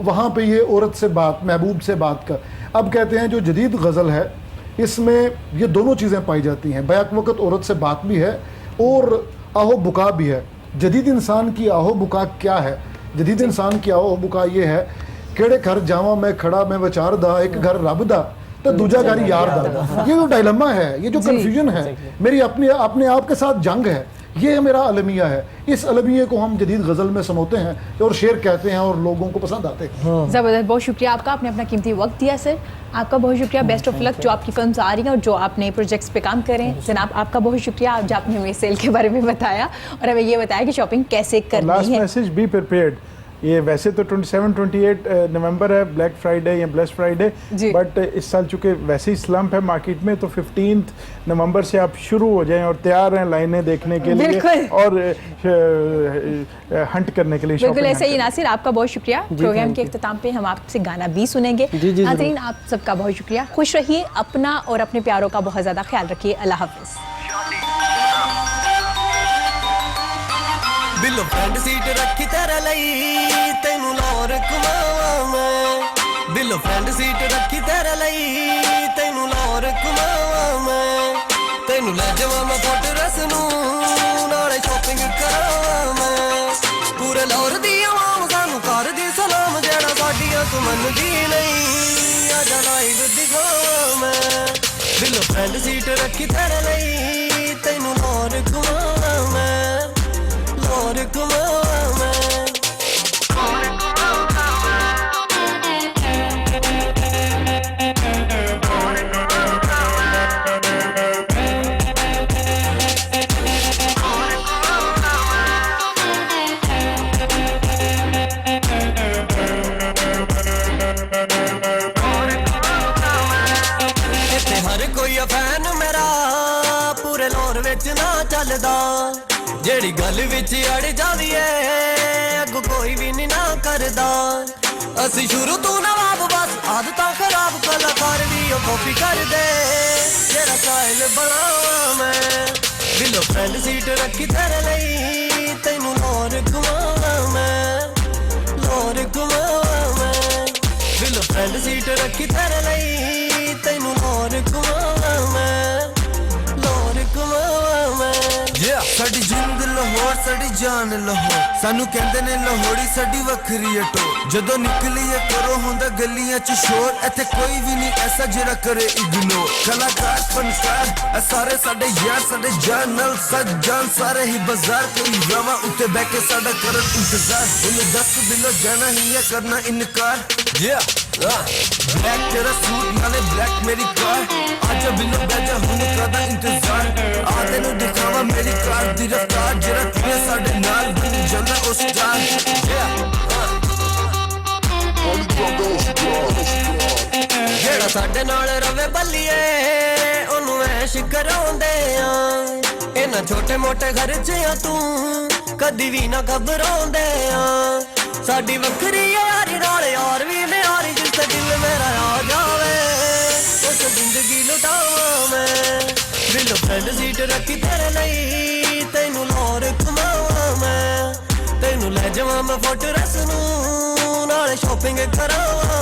वहाँ पे ये औरत से बात, महबूब से बात कर। अब कहते हैं जो जदीद गज़ल है इसमें ये दोनों चीज़ें पाई जाती हैं, बैक वक़्त औरत से बात भी है और आहो बुका भी है। जदीद इंसान की आहो बुका क्या है? जदीद इंसान की आहो बुका ये है, केड़े घर जावा मैं खड़ा मैं विचार दा, एक घर रब दा तो दूजा घर यार दा। ये जो डायलमा है, ये जो कन्फ्यूजन है, मेरी अपने आप के साथ जंग है, ये मेरा अलमिया है। इस अलमिया को हम जदीद गज़ल में समोते हैं और शेर कहते हैं और लोगों को पसंद आते हैं। ज़बरदस्त, बहुत शुक्रिया आपका, आपने अपना कीमती वक्त दिया सर। आपका बहुत शुक्रिया, बेस्ट ऑफ लक जो आपकी फिल्म्स आ रही हैं और जो आप नए प्रोजेक्ट्स पे काम कर रहे हैं। जनाब आपका बहुत शुक्रिया, आप जो आपने हमें सेल के बारे में बताया और हमें ये बताया कि शॉपिंग कैसे करनी लास्ट है। Message, be prepared. ये वैसे तो 27-28 नवंबर है ब्लैक फ्राइडे या ब्लेस्ड फ्राइडे, बट इस साल चूँकि वैसे ही स्लम्प है मार्केट में, तो 15 नवंबर से आप शुरू हो जाएं और तैयार हैं लाइनें देखने के लिए और हंट करने के लिए। बिल्कुल ऐसे ही नासिर, आपका बहुत शुक्रिया। प्रोग्राम के इख्तिताम पे हम आपसे गाना भी सुनेंगे। नाज़रीन आप सबका बहुत शुक्रिया, खुश रहिए, अपना और अपने प्यारों का बहुत ज़्यादा ख्याल रखिए। अल्लाह हाफ़िज़। बिलो फ्रंट सीट रखी तेरे लई तेनू लाहौर घुमावां मैं। बिलो फ्रंट सीट रखी तेरे लई तेनू लाहौर घुमावां मैं। तेनू ले जावां मैं फोर्ट्रेस नू नाले शॉपिंग करावां मैं। पूरे लाहौर दी आवाम सानू कर दी सलाम, जेड़ा साडियां तू मनदी नहीं आजा लाइव दिखावां मैं। बिलो फ्रंट सीट रखी तेरे लई तेनू लाहौर घुमावां मैं। और घुमावां मैं। इत्थे हर कोई फैन मेरा पूरे लाहौर विच ना चलदा, जेड़ी गल विच अड़ जावी है अगो कोई भी नहीं ना करदा। असी शुरू तू नवाब बस आदतां खराब, कलाकार भी ओ कॉपी कर दे जेड़ा स्टाइल बनावां मैं। बिलो फ्रंट सीट रखी तेरे लई तेनू लाहौर घुमावां मैं। लाहौर घुमावां मैं। बिलो फ्रंट सीट रखी तेरे लई तेनू लाहौर घुमावां मैं। लाहौर घुमावां मैं। साडी जिंद लाहौर साडी जान लाहौर, सानू कहंदे ने लाहौरी साडी वखरी अटो। जदों निकलीए करो हुंदा गलियां च शोर, इत्थे कोई भी नहीं ऐसा जेड़ा करे इग्नोर। कलाकार फनकार ए सारे साडे यार साडे जानल सज्जान, सारे ही बाजार कोई रावा उत्ते बैठ के साडा करन इंतजार। उन्हें 10 बिलो जाना ही है करना इनकार। ब्लैक तेरा सूट नाले ब्लैक मेरी कार, आजा बिलो बैजा हुन करदा इंतजार। आदे नु दिखावा मेरी कार दी रफ्तार, जेड़ा तुझे साडे नाल बन जांदा ओ स्टार। जेड़ा साडे नाल रवे बल्लिए ओनू ऐश कराउंदे आ। इन्हां छोटे मोटे खर्चियां तू कदी भी ना घबराउंदे आ। साडी वखरी यारी नाल यार भी म्यारी, जिसते दिल मेरा आ जावे उस जिंदगी लुटावां मैं। बिलो फ्रंट सीट रखी तेरे लई तेनू लाहौर घुमावां मैं। जावां मैं फोर्ट्रेस नूं नाल शॉपिंग करावां